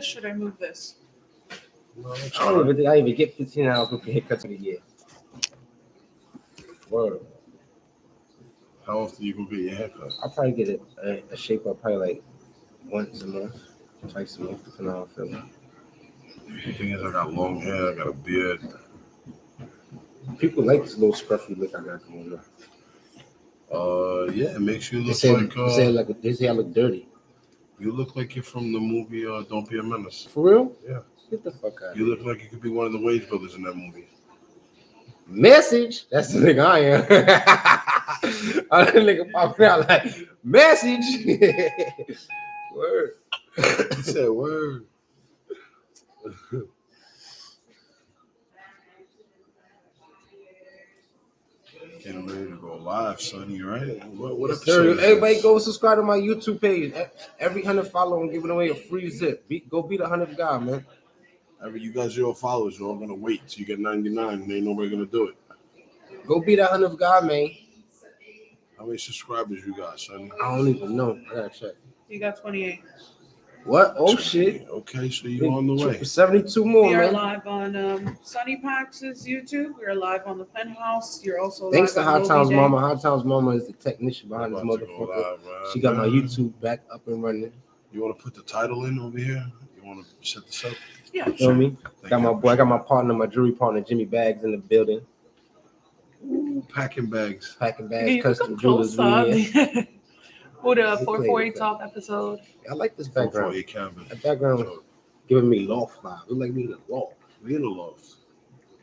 Should I move this? No, I don't even think I even get $15 worth of haircuts a year. Word. How often you gonna get your haircut? I'll probably get a shape up probably like once a month, twice a month, depending on how I feel. The thing is, I got long hair, I got a beard. People like this little scruffy look I got going on. Yeah, it makes you They look say, like they say I look dirty. you look like you're from the movie Don't Be a Menace. For real? Yeah. Get the fuck out. You look like you could be one of the wage builders in that movie. Message. That's the nigga I am. I didn't nigga popping out like message. Word. He said word. Getting ready to go live, Sonny, right? What episode is Everybody this? go subscribe to my YouTube page. Every 100 follow, I'm giving away a free zip. Go beat 100 guy, man. You guys, your followers, you're all gonna wait till you get 99, and ain't nobody gonna do it. Go beat 100 guy, man. How many subscribers you got, Sonny? I don't even know. I gotta check. You got 28. What? Oh shit. Okay, so you're on the way. 72 more, We are man. live on Sunny Pax's YouTube. We are live on the Penthouse. You're also Thanks to live Hot on Towns Moby Mama. Hot Towns Mama is the technician behind this I'm about to go motherfucker. live, man. She got my YouTube back up and running. You want to put the title in over here? You want to set this up? Yeah. You feel me? Thank Got you. my boy, I got my partner, my jewelry partner, Jimmy Bags in the building. Ooh, packing bags. Packing Okay, bags, you can custom come close jewelers. up. With a He 448 played Talk episode. I like this background. 448 canvas. That background So, giving me loft vibe. It like me in a loft. we in the loft.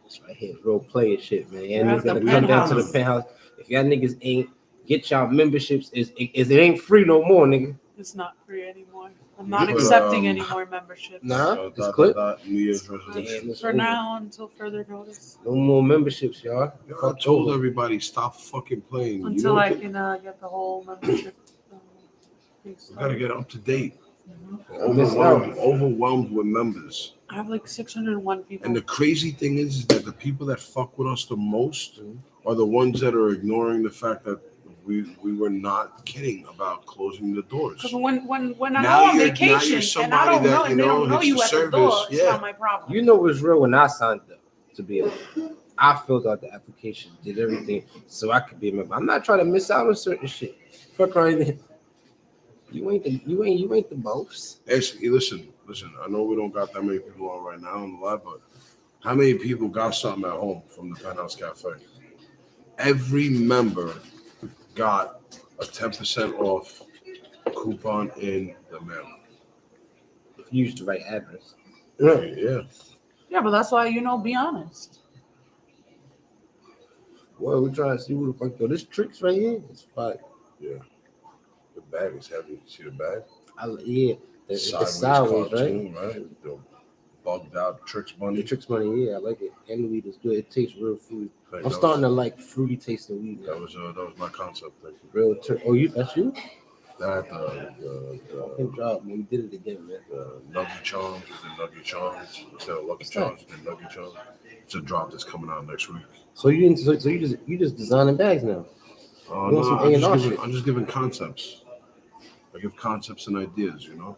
It's right here, real player shit, man. And We're niggas at gotta the come down to the Penthouse. penthouse. If y'all niggas ain't get y'all memberships, it ain't free no more, nigga. It's not free anymore. I'm not But, accepting any more memberships. Nah, it's clip. New Year's Damn, resolution. it's For over. now, until further notice. No more memberships, y'all. Yo, I Fuck told over. everybody stop fucking playing. Until I can get the whole membership. We gotta get up to date. Mhm. Missed out. Overwhelmed with members. I have like 601 people. And the crazy thing is that the people that fuck with us the most are the ones that are ignoring the fact that we were not kidding about closing the doors. Because when I Now go on you're vacation and I somebody don't know, that, and they don't know hits you the at the service. door, it's Yeah. not my problem. You know what's real when I signed up to be a member. I filled out the application, did everything so I could be a member. I'm not trying to miss out on certain shit. Fuck right there. You ain't the boss. Actually, listen. I know we don't got that many people on right now on the live, but how many people got something at home from the Penthouse Cafe? Every member got a 10% off coupon in the mail. If you use the right address. Yeah. Yeah, but that's why, be honest. Well, we're trying to see who the fuck yo. This tricks right here. It's fine. Yeah. The bag is heavy. See the bag? It's sideways, right? cartoon, right? The bugged out Tricks bunny. The tricks money, yeah, I like it. And the weed is good. It tastes real fruity. Like, I'm that starting to like fruity tasting weed. That was my concept. Thank you. Real that's you? That Fucking job, man. You did it again, man. Nugget Charms is the Nugget Charms. Instead of Lucky Charms, the Nugget Charms. It's a drop that's coming out next week. So you just designing bags now? No, some I'm A&R just, shit. I'm just giving concepts. I give concepts and ideas, Yo,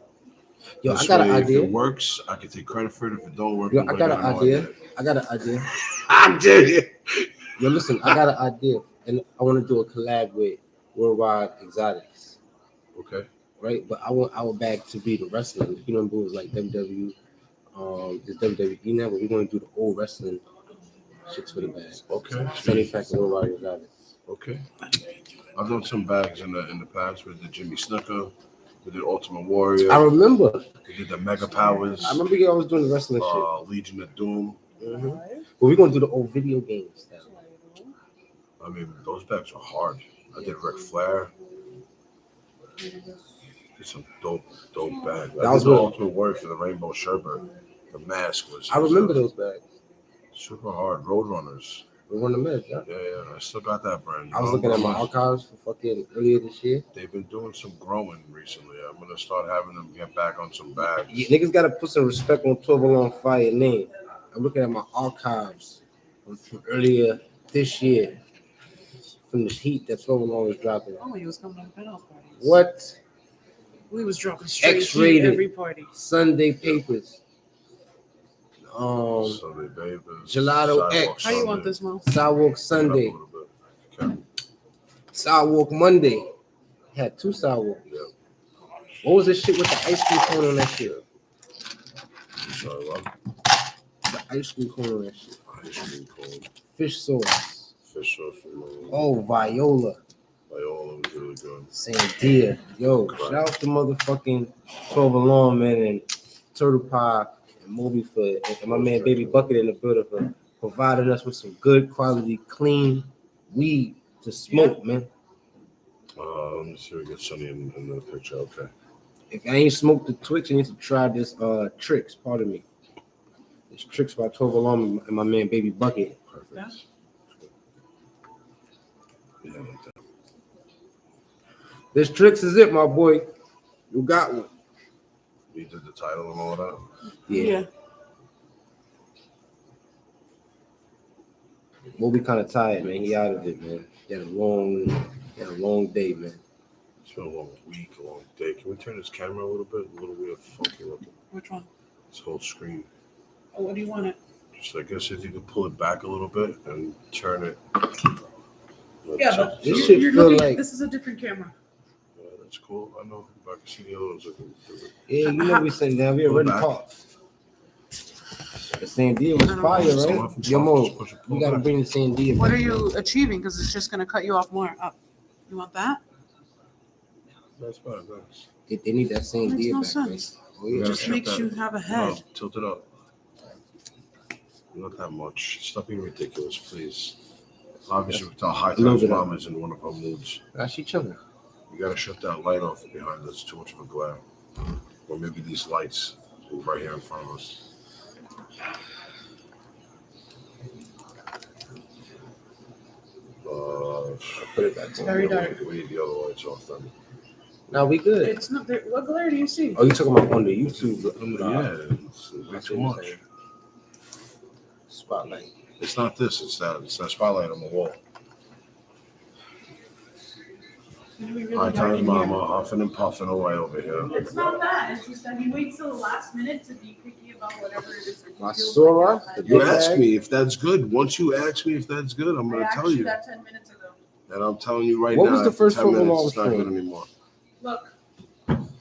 This I got an way, idea. If it works, I can take credit for it. If it don't work, Yo, I nobody got an no idea. I got an idea. I did it. Yo, listen, I got an idea, and I want to do a collab with Worldwide Exotics, Okay. right? But I want our bag to be the wrestling. You know, it was like WWE, it's WWE now, but we're going to do the old wrestling shits for the bag. Okay. Sunny Pack and Worldwide Exotics. Okay. I've done some bags in the past. We did Jimmy Snuka. We did Ultimate Warrior. I remember. We did the Mega Powers. I remember you always doing the wrestling shit. Legion of Doom. Mm-hmm. But we're going to do the old video games now. I mean, those bags are hard. I did Ric Flair. Did some dope bags. That I was did the real. Ultimate Warrior for the Rainbow Sherbet. The mask was. I remember those bags. Super hard. Roadrunners. We won the match, yeah. Yeah. I still got that brand. I was looking at my archives for fucking earlier this year. They've been doing some growing recently. I'm gonna start having them get back on some bags. Yeah, niggas gotta put some respect on 12 Along Fire name. I'm looking at my archives from earlier this year. From the heat that 12 Along was dropping. Oh, he was coming to the Penthouse parties. What? We was dropping straight heat X-rated. every party. Sunday papers. Sunday Vapors. Gelato Sidewalk X. How you want Sunday. this, Mo? Sidewalk Pick it up Sunday. a little bit. Okay. Sidewalk Monday. Had 2 sidewalks. Yeah. What was the shit with the ice cream cone on that shit? Sorry, what? The ice cream cone on that shit. Ice cream cone. Fish sauce. Fish sauce from Oh, Viola. Viola was really good. Sandia. Yo, shout out to motherfucking 12 Alarm, man, and Turtle Pie and Moby Foot and my man Baby Bucket in the building for providing us with some good quality, clean weed to smoke, man. Let me see if we get Sonny in the picture. Okay. If I ain't smoked the Twix, you need to try this Tricks, pardon me. It's Tricks by 12 Alarm and my man Baby Bucket. Perfect. Yeah. Yeah, like that. This Tricks is it, my boy. You got one. You did the title and all that. Yeah. Moby kind of tired, man. He out of it, man. He had a long day, man. It's been a long week, a long day. Can we turn this camera a little bit? A little weird, funky looking. Which one? This whole screen. Oh, what do you want it? Just I guess if you could pull it back a little bit and turn it. Yeah, but This you're, shit you're feel looking. like- This is a different camera. Yeah, that's cool. I know. If I can see the other ones. I can do it. Yeah, you know we sitting down. We already Back. talked. The Sandia was fire, Just come right? off and Yo, pull, Mo, just push it, pull you gotta back. bring the Sandia What back. are you achieving? Because it's just gonna cut you off more. Up. You want that? That's fine. Thanks. They need that Sandia Makes no back, man. sense. Oh, You yeah. gotta Just shut makes that. you have a head. No, tilt it up. Not that much. Stop being ridiculous, please. Obviously, we can tell High A little Times bit Mom is in one of her moods. Nah, she chilling. You gotta shut that light off behind us. Too much of a glare. Or maybe these lights right here in front of us. Put it back. Very dark. We need the other lights off then. Now we good. It's not. What glare do you see? Oh, you talking about on the YouTube? Yeah, it's way too much. Spotlight. It's not this. It's that spotlight on the wall. It's gonna be really High dark Times in Mama here. huffing and puffing away over here. It's not that. It's just that he waits till the last minute to be picky about whatever it is that he My feels Sora? like that You Big ask bag? me if that's good. Once you ask me if that's good, I'm I gonna asked tell you. that 10 minutes ago. And I'm telling you right What now. was the first 10 one minutes, Alarm it's not good stream? anymore. Look,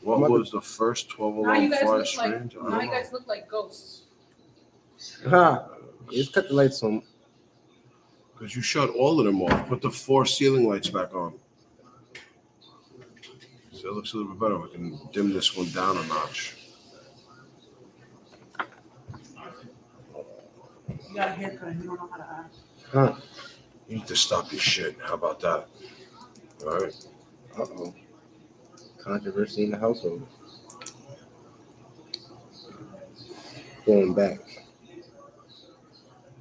What Mother- was the first 12 now you alarm guys fire look stream? like now you guys look like ghosts. Ha! Just cut the lights on. Because you shut all of them off. Put the 4 ceiling lights back on. So it looks a little bit better. We can dim this one down a notch. You got a haircut. You don't know how to act. Huh? You need to stop your shit. How about that? All right. Uh-oh. Controversy in the household. Going back.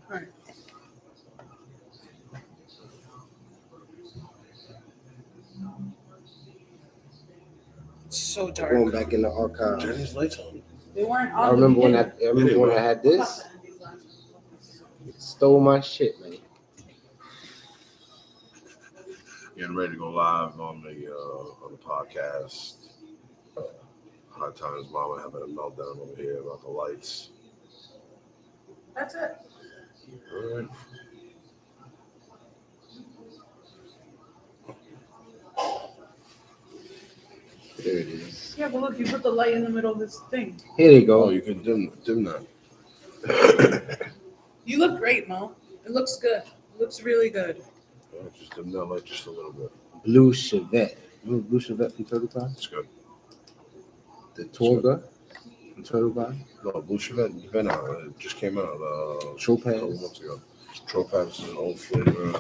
All right. It's so dark. Going back in the archive. Turn these lights on. They weren't on. I the remember when beginning. I had this. Stole my shit, man. Getting ready to go live on the podcast. High Times Mama having a meltdown over here about the lights. That's it. All right. There it is. Yeah, but look, you put the light in the middle of this thing. Here they Oh, go. you can dim that. You look great, Mo. It looks good. It looks really good. Just dim that light just a little bit. Blue Chevette. Remember Blue Chevette from Turtle Pie? It's good. The Torga from Turtle Pie? No, Blue Chevette, it's been out. It just came out a couple Tropaz. months ago. Tropaz is an old flavor.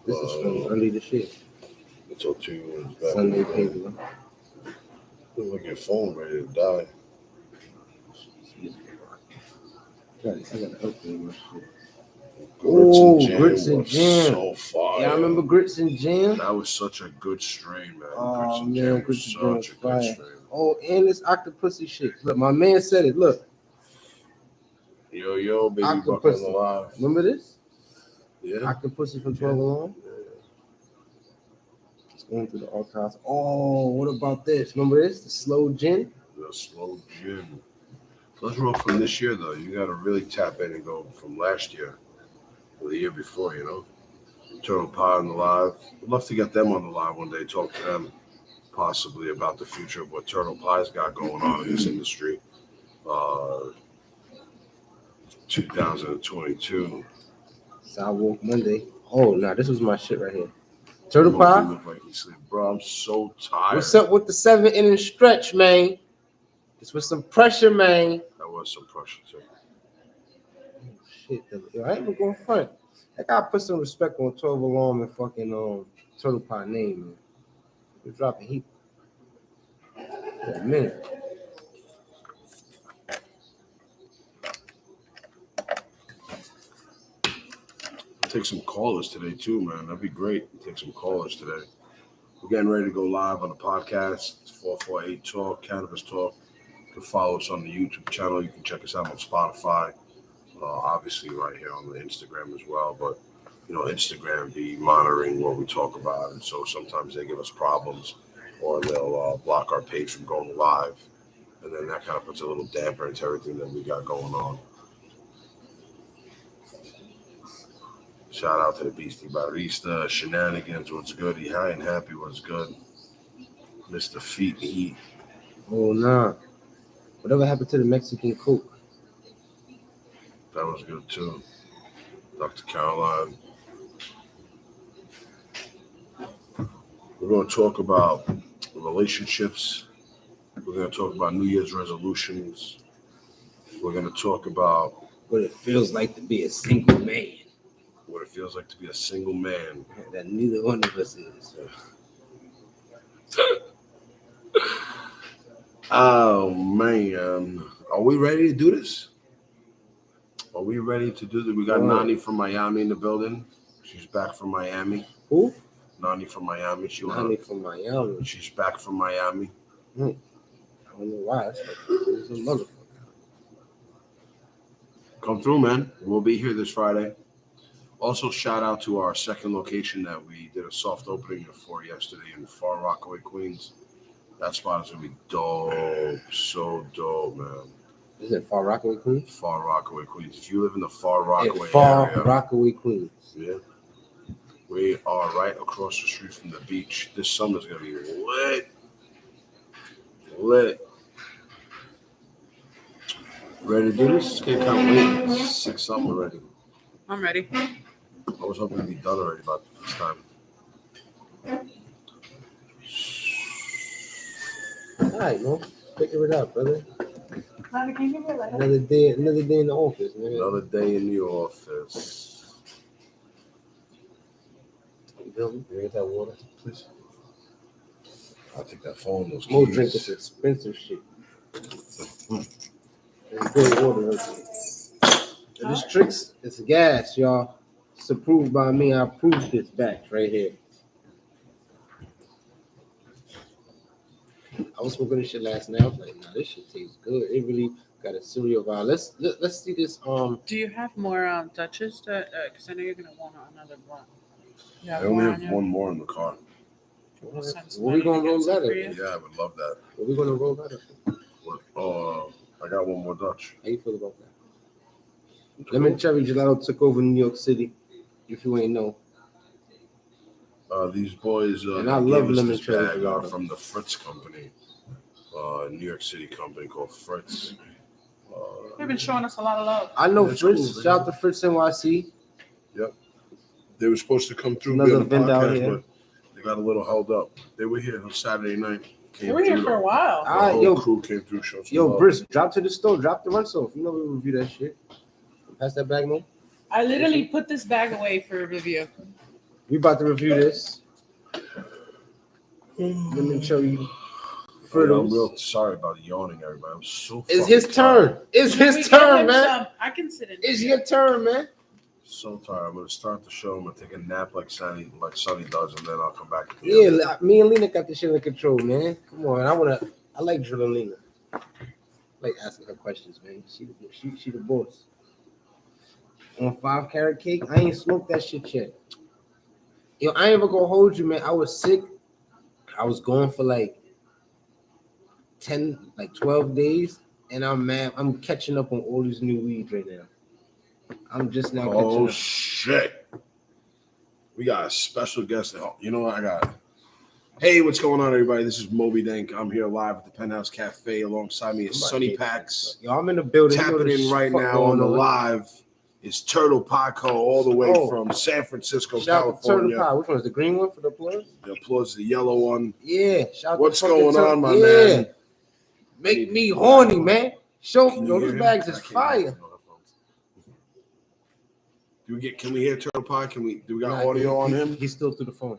This is from early this year. It's all 2 years back. Sunday paper. Look like your phone ready to die. I gotta upgrade my shit. Grits and Jam Grits and was so fire. Yeah, I remember Grits and Jam. That was such a good strain, man. Oh, Grits and man, Jam Grits was and Jam was such a fire. good strain. Oh, and this Octopussy shit. Look, my man said it. Look, Yo, baby, Octopussy. bucket alive. remember this? Yeah. Octopussy from 12 Alarm. Let's Going through the archives. Oh, what about this? Remember this? The slow gin? The slow gin. Those were all from this year, though. You got to really tap in and go from last year or the year before, you know? Turtle Pie on the live. I'd love to get them on the live one day, talk to them possibly about the future of what Turtle Pie's got going on in this industry. 2022. Sidewalk Monday. Oh, nah, this was my shit right here. Turtle Look Pie. like he's sleeping. Bro, I'm so tired. What's up with the 7-inning stretch, man? This was some pressure, man. That was some pressure, too. Shit, yo, I ain't even going front. I gotta put some respect on 12 Alarm and fucking Turtle Pie name, man. We're dropping heat. For a minute. Take some callers today, too, man. That'd be great. Take some callers today. We're getting ready to go live on the podcast. It's 448 Talk, Cannabis Talk. You can follow us on the YouTube channel. You can check us out on Spotify. Obviously, right here on the Instagram as well. But, you know, Instagram be monitoring what we talk about. And so sometimes they give us problems or they'll block our page from going live. And then that kind of puts a little damper into everything that we got going on. Shout out to the Beastie Barista, Shenanigans, what's good? He high and happy, what's good? Mr. Feet and Heat. Oh, nah. Whatever happened to the Mexican Coke? That was good too. Dr. Caroline. We're going to talk about relationships. We're going to talk about New Year's resolutions. We're going to talk about What it feels like to be a single man. what it feels like to be a single man. That neither one of us is. Oh, man. Are we ready to do this? Are we ready to do this? We got Nani from Miami in the building. She's back from Miami. Who? Nani from Miami. Nani from Miami. She's back from Miami. I don't know why. It's a motherfucker. Come through, man. We'll be here this Friday. Also, shout out to our second location that we did a soft opening for yesterday in Far Rockaway, Queens. That spot is going to be dope. So dope, man. Is it Far Rockaway, Queens? Far Rockaway, Queens. If you live in the Far Rockaway Far area. Rockaway, Queens. Yeah. We are right across the street from the beach. This summer's going to be lit. Lit. Ready to do this? Can't count late. It's 6 something already. I'm ready. I was hoping to be done already about this time. All right, man. Figure it out, brother. Nani, can you give me a lighter? Another day in the office, man. Another day in the office. You feel me? Drink that water, Please. I'll take that phone. Those More keys. drink this expensive shit. It's good water. And this tricks, it's gas, y'all. It's approved by me. I approved this batch right here. I was smoking this shit last night. I was like, nah, this shit tastes good. It really got a cereal vibe. Let's see this. Do you have more Dutches? Because I know you're gonna want another one. Yeah, I only have one more in the car. What we gonna roll that up? Yeah, I would love that. What we gonna roll that up? What? I got one more Dutch. How you feel about that? Lemon Cherry Gelato took over New York City. If you ain't know. These boys And I gave love us lemon this cherry bag, gelato. from the Fritz company, New York City company called Fritz. They've been showing us a lot of love. I know That's Fritz. cool, Shout out to Fritz NYC. They were supposed to come through Another on the vendor out podcast, here. but they got a little held up. They were here on Saturday night. They were here for a while. The All right, whole yo, crew came through, showed some yo, love. Brisk, drop to the store, drop the run off. You know we review that shit. Pass that bag, man. I literally put this bag away for a review. We about to review this. Lemon Cherry I'm Frittles. real sorry about yawning, everybody. I'm so It's fucking his turn. It's Can we his get turn, him man. some? I can sit in. It's here. your turn, man. So tired. I'm gonna start the show. I'm gonna take a nap like Sonny does, and then I'll come back. At the Yeah, end. me and Lena got this shit under control, man. Come on, I like drilling Lena. I like asking her questions, man. She the boss. On 5 carat cake, I ain't smoked that shit yet. Yo, I ain't even gonna hold you, man. I was sick I was gone for like 12 days, and I'm mad. I'm catching up on all these new weeds right now. I'm just now catching Oh up. shit! We got a special guest. You know what I got? Hey, what's going on, everybody? This is Moby Dank. I'm here live at the Penthouse Cafe. Alongside me is Sunny Packs. Yo, I'm in the building. Tapping in right now on the live is Turtle Pie Co. all the way from San Francisco, shout out to Turtle California. Pie. Which one is the green one for the applause? The applause is the yellow one. Yeah. Shout out What's to going Turtle. on, my man? Make me horny, man. Show me. Yo, this bags is fire. Can we hear Turtle Pie? Do we got audio on him? He's still through the phone.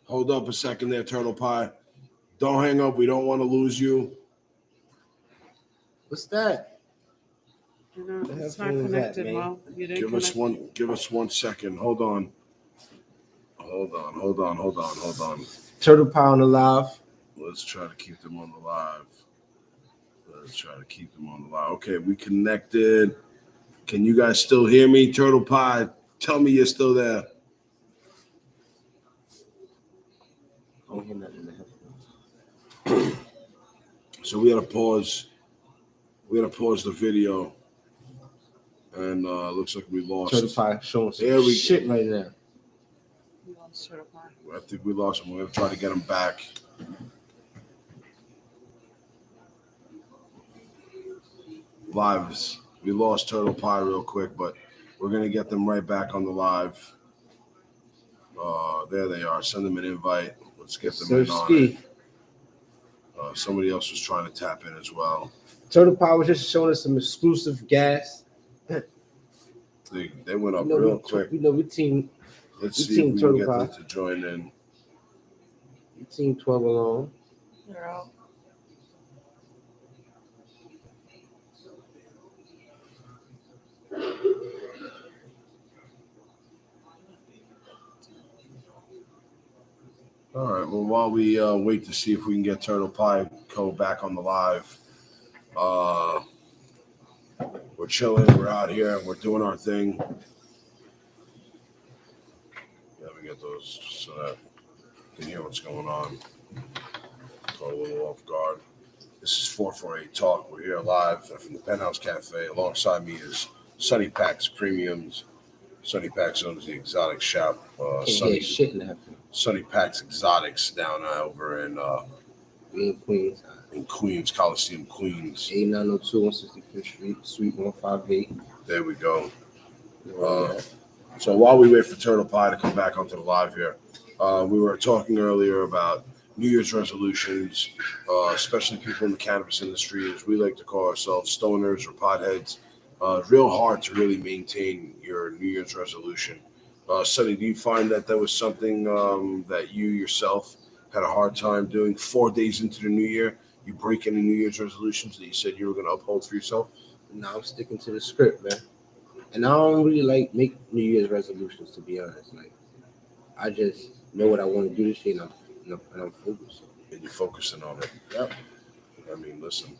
Hold up a second there, Turtle Pie. Don't hang up. We don't want to lose you. What's that? You know, it's not connected well. You didn't Give us 1 second. Hold on. Turtle Pie on the live. Let's try to keep them on the live. Okay, we connected. Can you guys still hear me? Turtle Pie, tell me you're still there. I don't hear nothing in the headphones. So we had to pause. The video. And looks like we lost. Turtle Pie showing some shit right now. We lost Turtle Pie. I think we lost him. We're going to try to get him back. Lives. We lost Turtle Pie real quick, but we're going to get them right back on the live. There they are. Send them an invite. Let's get them in on it. Somebody else was trying to tap in as well. Turtle Pie was just showing us some exclusive gas. They went up real quick. We team. Let's see if we can get them to join in. We team 12 alone. They're out. All right. Well, while we wait to see if we can get Turtle Pie Co. back on the live, we're chilling. We're out here. We're doing our thing. Let me get those so that you can hear what's going on. Caught a little off guard. This is 448 Talk. We're here live from the Penthouse Cafe. Alongside me is Sunny Packs Premiums. Sunny Packs owns the exotic shop. Sunny Packs Exotics down over in Queens. In Queens, Coliseum, Queens. 8902 165th Street, Suite 158. There we go. So while we wait for Turtle Pie to come back onto the live here, we were talking earlier about New Year's resolutions, especially people in the cannabis industry, as we like to call ourselves, stoners or potheads. Real hard to really maintain your New Year's resolution. Sonny, do you find that was something that you yourself had a hard time doing 4 days into the new year? You break any New Year's resolutions that you said you were going to uphold for yourself? No, I'm sticking to the script, man. And I don't really make New Year's resolutions, to be honest. I just know what I want to do this year, and I'm focused. And you're focusing on it. Yep. I mean, listen,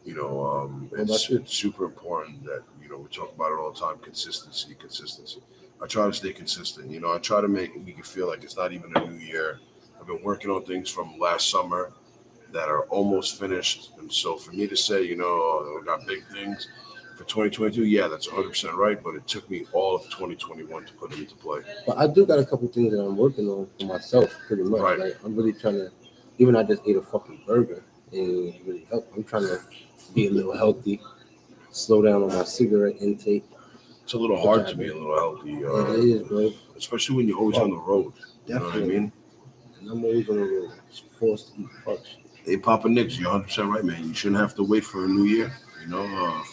it's super important that, we talk about it all the time, consistency. I try to stay consistent. I try to make it feel like it's not even a new year. I've been working on things from last summer that are almost finished. And so for me to say, we got big things for 2022, yeah, that's 100% right. But it took me all of 2021 to put them into play. But I do got a couple things that I'm working on for myself, pretty much. Right. I'm really trying to, even I just ate a fucking burger and it really helped. I'm trying to be a little healthy, slow down on my cigarette intake. It's a little hard to be a little healthy. It is, bro. Especially when you're always on the road. Definitely. You know what I mean? And I'm always on the road. Just forced to eat fuck shit. Hey, Papa Nicks, you're 100% right, man. You shouldn't have to wait for a new year.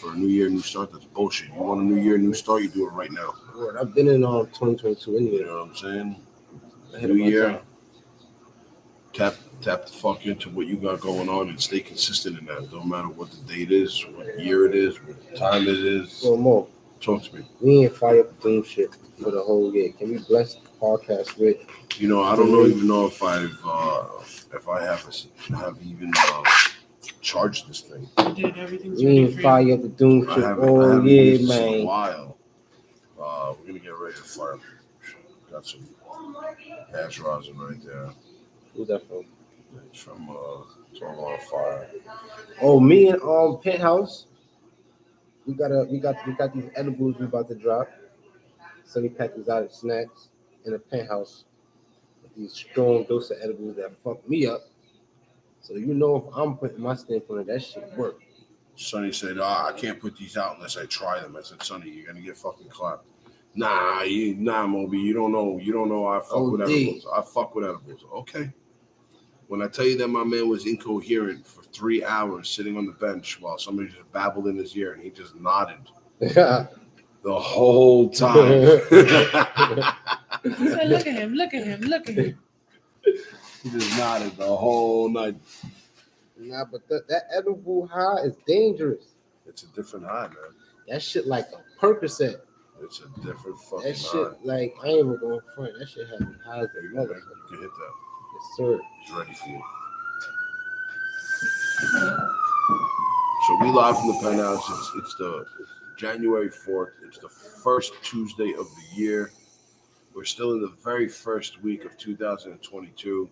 For a new year, new start, that's bullshit. You want a new year, new start, you do it right now. Lord, I've been in 2022 anyway. You know what I'm saying? New year, tap the fuck into what you got going on and stay consistent in that. Don't matter what the date is, what year it is, what time it is. Well, Mo, talk to me. We ain't fire up doing shit for the whole year. Can we bless the podcast with? I don't even know if I have even charged this thing. I did. Everything's we ready ain't for fire you. up the doing shit all year, used this man. in a while. We're gonna get ready to fire up. Got some Ash rosin right there. Who's that from? It's from It's All on Fire. Oh, me and Penthouse. We got these edibles we about to drop. Sunny packed these out of snacks in a Penthouse with these strong dose of edibles that fuck me up. So you know if I'm putting my stamp on it, that shit work. Sonny said, I can't put these out unless I try them. I said, Sonny, you're gonna get fucking clapped. Nah, Moby, you don't know I fuck with edibles. I fuck with edibles. Okay. When I tell you that my man was incoherent for 3 hours sitting on the bench while somebody just babbled in his ear and he just nodded the whole time. He said, look at him, look at him, look at him. He just nodded the whole night. Nah, but that edible high is dangerous. It's a different high, man. That shit like a Percocet. It's a different fucking That high. shit, like, I ain't even going front. That shit has me high as There a you go, man. motherfucker. You can hit that. Yes, sir. It's ready for you. So we live from the penthouse. It's the January 4th. It's the first Tuesday of the year. We're still in the very first week of 2022.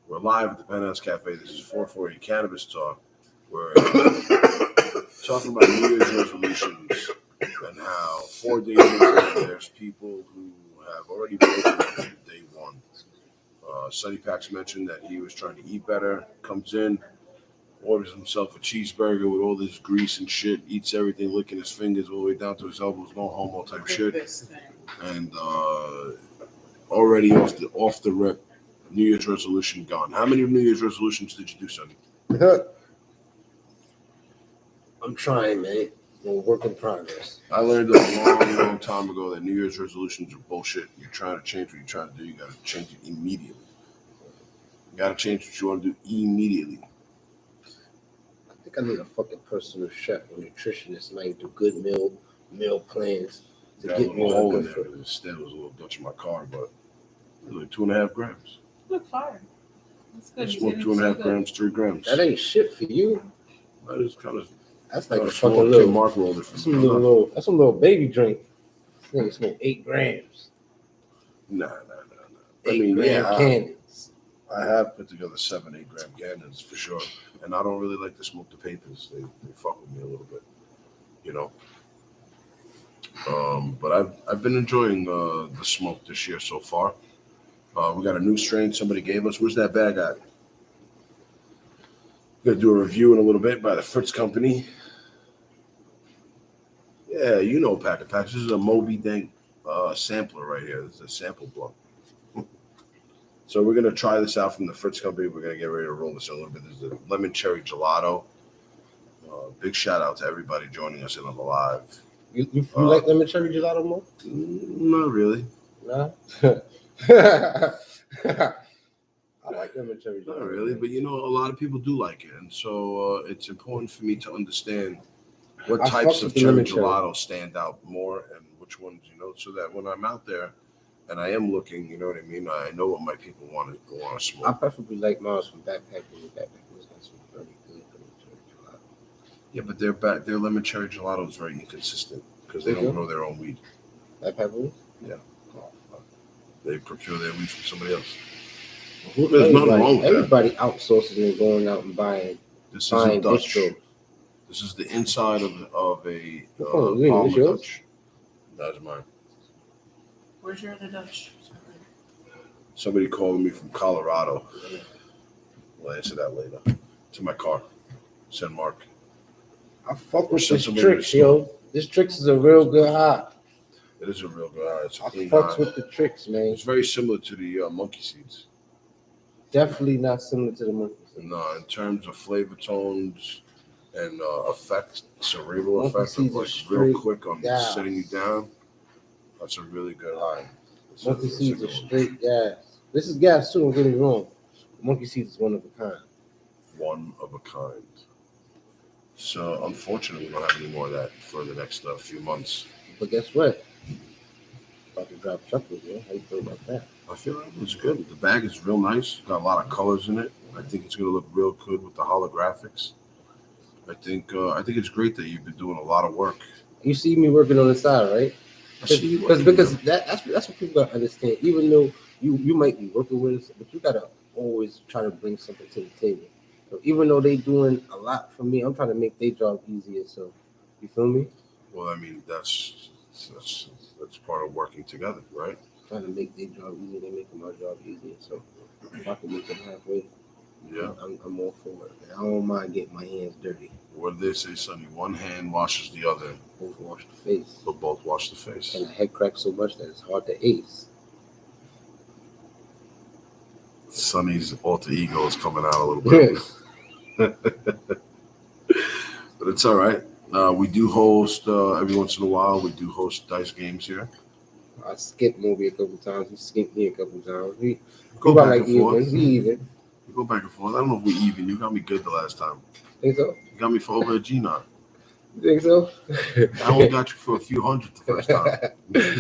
We're live at the Penthouse Cafe. This is 440 Cannabis Talk. We're talking about New Year's resolutions and how 4 days into there's people who have already broken day one. Sonny Pax mentioned that he was trying to eat better, comes in, orders himself a cheeseburger with all this grease and shit, eats everything, licking his fingers all the way down to his elbows, no homo type shit. And already off the rip, New Year's resolution gone. How many New Year's resolutions did you do, Sonny? I'm trying, man. I'm a work in progress. I learned a long time ago that New Year's resolutions are bullshit. You're trying to change what you're trying to do. You got to change it immediately. You got to change what you want to do immediately. I think I need a fucking personal chef or nutritionist, and I can do good meal plans to Got a get me little on hole a in good there. foot. The stem was a little Dutch in my car, but it was like 2.5 grams. Look, fire. That's good. I He's smoked eating 2.5 so good. grams, 3 grams. That ain't shit for you. That is kind of That's like a small. fucking Kid little. Mark rolled it for That's me. some little baby drink. This nigga smoke 8 grams. Nah. 8 gram cannons. I have put together 7-8 gram cannons for sure, and I don't really like to smoke the papers. They fuck with me a little bit, you know. But I've been enjoying the smoke this year so far. We got a new strain somebody gave us. Where's that bag at? We're gonna do a review in a little bit by the Fritz company. Yeah, you know Pack of Packs. This is a Moby Dank sampler right here. This is a sample blunt. So we're gonna try this out from the Fritz company. We're gonna get ready to roll this in a little bit. This is a lemon cherry gelato. Big shout out to everybody joining us in on the live. You like lemon cherry gelato more? Not really. Nah. I like lemon cherry gelato. Not really, but you know, a lot of people do like it, and so it's important for me to understand what I types fuck of with the cherry lemon cherry. gelato stand out more, and which ones, you know, so that when I'm out there and I am looking, you know what I mean, I know what my people want to I smoke. preferably like mine from Backpackers. Backpackers got some very good lemon cherry gelato. Yeah, but their lemon cherry gelato is very inconsistent because they don't grow their own weed. Backpackers? Yeah. They procure their weed from somebody else. There's nothing wrong with everybody outsourcing and going out and buying. This is a Dutch. Distros. This is the inside of a Really? Palmer This yours? Dutch. That's mine. Where's your other Dutch? Somebody calling me from Colorado. We'll answer that later. To my car. Send Mark. I fuck with Send this somebody Tricks, to yo. This Tricks is a real good high. It is a real good. It's a I clean fucks high. with the Tricks, man. It's very similar to the monkey seeds. Definitely not similar to the monkeys. No, in terms of flavor tones and effect, cerebral Monkey effect of seeds like are real straight quick on gas. sitting you down. That's a really good high. Monkey seeds are straight gas. This is gas too, don't get me wrong. Monkey seeds is one of a kind. One of a kind. So unfortunately, we don't have any more of that for the next few months. But guess what? About to drop chocolate, man. How you feel about that? I feel like it's good. The bag is real nice. Got a lot of colors in it. I think it's going to look real good with the holographics. I think it's great that you've been doing a lot of work. You see me working on the side, right? I see you Because working. that's what people gotta understand. Even though you might be working with us, but you gotta always try to bring something to the table. So even though they doing a lot for me, I'm trying to make their job easier. So you feel me? Well, I mean, that's part of working together, right? Trying to make their job easier, they making my job easier. So if I can meet them halfway, Yeah. I'm all for it. And I don't mind getting my hands dirty. What did they say, Sonny? One hand washes the other, Both wash the face. but both wash the face. And the head cracks so much that it's hard to ace. Sonny's alter ego is coming out a little bit. But it's all right. We do host every once in a while. We do host dice games here. I skipped Moby a couple times. He skipped me a couple times. We Go about back like and forth. even. We even. We go back and forth. I don't know if we even. You got me good the last time. Think so? You got me for over a G-Knot. You think so? I only got you for a few hundred the first time.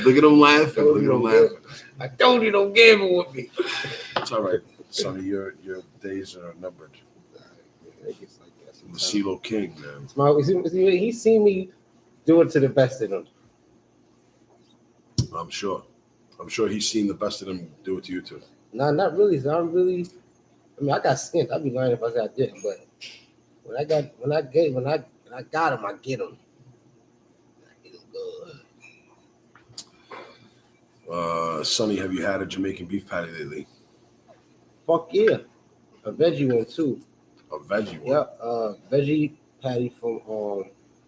Look at him laughing. Look at him laughing. I told you don't gamble with me. It's all right, Sonny. Your days are numbered. It gets like that The sometimes. CeeLo King, man. Smile. He's seen me do it to the best of them. I'm sure he's seen the best of them do it to you too. Nah, not really. So I'm really. I mean, I got skint. I'd be lying if I said I didn't. But when I got him, I get him. I get him good. Sonny, have you had a Jamaican beef patty lately? Fuck yeah, a veggie one too. A veggie one? Yeah, veggie patty from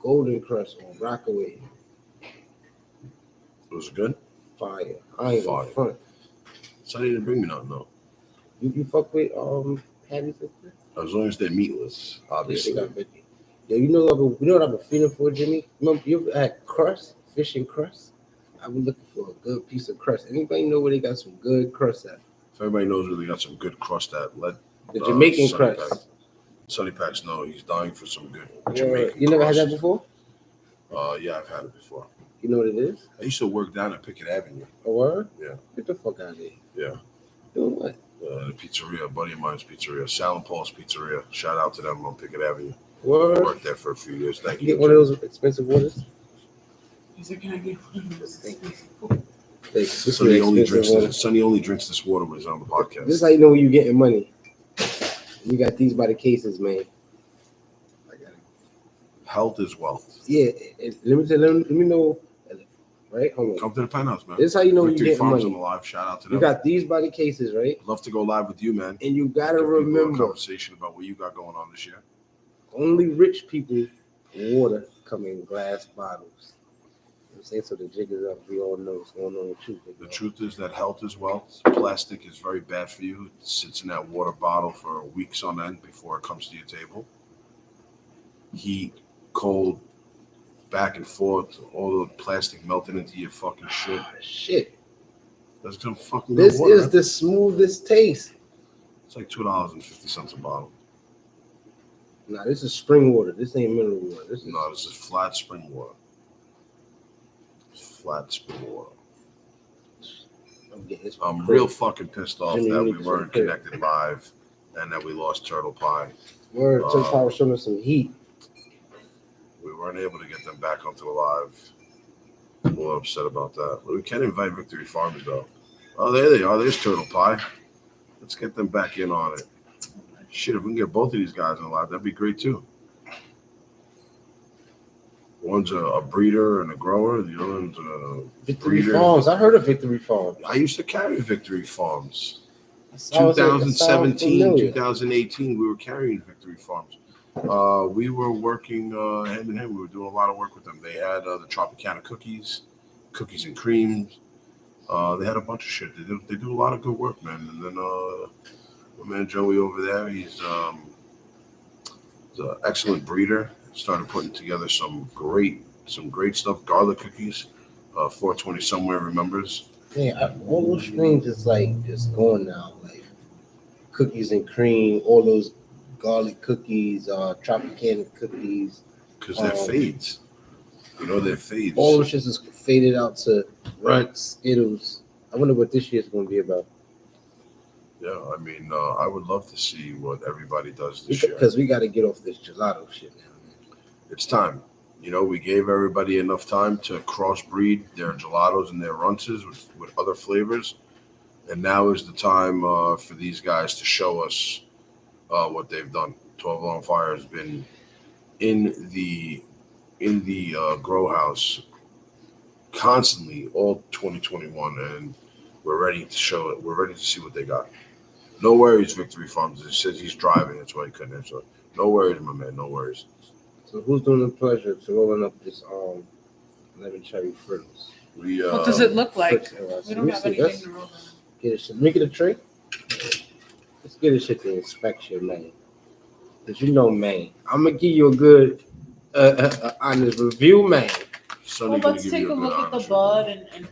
Golden Crust on Rockaway. It was good? Fire. I ain't gonna Fire. front. Sonny didn't bring me nothing, though. You fuck with patties? As long as they're meatless, obviously. Yeah, they got veggie. Yeah, you know what I've been feeling for, Jimmy? Remember, you ever had crust, fish and crust? I've been looking for a good piece of crust. Anybody know where they got some good crust at? If everybody knows where they got some good crust at, let The Jamaican Sonny crust. Pack- Sonny Packs know he's dying for some good Yeah, Jamaican you never crust. had that before? Yeah, I've had it before. You know what it is? I used to work down at Pickett Avenue. A word? Yeah. Get the fuck out of here. Yeah. Doing what? The pizzeria, a buddy of mine's pizzeria, Sal and Paul's Pizzeria. Shout out to them on Pickett Avenue. I Word? worked there for a few years. Thank You you. get one of those expensive waters? He said, "Can I get one of those?" Sonny only drinks this water when he's on the podcast. This is how you know when you're getting money. You got these by the cases, man. Health is wealth. Yeah, let me know. Right? Hold on. Come to the penthouse, man. This is how you know you're Victory getting Farms money. on the live. Shout out to You them. got these by the cases, right? Love to go live with you, man. And you gotta Give people a remember, conversation about what you got going on this year. only rich people water come in glass bottles. You know what I'm saying? So the jig is up. We all know what's going on with you. The truth is that health is wealth. Plastic is very bad for you. It sits in that water bottle for weeks on end before it comes to your table. Heat, cold, back and forth, all the plastic melting into your fucking shit. Shit. That's gonna fucking This water. is the smoothest taste. It's like $2.50 a bottle. Nah, this is spring water. This ain't mineral water. This is No, this is flat spring water. Flat spring water. I'm real fucking pissed off Jimmy, that you we need weren't some connected live and that we lost Turtle Pie. Word. So power showing us some heat. We weren't able to get them back onto the live. I'm a little upset about that. But we can invite Victory Farms though. Oh, there they are. There's Turtle Pie. Let's get them back in on it. Shit, if we can get both of these guys on live, that'd be great too. One's a breeder and a grower. The other one's a Victory breeder. Farms. I heard of Victory Farms. I used to carry Victory Farms. That sounds 2017, familiar. 2018, we were carrying Victory Farms. We were working hand in hand. We were doing a lot of work with them. They had the Tropicana cookies and creams. They had a bunch of shit. They do a lot of good work, man. And then my man Joey over there, he's an excellent breeder. Started putting together some great stuff. Garlic cookies. 420 somewhere remembers. Yeah, all those streams is like just going now. Like cookies and cream, all those garlic cookies, Tropicana cookies. Because they're fades. You know, they're fades. All those shit is faded out to Runt, Skittles. I wonder what this year's going to be about. Yeah, I mean, I would love to see what everybody does this year. Because we got to get off this gelato shit now. It's time. You know, we gave everybody enough time to crossbreed their gelatos and their runces with other flavors. And now is the time for these guys to show us what they've done. 12 on Fire has been in the grow house constantly all 2021, and we're ready to show it. We're ready to see what they got. No worries, Victory Farms. He says he's driving. That's why he couldn't answer. No worries, my man. No worries. So who's doing the pleasure to rolling up this lemon cherry Fritz? We What does it look like? Fritz, We don't have anything to roll in. Get it. Make it a tray. Let's get this shit to inspection, man. Cause you know, man, I'm gonna give you a good, honest review, man. Sonny Well, gonna let's give take you a good look at the honest bud review. and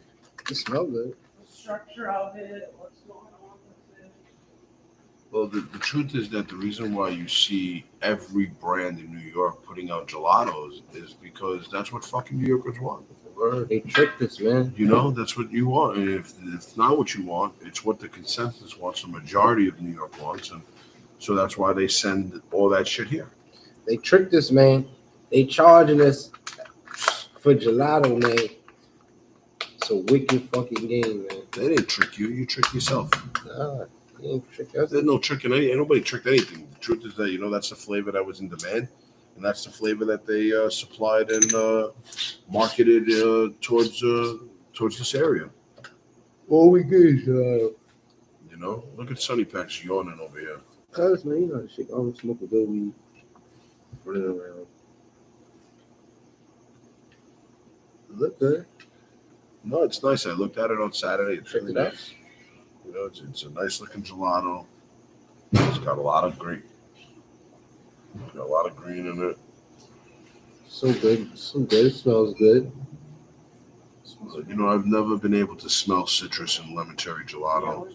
It smells good. the structure of it, what's going on with it. Well, the truth is that the reason why you see every brand in New York putting out gelatos is because that's what fucking New Yorkers want. They tricked us, man. You know, that's what you want. And if it's not what you want, it's what the consensus wants, the majority of New York wants. And so that's why they send all that shit here. They tricked us, man. They charging us for gelato, man. It's a wicked fucking game, man. They didn't trick you. You tricked yourself. Nah, they ain't trick us. There's no tricking any. Ain't nobody tricked anything. The truth is that, you know, that's the flavor that was in demand. And that's the flavor that they supplied and marketed towards this area. All we get is You know, look at Sonny Packs yawning over here. cuz, man, you know the shit. I don't smoke a good weed. Running around. Look good. No, it's nice. I looked at it on Saturday. It's Check really it out. nice. You know, it's a nice looking gelato. It's got a lot of green. Got a lot of green in it. So good. So good. It smells good. So, you know, I've never been able to smell citrus and lemon cherry gelato.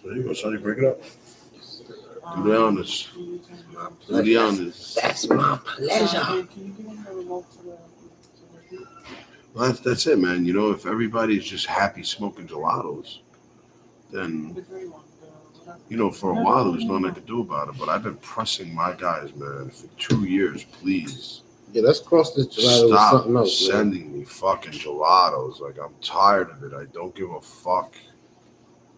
So here you go, Sonny. Break it up. Do the honors. Do the honors. That's my pleasure. Can you give him the remote to the Well, that's it, man. You know, if everybody's just happy smoking gelatos, then, green one? you know, for a while there was nothing I could do about it. But I've been pressing my guys, man, for 2 years. Please Yeah, let's cross this gelato with stop something else, man. sending me fucking gelatos. Like, I'm tired of it. I don't give a fuck.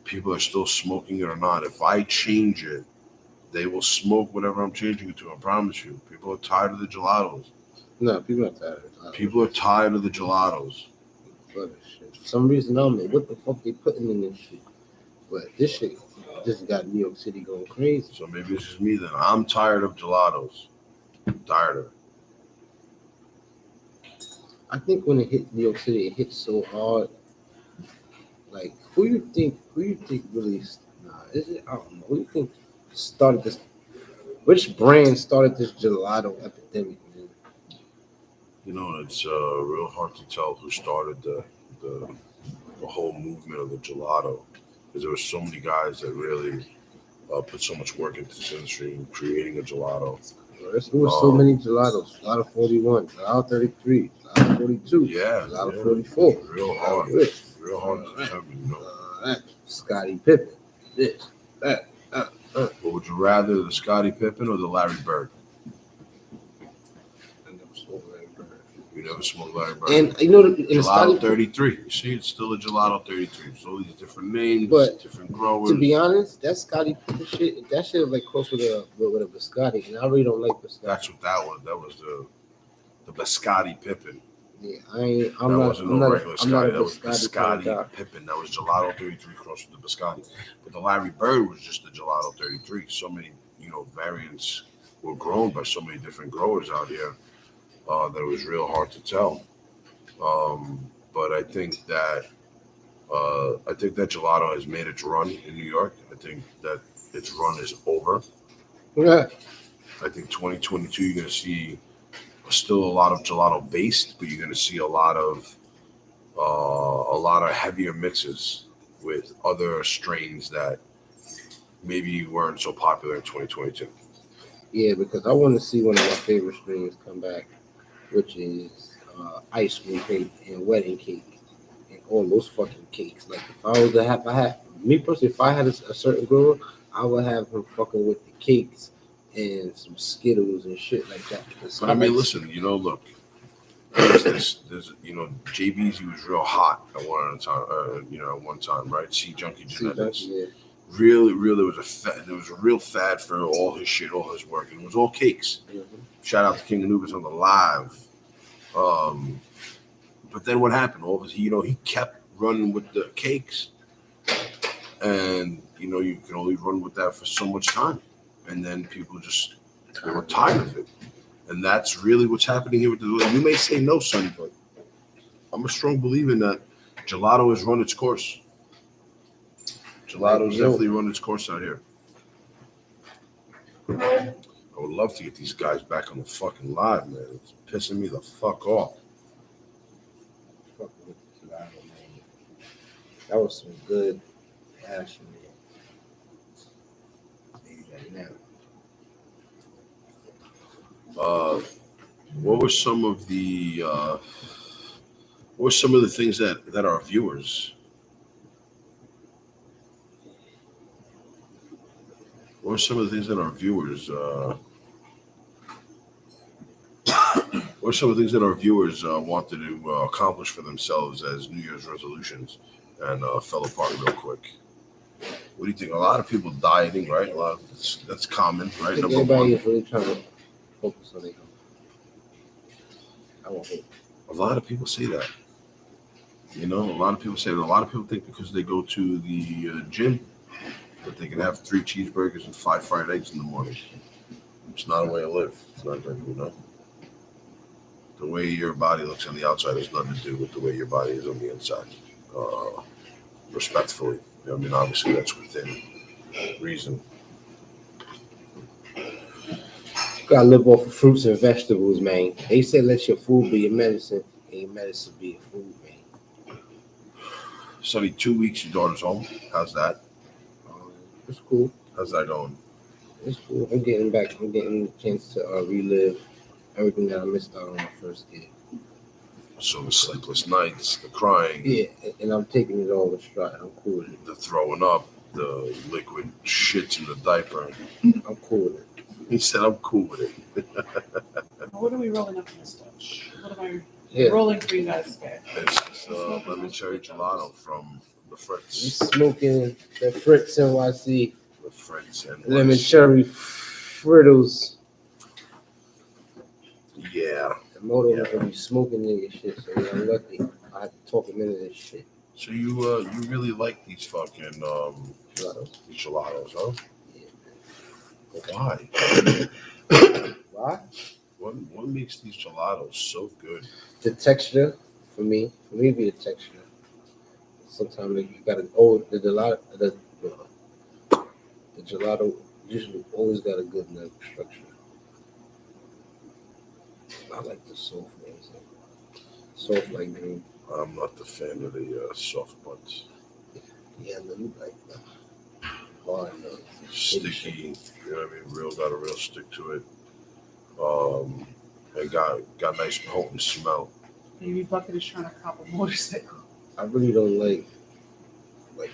People are still smoking it or not. If I change it, they will smoke whatever I'm changing it to. I promise you. People are tired of the gelatos. No, people are tired of it. People are tired of the gelatos. For some reason, I don't know what the fuck they putting in this shit. But this shit just got New York City going crazy. So maybe it's just me then. I'm tired of gelatos. I'm tired of it. I think when it hit New York City, it hit so hard. Like, who you think really? Nah, is it? I don't know. Who you think started this? Which brand started this gelato epidemic, man? You know, it's real hard to tell who started the whole movement of the gelato, because there were so many guys that really put so much work into this industry in creating a gelato. There was so many gelatos. Gelato 41, Gelato 33, Gelato 42, Yeah, Gelato yeah. 44. Real hard. Rich. Real hard to determine, you know. Scottie Pippen. This, that. But would you rather the Scottie Pippen or the Larry Bird? I never smoked Larry Bird. You never smoked Larry Bird. And you know, in the Gelato Scottie, 33. You see, it's still a Gelato 33. It's all these different names, But different growers. to be honest, that Scottie Pippen shit, that shit was like close with a biscotti, and I really don't like biscotti. That's what that was. That was the Biscotti Pippen. Yeah, That wasn't no regular I'm not Scotty. a That was biscotti kind of guy. Biscotti Pippen. That was Gelato 33 crossed with the Biscotti. But the Larry Bird was just the Gelato 33. So many, you know, variants were grown by so many different growers out here that it was real hard to tell. But I think that gelato has made its run in New York. I think that its run is over. Yeah. I think 2022 you're gonna see still a lot of gelato based, but you're gonna see a lot of heavier mixes with other strains that maybe weren't so popular in 2022. Yeah, because I want to see one of my favorite strains come back, which is ice cream cake and wedding cake and all those fucking cakes. Like if I was to have me personally, if I had a certain grower, I would have him fucking with the cakes and some Skittles and shit like that. But I mean, listen, you know, look, there's JB's, he was real hot at one time, at one time, right? Sea Junkie Genetics. Yeah. Really, there was a real fad for all his shit, all his work, and it was all cakes. Mm-hmm. Shout out to King Anubis on the live. But then what happened? All of he kept running with the cakes, and you can only run with that for so much time, and then people just they were tired of it, and that's really what's happening here with the. You may say no, son, but I'm a strong believer in that Gelato has run its course. Gelato's definitely run its course out here. I would love to get these guys back on the fucking live, man. It's pissing me the fuck off. Fuck with Gelato, man. That was some good passion, man. Maybe right now. What were some of the things that our viewers? What are some of the things that our viewers? What are some of the things that our viewers wanted to accomplish for themselves as New Year's resolutions and fell apart real quick? What do you think? A lot of people dieting, right? That's common, right? I think everybody is really trying to focus on it. I won't hate. A lot of people say that. A lot of people say that. A lot of people think because they go to the gym that they can have 3 cheeseburgers and 5 fried eggs in the morning. It's not a way to live. It's not good, The way your body looks on the outside has nothing to do with the way your body is on the inside. Respectfully. Obviously that's within reason. You gotta live off of fruits and vegetables, man. They say let your food be your medicine and your medicine be your food, man. Sonny, 2 weeks your daughter's home. How's that? It's cool. How's that going? It's cool. I'm getting a chance to relive everything that I missed out on my first kid. So the sleepless nights, the crying. Yeah, and I'm taking it all with stride. I'm cool with it. The throwing up, the liquid shits in the diaper. I'm cool with it. He said, I'm cool with it. What are we rolling up in this Dutch? What am I rolling for you guys today? It's lemon cherry gelato from the Fritz. You smoking the Fritz NYC. The Fritz and Lemon cherry frittles. Yeah. The motor was gonna be smoking nigga shit, so yeah, I'm lucky. I had to talk him into this shit. So you really like these fucking these gelatos, huh? Yeah. Why? Why? What makes these gelatos so good? The texture, for me be the texture. Sometimes you gotta the gelato usually always got a good nut structure. I like the soft ones. Soft like green. I'm not the fan of the soft buns. Yeah, no, you like the hard nut. Sticky, got a real stick to it. And got nice potent smell. Baby Bucket is trying to cop a motorcycle. I really don't like maybe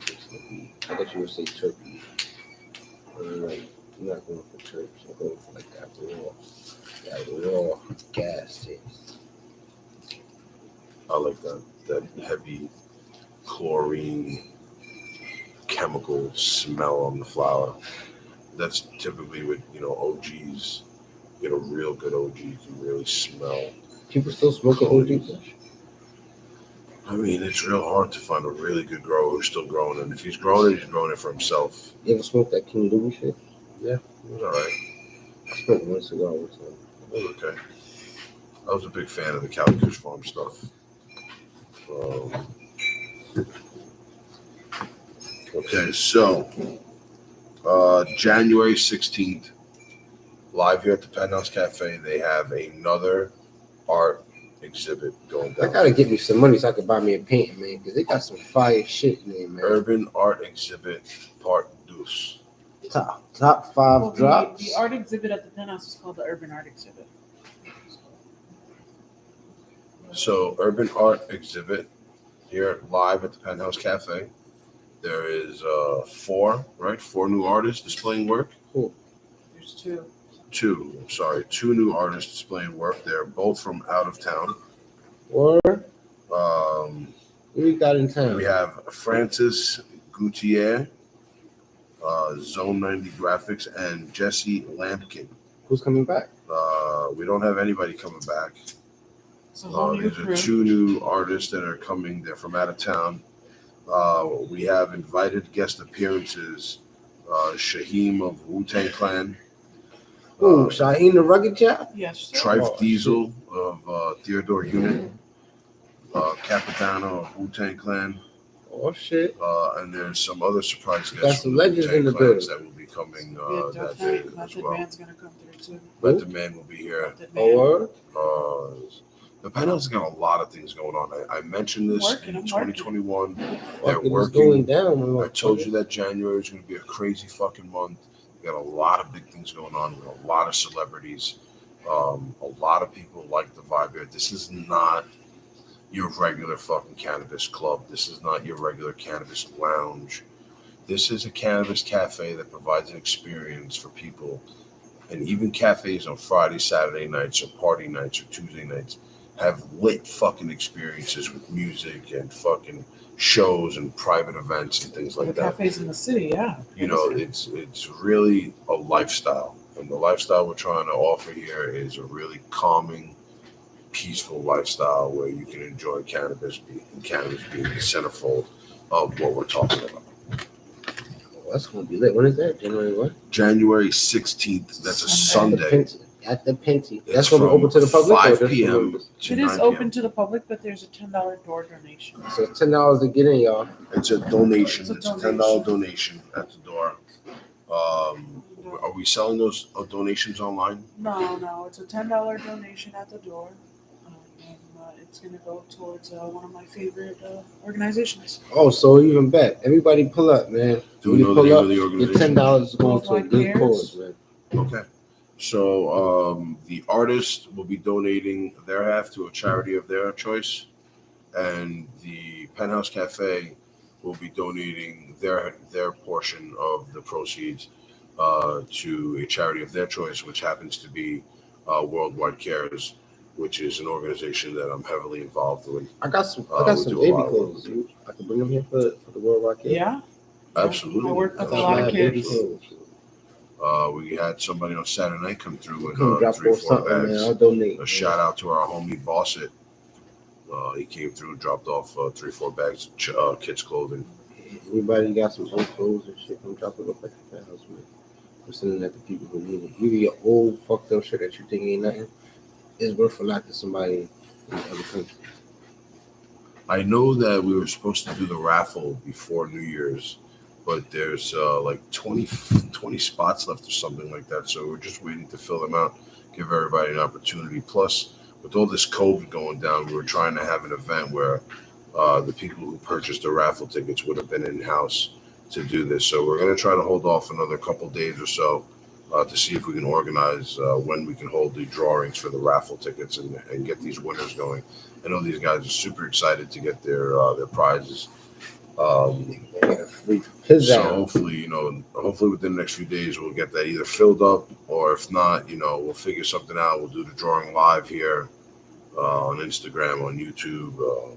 turkey. I thought you would say turkey. I'm not going for turkey. I'm going for that raw gas taste. I like that heavy chlorine chemical smell on the flour. That's typically with OGs. Get a real good OG, you can really smell. People still smoking OGs? It's real hard to find a really good grower who's still growing it. If he's growing it for himself. You ever smoked that King Louis shit? Yeah, it was all right. I smoked one cigar one time. It was okay. I was a big fan of the Cali Kush Farm stuff. Okay, so January 16th, live here at the Penthouse Cafe, they have another art exhibit going down. I gotta get me some money so I can buy me a painting, man, because they got some fire shit in there, man. Urban Art Exhibit Part Deuce. Top 5 drops. The art exhibit at the Penthouse is called the Urban Art Exhibit. So Urban Art Exhibit here live at the Penthouse Cafe. There is 4 new artists displaying work. Cool. There's 2. two new artists displaying work. They're both from out of town. Or Um, who we got in town? we have Francis Gutierrez, Zone 90 Graphics, and Jesse Lampkin. Who's coming back? We don't have anybody coming back. It's a whole new These are crew. two new artists that are coming. They're from out of town. We have invited guest appearances. Shaheem of Wu-Tang Clan. Oh, Shaheen the Rugged Chap? Yes, sir. Trife Oh, Diesel of Theodore Unit. Capitano of Wu-Tang Clan. Oh, shit. And there's some other surprise Got guests some from legends Wu-Tang in the Clans building. that will be coming Yeah, that day definitely. as Method well. Man's gonna come through too. Method Man will be here. Method Man. Oh, word? The Penthouse has got a lot of things going on. I mentioned this I'm in working. 2021. They're Fucking is working. going down. I told you that January is going to be a crazy fucking month. We got a lot of big things going on. We got a lot of celebrities. A lot of people like the vibe here. This is not your regular fucking cannabis club. This is not your regular cannabis lounge. This is a cannabis cafe that provides an experience for people. And even cafes on Friday, Saturday nights, or party nights, or Tuesday nights have lit fucking experiences with music and fucking shows and private events and things like The that. cafes in the city, yeah. You know, it's really a lifestyle. And the lifestyle we're trying to offer here is a really calming, peaceful lifestyle where you can enjoy cannabis being the centerfold of what we're talking about. Oh, that's going to be lit. When is that? January what? January 16th. That's a Sunday. At the Penty. It's That's going to be open to the public? 5 or p.m. just to It is 9 open p.m. to the public, but there's a $10 door donation. So it's $10 to get in, y'all. It's a donation. It's a It's a $10 donation at the door. Are we selling those donations online? No, it's a $10 donation at the door. And it's going to go towards one of my favorite organizations. Oh, so even better. Everybody pull up, man. Do we know the name of the Your organization? $10 is going to a Worldwide good Cares. cause, man. Okay. So the artist will be donating their half to a charity of their choice, and the Penthouse Cafe will be donating their portion of the proceeds to a charity of their choice, which happens to be Worldwide Cares, which is an organization that I'm heavily involved with. I got some we do a baby lot of clothes. I can bring them here for the World Rock. Yeah? Absolutely. I work with That's a lot of right. Baby kids. clothes. We had somebody on Saturday night come through with Come drop 3-4 off something, man. bags. I'll donate. A shout out to our homie Bosset. He came through and dropped off 3-4 bags of kids' clothing. Anybody got some old clothes and shit, come drop it off at the house, man. I'm sending that to people who need it. Even your old fucked up shit that you think ain't nothing is worth a lot to somebody in the other country. I know that we were supposed to do the raffle before New Year's, but there's like 20 spots left or something like that. So we're just waiting to fill them out, give everybody an opportunity. Plus, with all this COVID going down, we were trying to have an event where the people who purchased the raffle tickets would have been in-house to do this. So we're going to try to hold off another couple days or so to see if we can organize when we can hold the drawings for the raffle tickets and get these winners going. I know these guys are super excited to get their prizes. So hopefully, hopefully within the next few days we'll get that either filled up, or if not, we'll figure something out. We'll do the drawing live here on Instagram, on YouTube.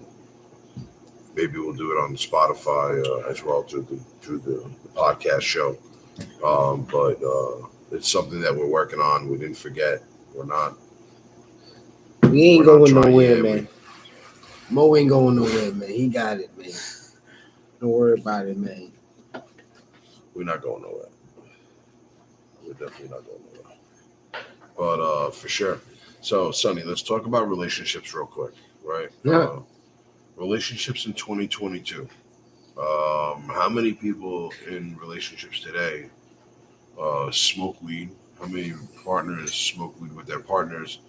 Maybe we'll do it on Spotify as well through the podcast show. But it's something that we're working on. We didn't forget. We're not. We ain't we're not going trying nowhere, yet. man. Mo ain't going nowhere, man. He got it, man. Don't worry about it, man. We're not going nowhere. We're definitely not going nowhere. But for sure. So, Sonny, let's talk about relationships real quick, right? Yeah. Relationships in 2022. How many people in relationships today smoke weed? How many partners smoke weed with their partners?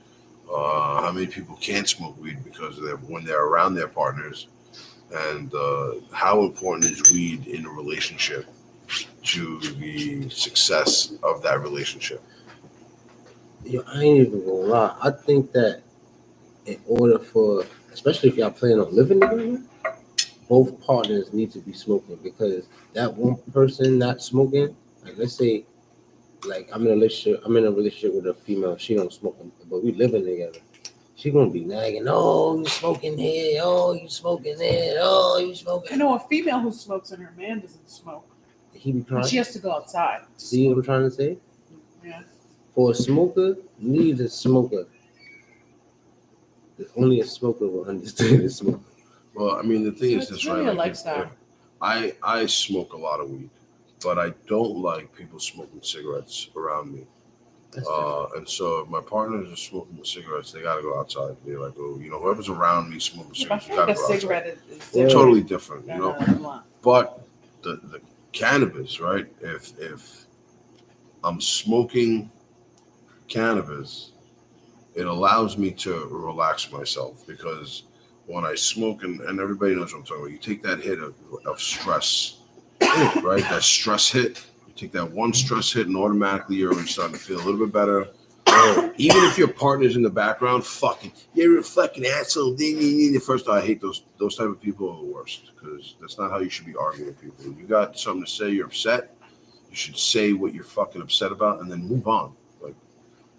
How many people can't smoke weed because when they're around their partners? And how important is weed in a relationship to the success of that relationship? Yo, I ain't even gonna lie. I think that in order for, especially if y'all planning on living together, both partners need to be smoking, because that one person not smoking, like let's say like I'm in a relationship with a female. She don't smoke, but we living together. She gonna be nagging. Oh, you smoking here? Oh, you smoking there? Oh, you I smoking? know a female who smokes and her man doesn't smoke. He be And crying. she has to go outside. to See what smoke. I'm trying to say? Yeah. For a smoker, needs a smoker. Only a smoker will understand a smoker. Well, I mean, the thing is It's this, really right? a lifestyle. I smoke a lot of weed, but I don't like people smoking cigarettes around me. That's different. And so if my partners are smoking cigarettes, they gotta go outside. They're like, oh, whoever's around me smoking Yeah, but I cigarettes, you feel like gotta a go outside. cigarette is Yeah. different Totally different, than a blunt. But the cannabis, right? If I'm smoking cannabis, it allows me to relax myself because when I smoke, and everybody knows what I'm talking about, you take that hit of stress, right? That stress hit, you take that one stress hit, and automatically you're already starting to feel a little bit better. Even if your partner's in the background, fucking, you're a fucking asshole. First, I hate those type of people are the worst because that's not how you should be arguing with people. You got something to say, you're upset, you should say what you're fucking upset about and then move on. Like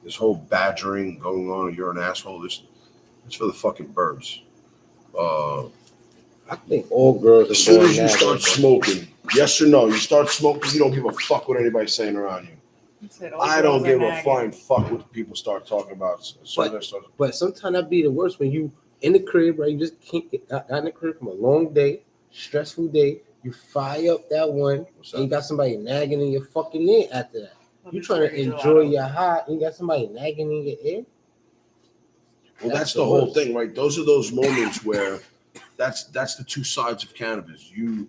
this whole badgering going on, you're an asshole. It's for the fucking birds. I think all girls. As soon as you start smoking, yes or no, you start smoking, you don't give a fuck what anybody's saying around you. He said, "Oh, I don't girls are give a nagging." flying fuck what people start talking about. As soon as I start, But sometimes that be the worst when you in the crib, right? You just can't got in the crib from a long day, stressful day. You fire up that one, and you got somebody nagging in your fucking ear after that. Let You me trying to tell you, enjoy Gelato. your high, and you got somebody nagging in your ear. well, that's the the whole worst. thing, right? Those are those moments where that's the two sides of cannabis. You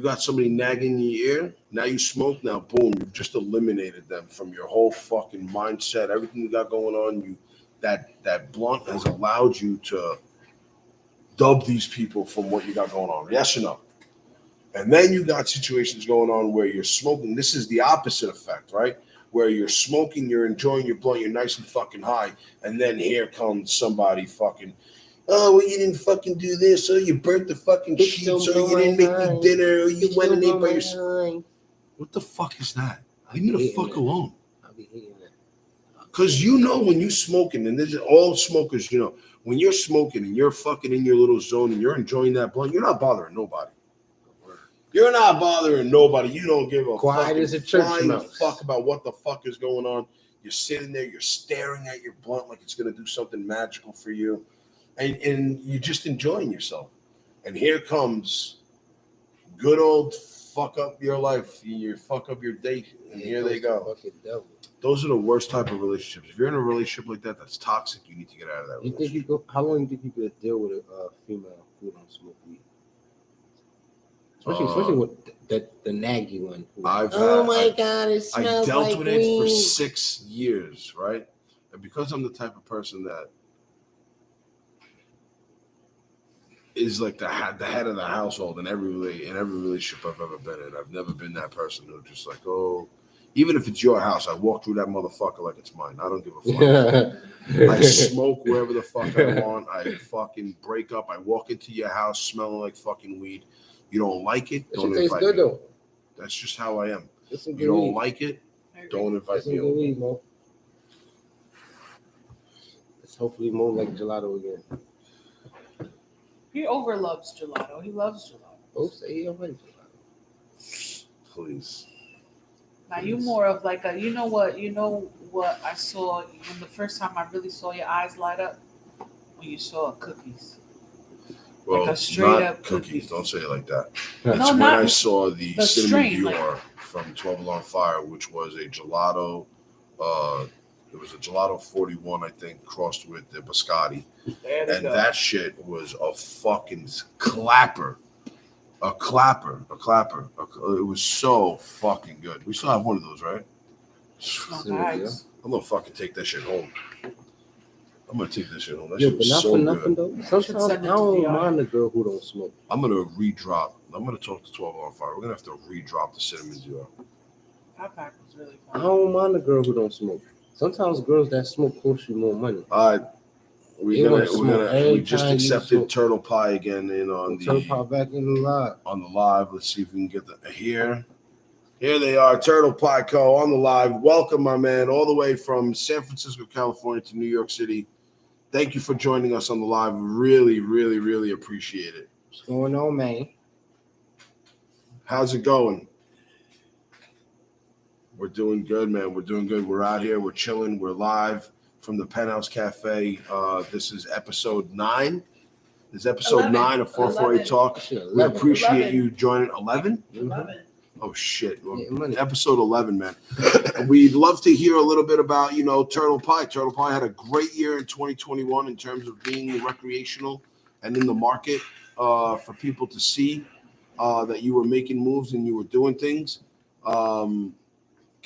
got somebody nagging in your ear. Now you smoke. Now boom, you've just eliminated them from your whole fucking mindset. Everything you got going on, that blunt has allowed you to dub these people from what you got going on. Yes or no? And then you got situations going on where you're smoking. This is the opposite effect, right? Where you're smoking, you're enjoying your blunt, you're nice and fucking high, and then here comes somebody fucking, oh, well, you didn't fucking do this, or you burnt the fucking sheets, or you didn't make me dinner, or you went and ate by yourself. What the fuck is that? Leave me the fuck alone. I'll be hating that. Because you know when you smoking, and this is all smokers, when you're smoking and you're fucking in your little zone and you're enjoying that blunt, you're not bothering nobody. You're not bothering nobody. You don't give a Quiet as a church flying mouse. fuck about what the fuck is going on. You're sitting there, you're staring at your blunt like it's going to do something magical for you. And you're just enjoying yourself. And here comes good old fuck up your life. You fuck up your date. And here they go. Those are the worst type of relationships. If you're in a relationship like that, that's toxic. You need to get out of that You think how long do you think you could deal with a female who don't smoke weed? Especially with the naggy one. God, it smells I dealt like with weed. it for 6 years, right? And because I'm the type of person that is like the head of the household in every relationship I've ever been in, I've never been that person who just like, oh, even if it's your house, I walk through that motherfucker like it's mine. I don't give a fuck. I smoke wherever the fuck I want. I fucking break up. I walk into your house smelling like fucking weed. You don't like it, don't invite good, me. though. That's just how I am. You don't like it, don't invite me over. Weed, Mo. It's hopefully more like Gelato again. He overloves Gelato. He loves Gelato. Oh, say he already Gelato. Please. Now you more of like a, you know what I saw when the first time I really saw your eyes light up when you saw cookies. Well, like a straight not up cookies. Don't say it like that. No, It's when not I saw the cinnamon strain, Dior from 12 Alarm Fire, which was a gelato. It was a gelato 41, I think, crossed with the biscotti, and that shit was a fucking clapper. A clapper. It was so fucking good. We still have one of those, right? Nice. I'm gonna fucking take that shit home. I'm gonna take this shit home. That Yeah, shit but was not so for good. nothing though. Sometimes I don't mind a girl who don't smoke. I'm gonna redrop. I'm gonna talk to 12 on Fire. We're gonna have to redrop the cinnamon Dior. That pack was really I fun. don't mind a girl who don't smoke. Sometimes girls that smoke cost you more money. We just accepted Turtle Pie again in on the Turtle Pie back in the live. on the live. Let's see if we can get the here. Here they are, Turtle Pie Co. on the live. Welcome, my man, all the way from San Francisco, California to New York City. Thank you for joining us on the live. Really, really, really appreciate it. What's going on, man? How's it going? We're doing good, man. We're doing good. We're out here. We're chilling. We're live from the Penthouse Cafe. This is episode 9. This is episode 11. 9 of 448 Talk. Shit, We 11. appreciate 11. you joining. 11? 11. Oh, shit. Yeah, money. Episode 11, man. We'd love to hear a little bit about, Turtle Pie. Turtle Pie had a great year in 2021 in terms of being recreational and in the market for people to see that you were making moves and you were doing things. Can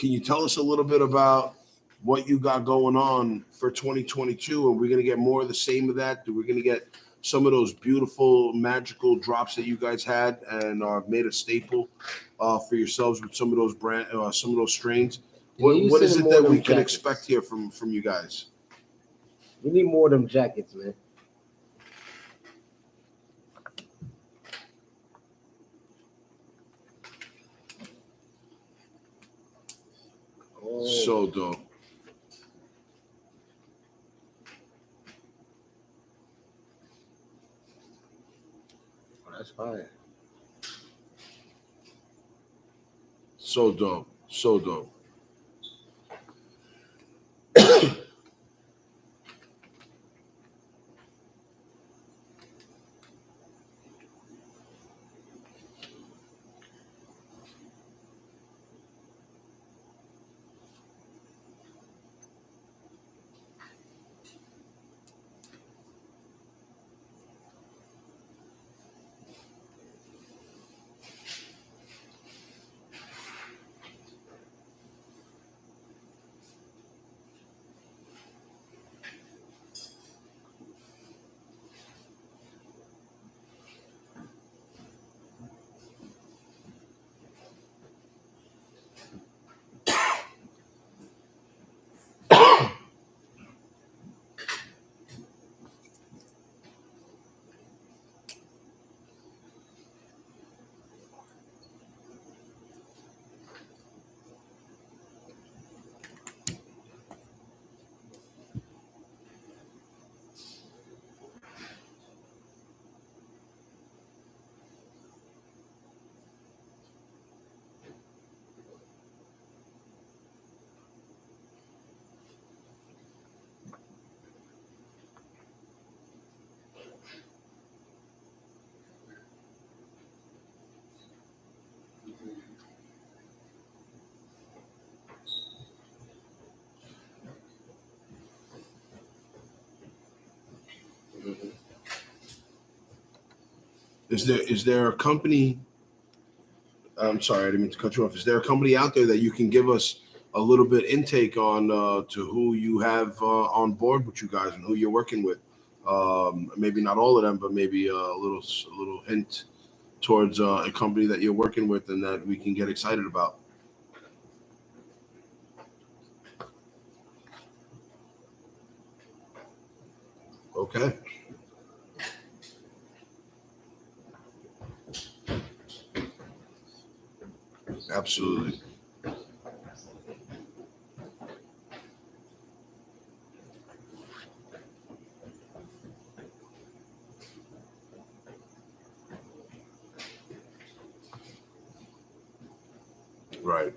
you tell us a little bit about what you got going on for 2022? Are we going to get more of the same of that? Are we going to get some of those beautiful, magical drops that you guys had and made a staple for yourselves with some of those some of those strains? What is it that we can expect here from you guys? We need more of them jackets, man. Oh, So dope. that's fine. So dope. So dope. Is there a company? I'm sorry, I didn't mean to cut you off. Is there a company out there that you can give us a little bit intake on to who you have on board with you guys and who you're working with? Maybe not all of them, but maybe a little hint towards a company that you're working with and that we can get excited about. Okay. Absolutely. Right.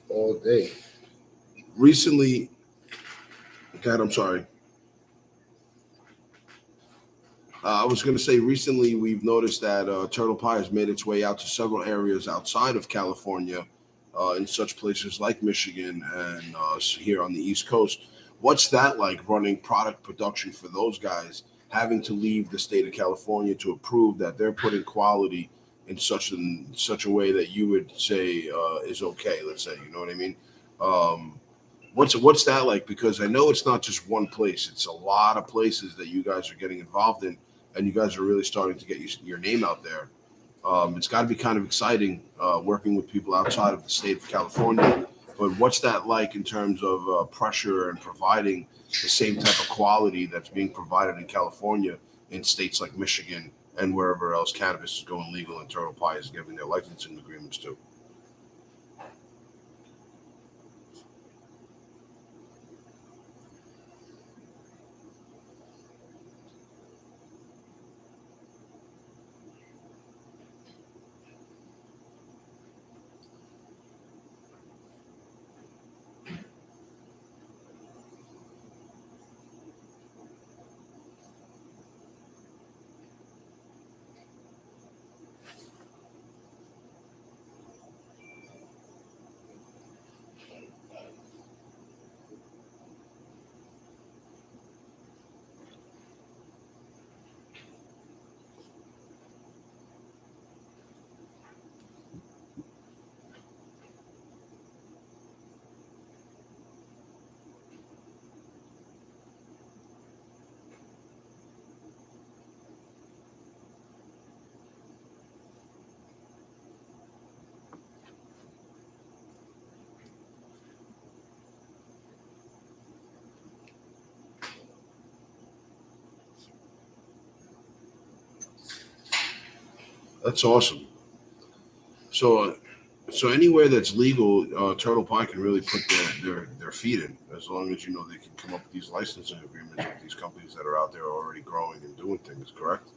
All day. Recently, God, I'm sorry. I was going to say recently we've noticed that Turtle Pie has made its way out to several areas outside of California, in such places like Michigan and here on the East Coast. What's that like running product production for those guys, having to leave the state of California to approve that they're putting quality in such a way that you would say is okay? Let's say, you know what I mean? What's that like? Because I know it's not just one place; it's a lot of places that you guys are getting involved in, and you guys are really starting to get your name out there. It's got to be kind of exciting working with people outside of the state of California. But what's that like in terms of pressure and providing the same type of quality that's being provided in California in states like Michigan and wherever else cannabis is going legal and Turtle Pie is giving their licensing agreements to. That's awesome. So, so anywhere that's legal, Turtle Pie can really put their feet in, as long as they can come up with these licensing agreements with these companies that are out there already growing and doing things. Correct?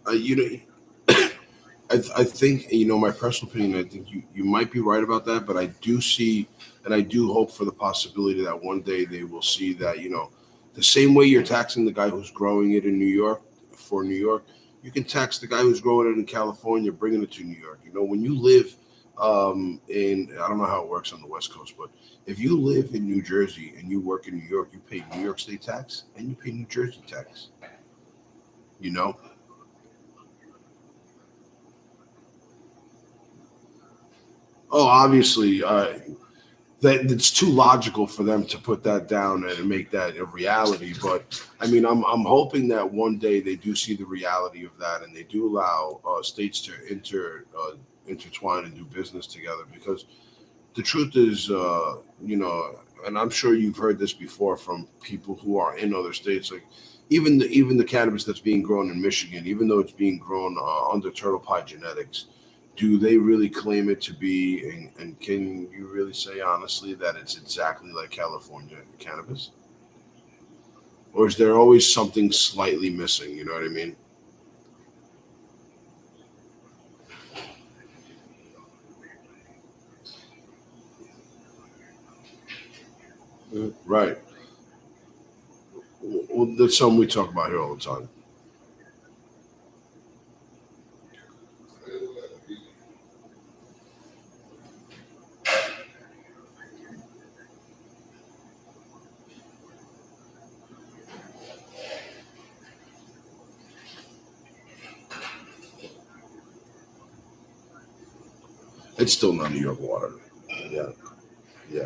You know, I think my personal opinion. I think you might be right about that, but I do see, and I do hope for the possibility that one day they will see that the same way you're taxing the guy who's growing it in New York for New York, you can tax the guy who's growing it in California, bringing it to New York. When you live in, I don't know how it works on the West Coast, but if you live in New Jersey and you work in New York, you pay New York State tax and you pay New Jersey tax. You know, oh, obviously, that it's too logical for them to put that down and make that a reality. But I mean, I'm hoping that one day they do see the reality of that and they do allow states to intertwine and do business together. Because the truth is, and I'm sure you've heard this before from people who are in other states, like even the cannabis that's being grown in Michigan, even though it's being grown under Turtle Pie genetics, do they really claim it to be? And can you really say honestly that it's exactly like California cannabis, or is there always something slightly missing? You know what I mean? Right. Well, that's something we talk about here all the time. It's still not New York water. Yeah. Yeah.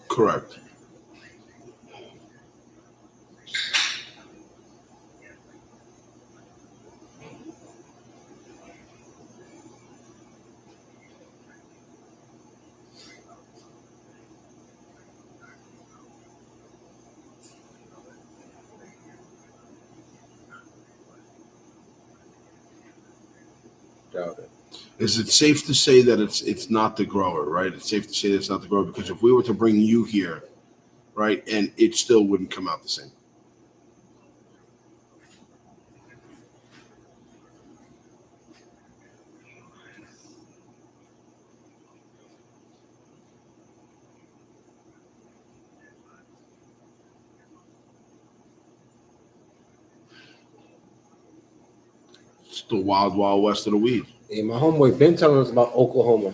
Correct. doubt it. Is it safe to say that it's not the grower, right? It's safe to say that it's not the grower because if we were to bring you here, right, and it still wouldn't come out the same. It's the wild, wild west of the weed. Hey, my homeboy been telling us about Oklahoma.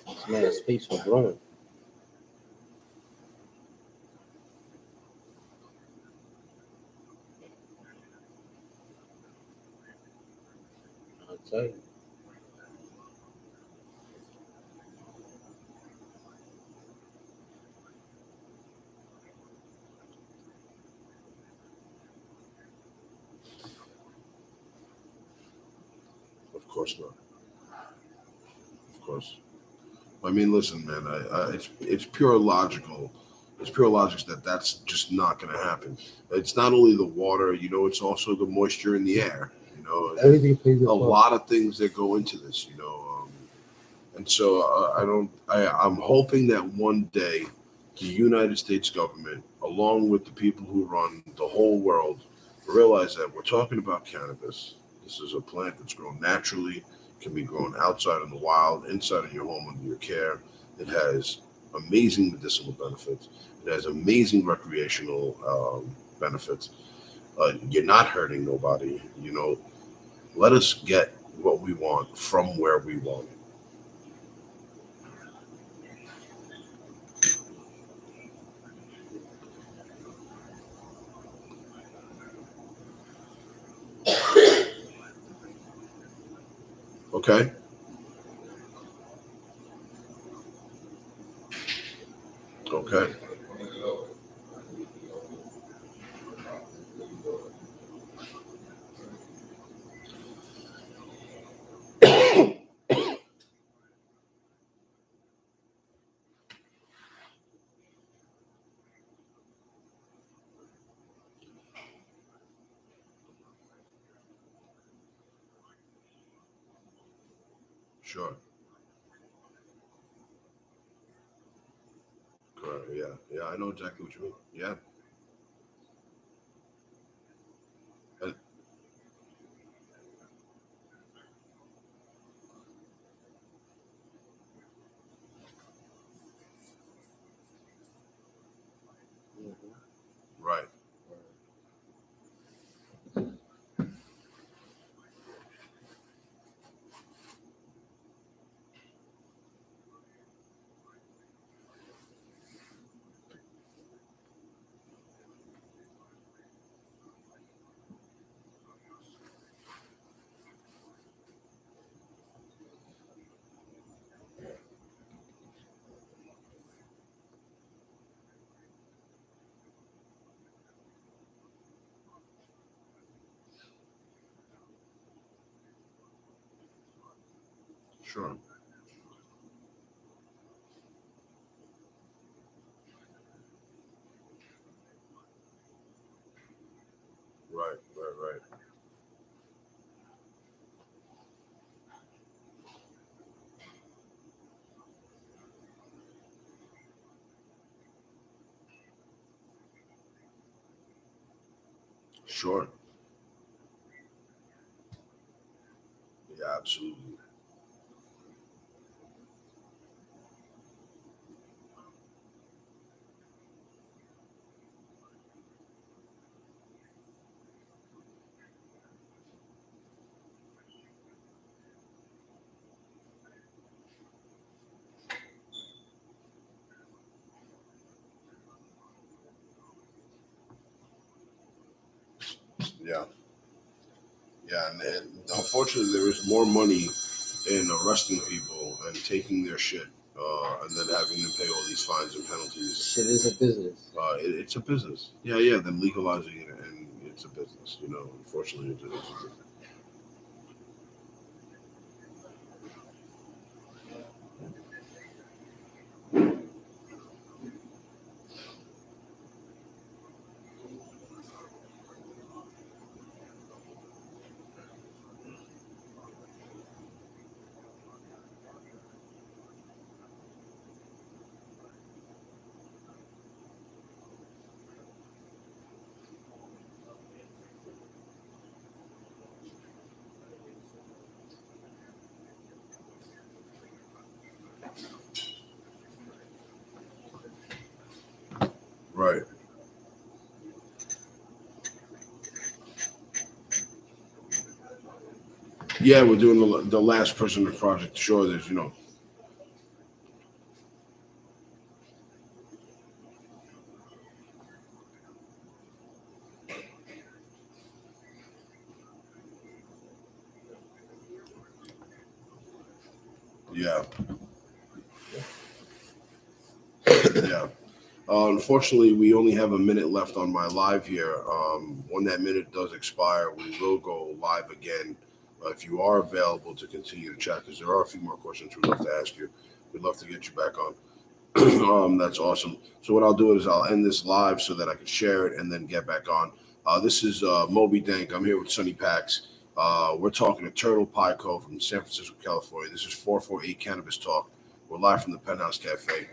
This man speaks for growing. I'll tell you. Of course not. Of course. I mean, listen, man. It's pure logical. It's pure logic that that's just not going to happen. It's not only the water, it's also the moisture in the air. Everything plays A lot of things that go into this. And so I'm hoping that one day the United States government, along with the people who run the whole world, realize that we're talking about cannabis. This is a plant that's grown naturally, can be grown outside in the wild, inside of your home under your care. It has amazing medicinal benefits. It has amazing recreational benefits. You're not hurting nobody. Let us get what we want from where we want it. Okay? Okay. Sure. Correct. Yeah. Yeah. I know exactly what you mean. Yeah. And, right. Sure. Right. Right. Right. Sure. Yeah. Absolutely. Yeah. Yeah. And unfortunately, there is more money in arresting people and taking their shit, and then having them pay all these fines and penalties. Shit is a business. It's a business. Yeah. Yeah. Then legalizing it, and it's a business. Unfortunately, it is a business. Right. Yeah, we're doing the last person in the project. Sure, there's yeah, yeah. Unfortunately, we only have a minute left on my live here. When that minute does expire, we will go live again. If you are available to continue to chat, because there are a few more questions we'd love to ask you. We'd love to get you back on. That's awesome. So what I'll do is I'll end this live so that I can share it and then get back on. This is Moby Dank. I'm here with Sonny Pax. We're talking to Turtle Pie Co. from San Francisco, California. This is 448 Cannabis Talk. We're live from the Penthouse Cafe.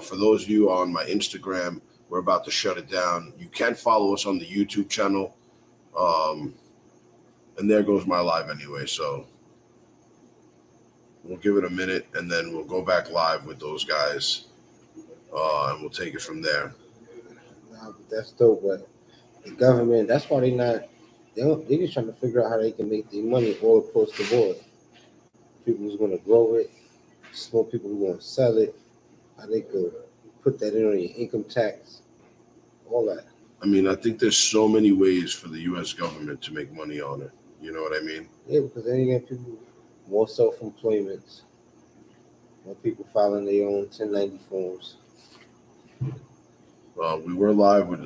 For those of you on my Instagram, we're about to shut it down. You can follow us on the YouTube channel. And there goes my live anyway. So we'll give it a minute and then we'll go back live with those guys. And we'll take it from there. Nah, but that's dope. But the government, that's why they're just trying to figure out how they can make their money all across the board. People who's going to grow it, small people who going to sell it, how they could put that in on your income tax, all that. I mean, I think there's so many ways for the U.S. government to make money on it. You know what I mean? Yeah, because then you get people, more self-employment, more people filing their own 1090 forms. We were live with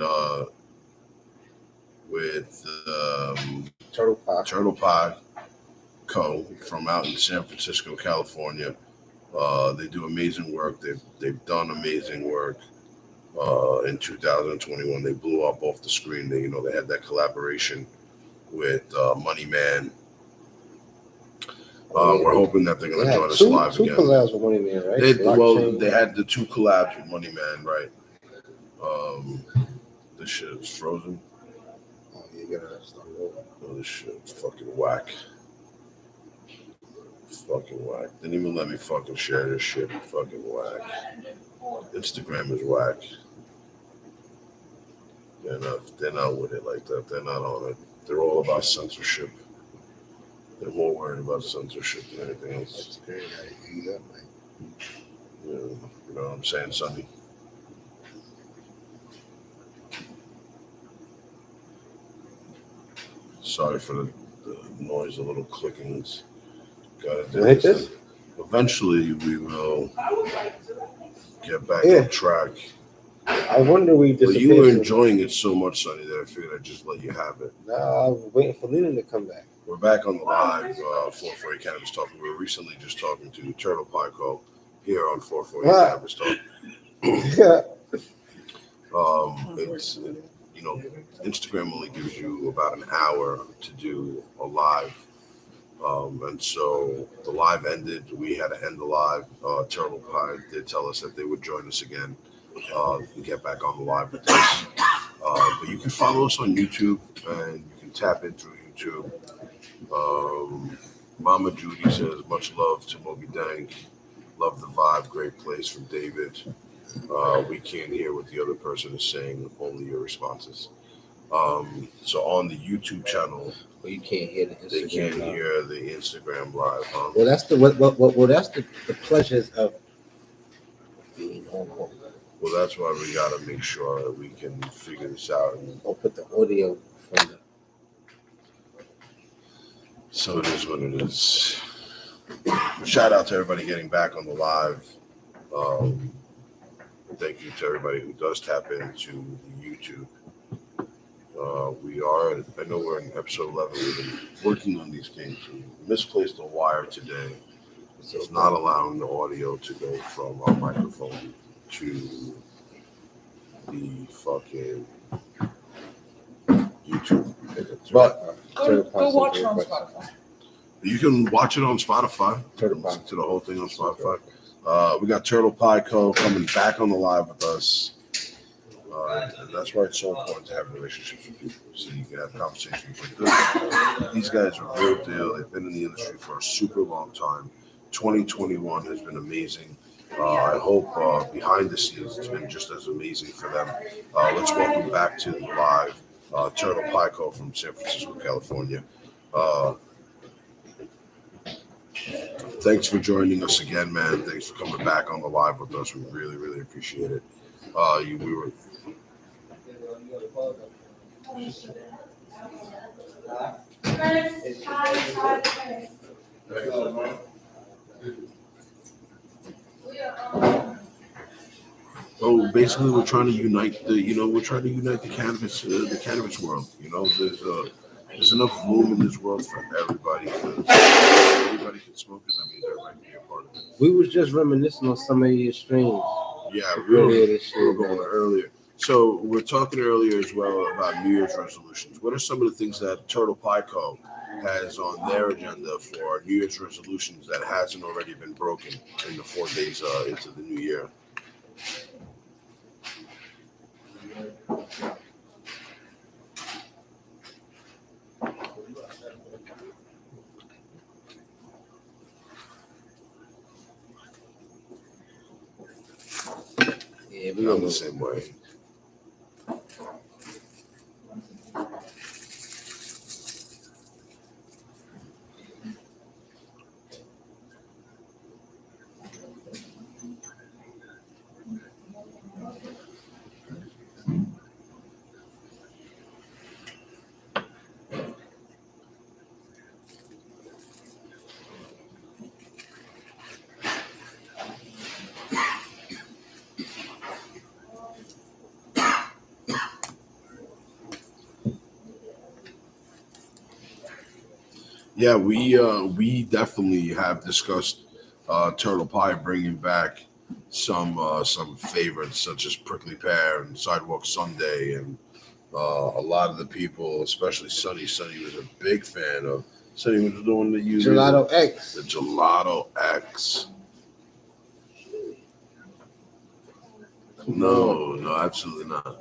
Turtle Pie Co. from out in San Francisco, California. They do amazing work. They've done amazing work. In 2021, they blew up off the screen. They had that collaboration with Money Man. We're hoping that they're going to join us live again. Two collabs with Money Man, right? They had the two collabs with Money Man, right? This shit is frozen. Oh, you gotta start over. Oh, this shit is fucking whack. Fucking whack. Didn't even let me fucking share this shit. Fucking whack. Instagram is whack. They're not with it like that. They're not on it. They're all about censorship. They're more worried about censorship than anything else. That's crazy. You know what I'm saying, Sonny? Sorry for the noise, a little clickings. Gotta do this. Eventually, we will get back on track. I wonder we disappeared. But you were enjoying it so much, Sonny, that I figured I'd just let you have it. Nah, I was waiting for Lena to come back. We're back on the live 448 Cannabis Talk. We were recently just talking to Turtle Pie Co. here on 448 Cannabis Talk. Instagram only gives you about an hour to do a live. And so the live ended. We had to end the live. Turtle Pie did tell us that they would join us again and get back on the live with us. But you can follow us on YouTube and you can tap in through YouTube. Mama Judy says, much love to Moby Dank. Love the vibe. Great place from David. We can't hear what the other person is saying, only your responses. So on the YouTube channel, well, you can't hear the Instagram. They can't hear the Instagram live, huh? Well, that's the pleasures of being on home. Well, that's why we gotta make sure that we can figure this out or put the audio from the. So it is what it is. Shout out to everybody getting back on the live. Thank you to everybody who does tap into the YouTube. I know we're in episode 11. We've been working on these games. We misplaced a wire today. So it's not allowing the audio to go from our microphone to the fucking YouTube. But go watch it on Spotify. You can watch it on Spotify. Listen to the whole thing on Spotify. We got Turtle Pie Co. coming back on the live with us. And that's why it's so important to have relationships with people so you can have conversations like this. These guys are real deal. They've been in the industry for a super long time. 2021 has been amazing. I hope behind the scenes it's been just as amazing for them. Let's welcome back to the live Turtle Pico from San Francisco, California. Uh, Thanks for joining us again, man. Thanks for coming back on the live with us. We really, really appreciate it. We were basically we're trying to unite the cannabis world. There's enough room in this world for everybody. Everybody can smoke it. That means everybody can be a part of it. We was just reminiscing on some of your streams. Yeah, Earlier this we were year, going man. earlier. So we're talking earlier as well about New Year's resolutions. What are some of the things that Turtle Pie Co. has on their agenda for New Year's resolutions that hasn't already been broken in the 4 days into the new year? Yeah, I'm the same way. Yeah, we definitely have discussed Turtle Pie bringing back some favorites such as Prickly Pear and Sidewalk Sunday, and a lot of the people, especially Sonny. Sonny was a big fan of. Sonny was the one that used Gelato X. the Gelato X. No, absolutely not.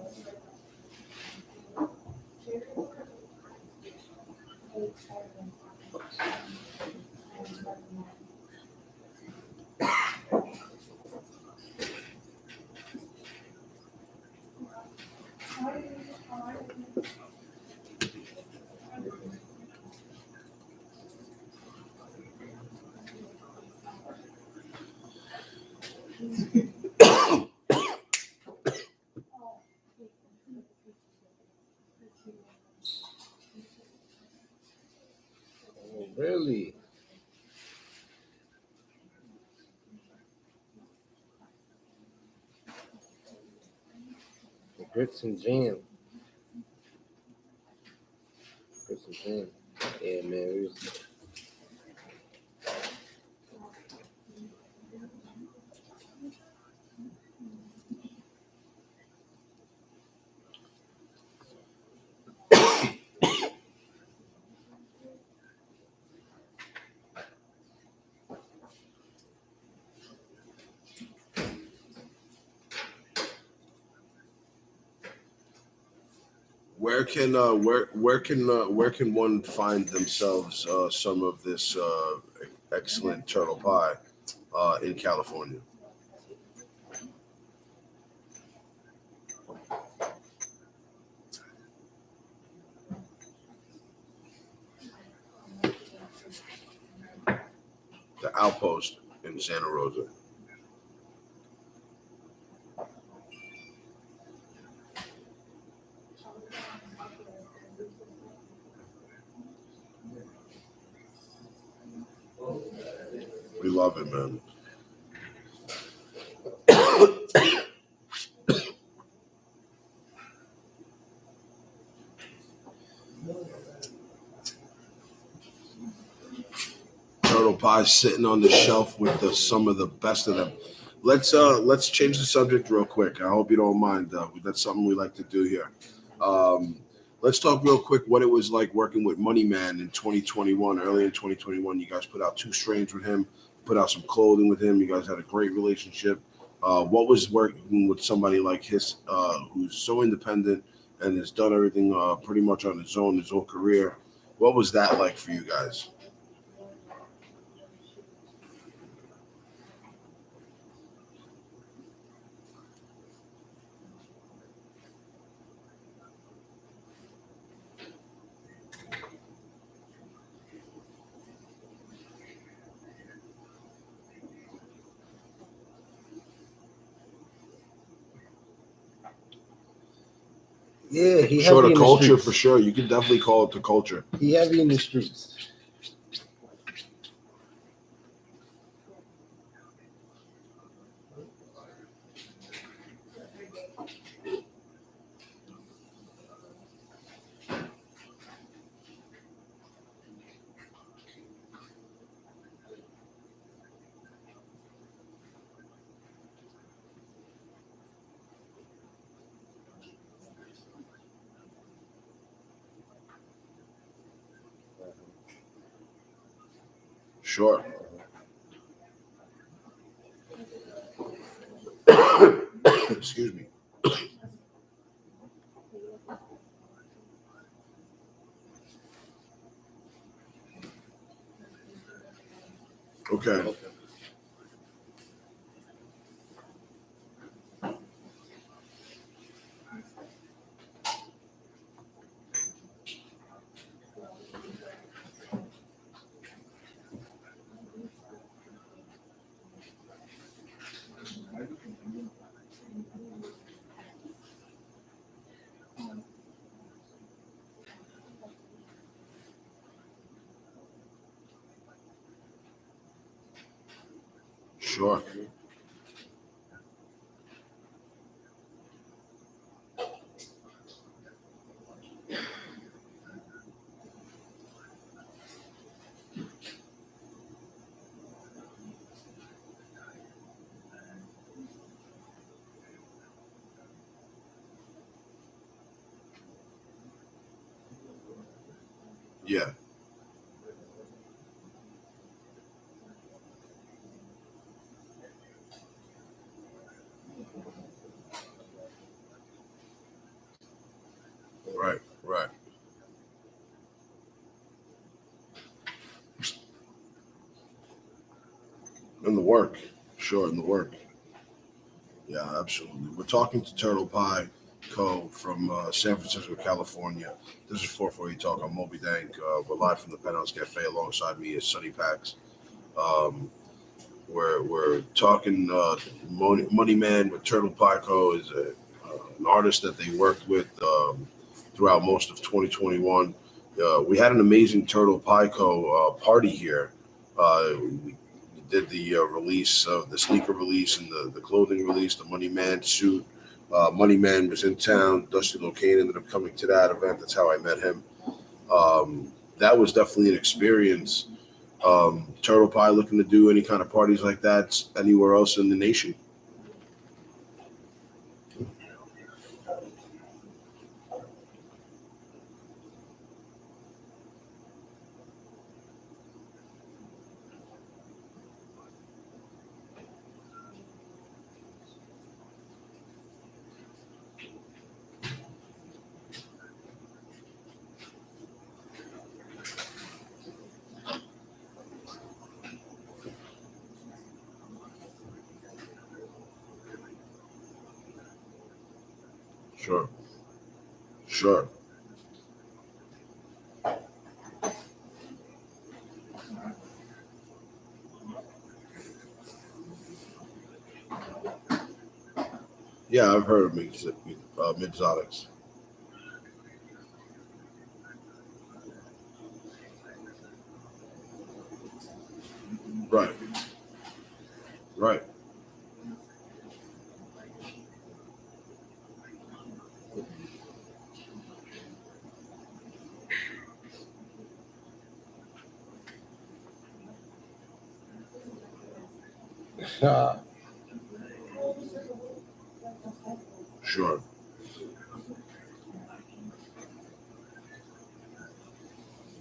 Really? The grits and jam. Grits and jam. Yeah, man. We was, Where can one find themselves some of this excellent turtle pie in California? The Outpost in Santa Rosa. We love it, man. Turtle pie sitting on the shelf with some of the best of them. Let's change the subject real quick. I hope you don't mind. That's something we like to do here. Um, let's talk real quick what it was like working with Money Man in 2021. Early in 2021, you guys put out 2 strains with him, put out some clothing with him. You guys had a great relationship. What was working with somebody like his, who's so independent and has done everything pretty much on his whole career? What was that like for you guys? Yeah, he Sure, heavy the in culture streets. for sure. You can definitely call it the culture. He heavy in the streets. Sure. Excuse me. Okay. Sure. Yeah. Right. Right. In the work. Sure, in the work. Yeah, absolutely. We're talking to Turtle Pie Co. from San Francisco, California. This is 440 Talk. I'm Moby Dank. We're live from the Penthouse Cafe. Alongside me is Sunny Pax. Um, we're talking Money Man with Turtle Pie Co. is an artist that they worked with throughout most of 2021. We had an amazing Turtle Pie Co. Party here. We did the release of the sneaker release and the clothing release, the Money Man suit. Money Man was in town. Dusty Locane ended up coming to that event. That's how I met him. That was definitely an experience. Turtle Pie looking to do any kind of parties like that anywhere else in the nation? Sure, sure. Yeah, I've heard of Mixotics. Right, right. Sure,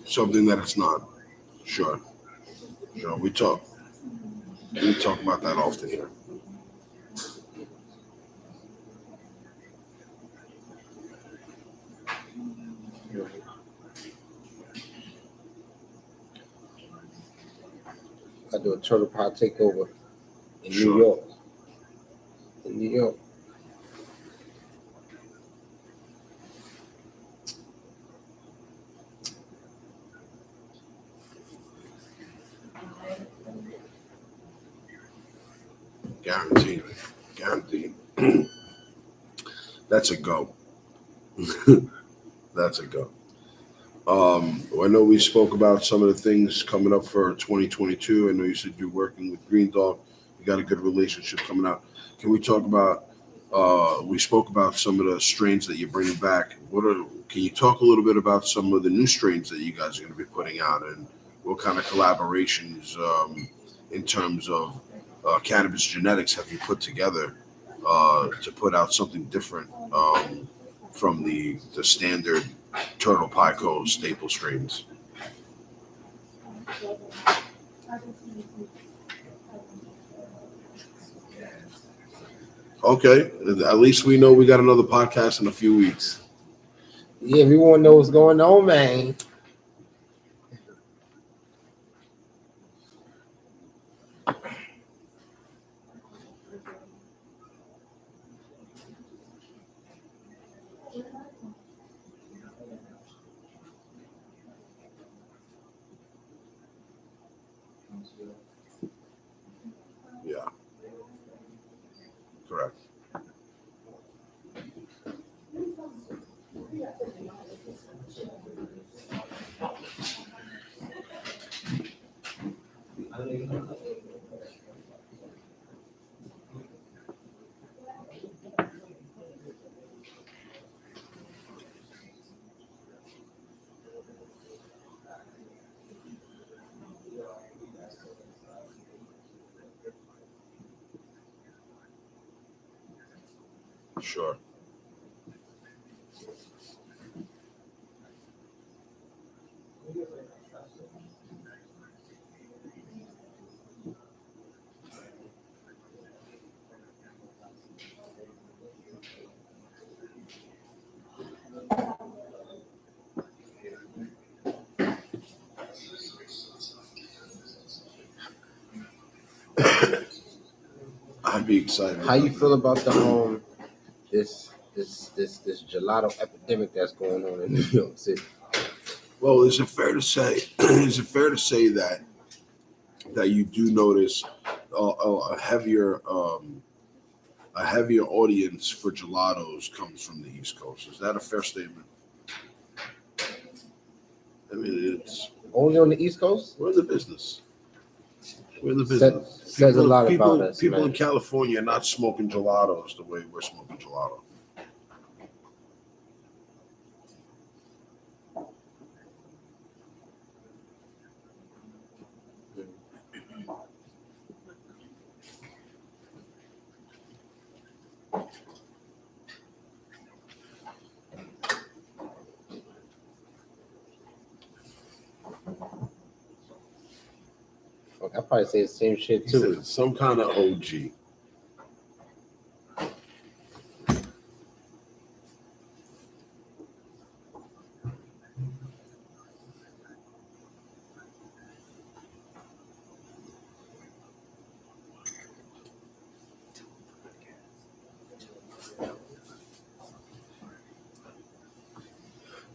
something that it's not. Sure, sure. We talk about that often here. I do a Turtle Pie takeover in New Sure. York. In New York. Guaranteed, guaranteed. That's a go. That's a go. I know we spoke about some of the things coming up for 2022. I know you said you're working with Green Dog. You got a good relationship coming out. Can we talk about? We spoke about some of the strains that you're bringing back. Can you talk a little bit about some of the new strains that you guys are going to be putting out, and what kind of collaborations in terms of cannabis genetics have you put together to put out something different from the standard Turtle Pico staple strains? Okay, at least we know we got another podcast in a few weeks. Yeah, we want to know what's going on, man. Yeah, correct. Sure. I'd be excited. How you feel about the this gelato epidemic that's going on in New York City? Well, is it fair to say? Is it fair to say that you do notice a heavier audience for gelatos comes from the East Coast? Is that a fair statement? I mean, it's Only on the East Coast? we're in the business. We're in the business. Says a lot about us, People man. in California are not smoking gelatos the way we're smoking gelato. Fuck, I probably say the same shit He too. said some kind of OG.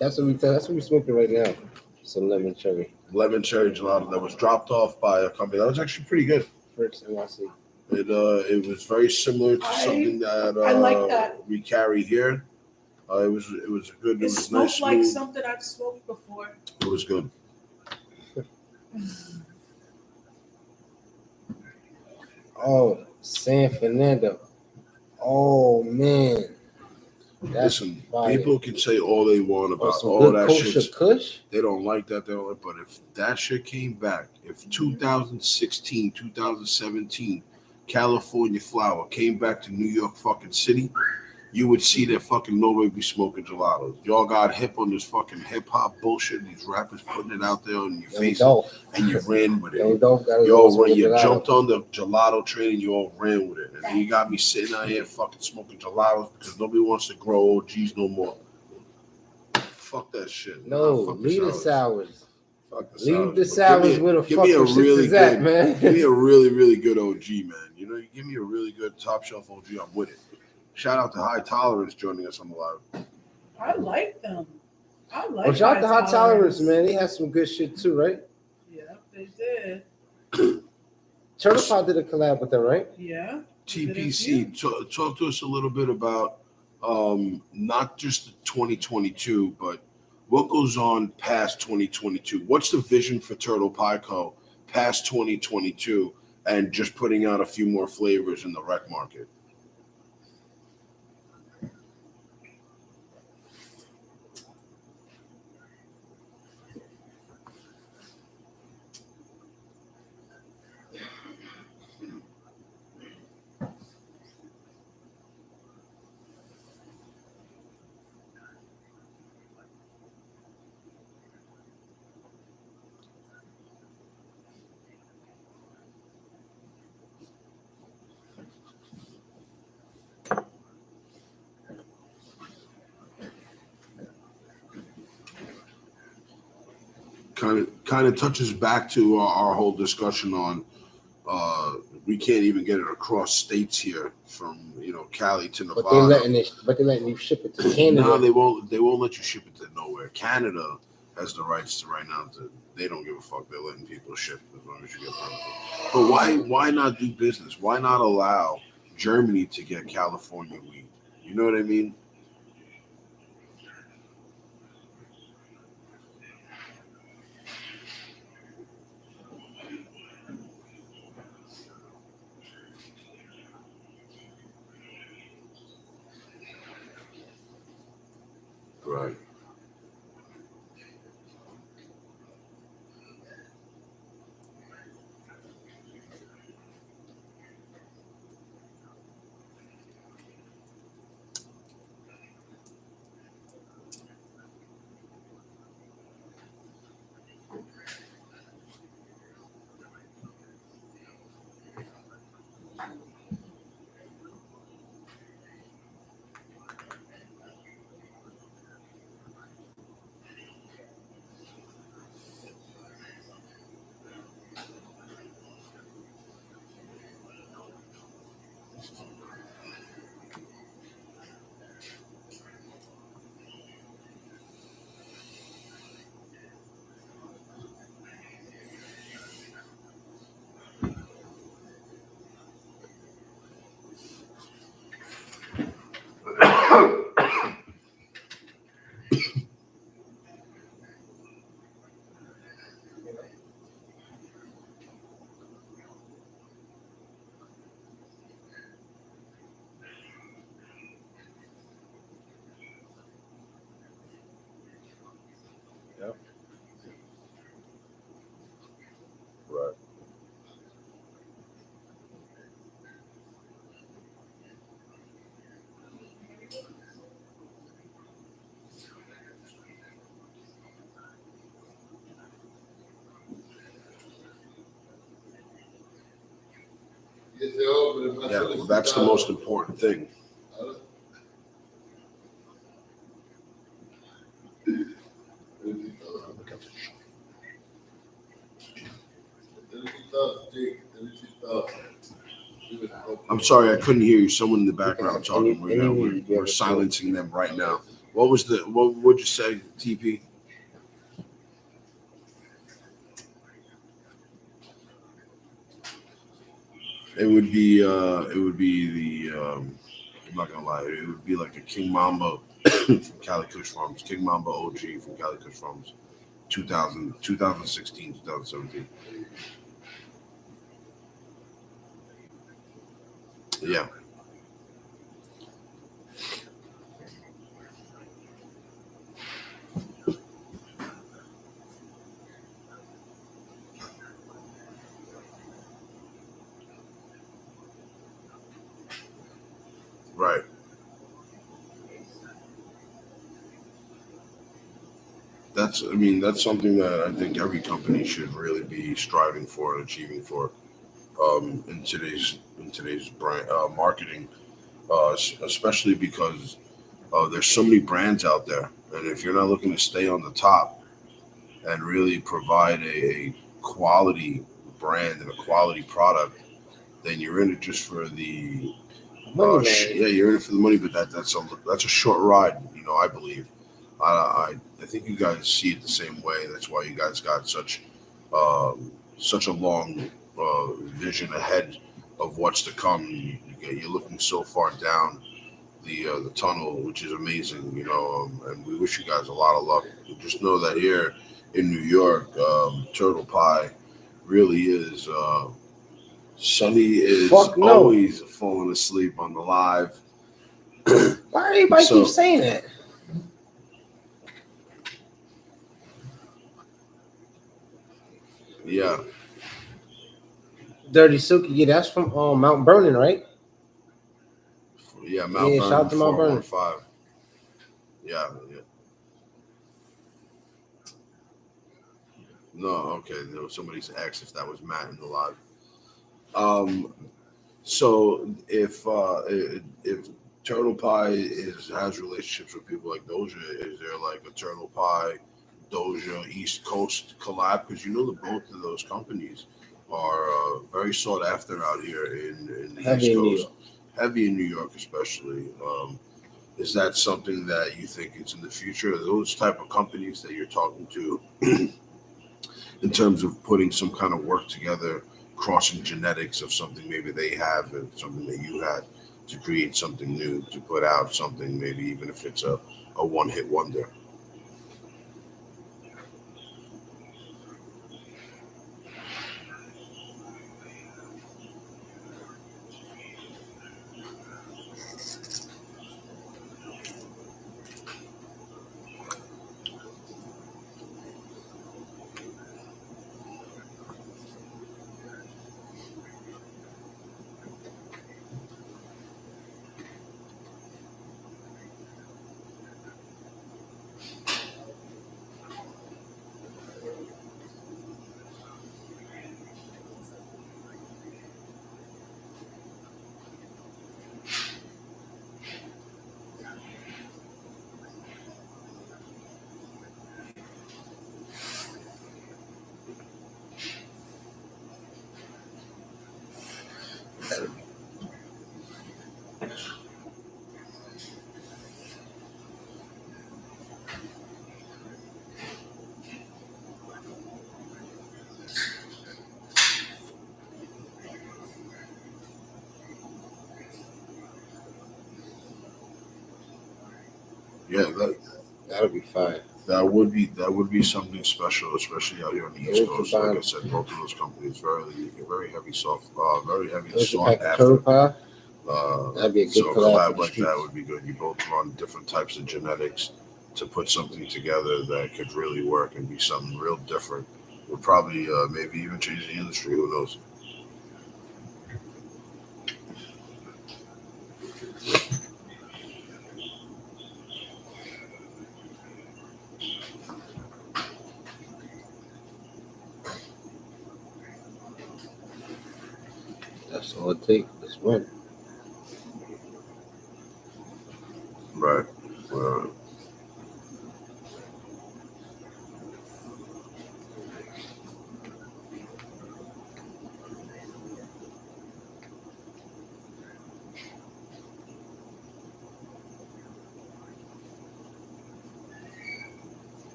That's what we smoking right now. Some lemon cherry. Lemon cherry gelato that was dropped off by a company that was actually pretty good. Fritz NYC. It was very similar to something that I like that. we carry here. It was good. It was smoked nice, like smooth. something I've smoked before. It was good. Oh, San Fernando. Oh man. That's Listen, fire. people can say all they want about some all good that kosher shit. kush. They don't like that. They don't like, but if that shit came back, if 2016, 2017, California flower came back to New York fucking city, you would see that fucking nobody be smoking gelatos. Y'all got hip on this fucking hip hop bullshit. These rappers putting it out there on your face, and you ran with it. You jumped on the gelato train and you all ran with it. And you got me sitting out here fucking smoking gelatos because nobody wants to grow OGs no more. Fuck that shit. No, fuck leave the sours. Fuck the Leave sours. the But sours where the give me a fucking really shits is good, at, man. give me a really, really good OG, man. You know, you give me a really good top shelf OG, I'm with it. Shout out to High Tolerance joining us on the live. I like them. I like. Well, shout out to High Tolerance, man. They had some good shit too, right? Yeah, they did. Turtle Pod did a collab with them, right? Yeah. TPC, talk to us a little bit about not just 2022, but what goes on past 2022? What's the vision for Turtle Pie Co. past 2022, and just putting out a few more flavors in the rec market? Kind of touches back to our whole discussion on uh, we can't even get it across states here from Cali to Nevada. But they're letting you ship it to Canada. No, they won't let you ship it to nowhere. Canada has the rights to right now to. They don't give a fuck. They're letting people ship as long as you get permission. But why not do business? Why not allow Germany to get California weed? You know what I mean? Right. Yep. Right. Yeah, well, that's the most important thing. I'm sorry, I couldn't hear you. Someone in the background talking. We're silencing them right now. What would you say, TP? It would be the I'm not gonna lie, it would be like a King Mamba from Cali Kush Farms, King Mamba OG from Cali Kush Farms, 2000, 2016, 2017. Yeah, right. That's something that I think every company should really be striving for and achieving for in today's brand marketing, especially because there's so many brands out there, and if you're not looking to stay on the top and really provide a quality brand and a quality product, then you're in it just for the yeah, you're in it for the money. But that's a short ride, I believe. I think you guys see it the same way. That's why you guys got such a long vision ahead of what's to come. You're looking so far down the tunnel, which is amazing. And we wish you guys a lot of luck. Just know that here in New York, Turtle Pie really is. Sonny is Fuck no. always falling asleep on the live. Why everybody keep saying that? Yeah. Dirty Silky, yeah, that's from Mount Vernon, right? Yeah, Mount Vernon. Shout out to Mount Vernon. 415. Yeah. No, okay. There was somebody's asked if that was Matt in the live. So if Turtle Pie has relationships with people like Doja, is there like a Turtle Pie Doja East Coast collab? Because that both of those companies are very sought after out here in the East Coast, heavy in New York especially. Is that something that you think is in the future? Are those type of companies that you're talking to in terms of putting some kind of work together, crossing genetics of something maybe they have and something that you had, to create something new, to put out something, maybe even if it's a one-hit wonder? Yeah, that'll be fine. That would be something special, especially out here on the East Coast. Like I said, both of those companies very heavy very heavy sought after. That'd be a good collab like that would be good. You both run different types of genetics to put something together that could really work and be something real different. Would probably maybe even change the industry. Who knows? That's all it takes. Just win. Right.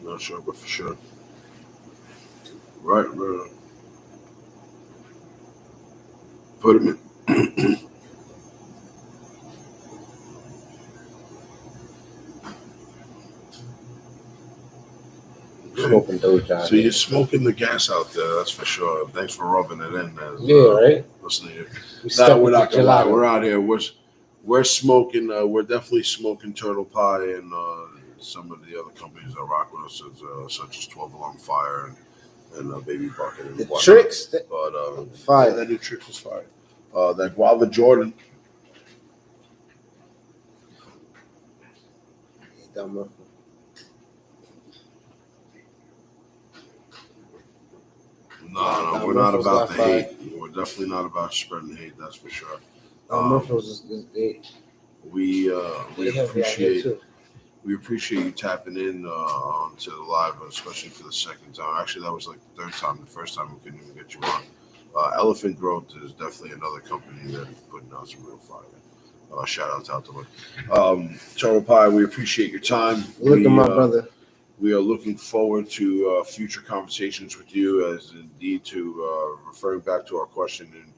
Not sure, but for sure. Right. Put him in. Smoking Doja. So you're smoking the gas out there, that's for sure. Thanks for rubbing it in. Right. Listening. We're not gonna lie. We're out here. We're smoking. We're definitely smoking Turtle Pie and some of the other companies that rock with us, such as 12 Alarm Fire and Baby Bucket and the whatnot. Tricks. But fire. Yeah, that new Tricks is fire. That Guava Jordan. No, we're not about the hate. We're definitely not about spreading hate. That's for sure. We appreciate you tapping in onto the live, especially for the second time. Actually, that was like the third time. The first time we couldn't even get you on. Elephant Growth is definitely another company that is putting out some real fire. Shout out to them. Turtle Pie, we appreciate your time. Look at my brother. We are looking forward to future conversations with you, as indeed to referring back to our question in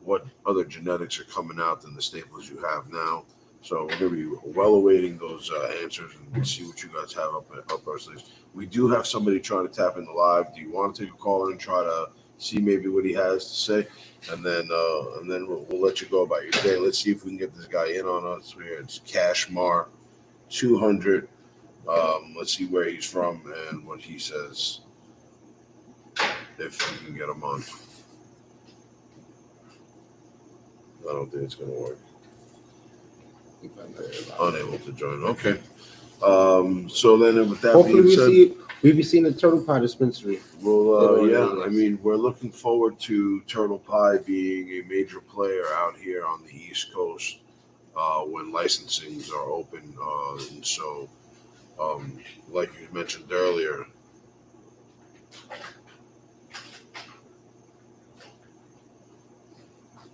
what other genetics are coming out than the staples you have now. So we're going to be well awaiting those answers and see what you guys have up our sleeves. We do have somebody trying to tap in the live. Do you want to take a call and try to see maybe what he has to say, and then we'll let you go about your day. Let's see if we can get this guy in on us. Here it's Cashmar 200. Let's see where he's from and what he says. If we can get him on, I don't think it's going to work. Unable to join. Okay. So then, with that Hopefully being said, we be seeing the turtle pie dispensary. well, yeah. I mean, we're looking forward to Turtle Pie being a major player out here on the East Coast when licensings are open. And so, like you mentioned earlier,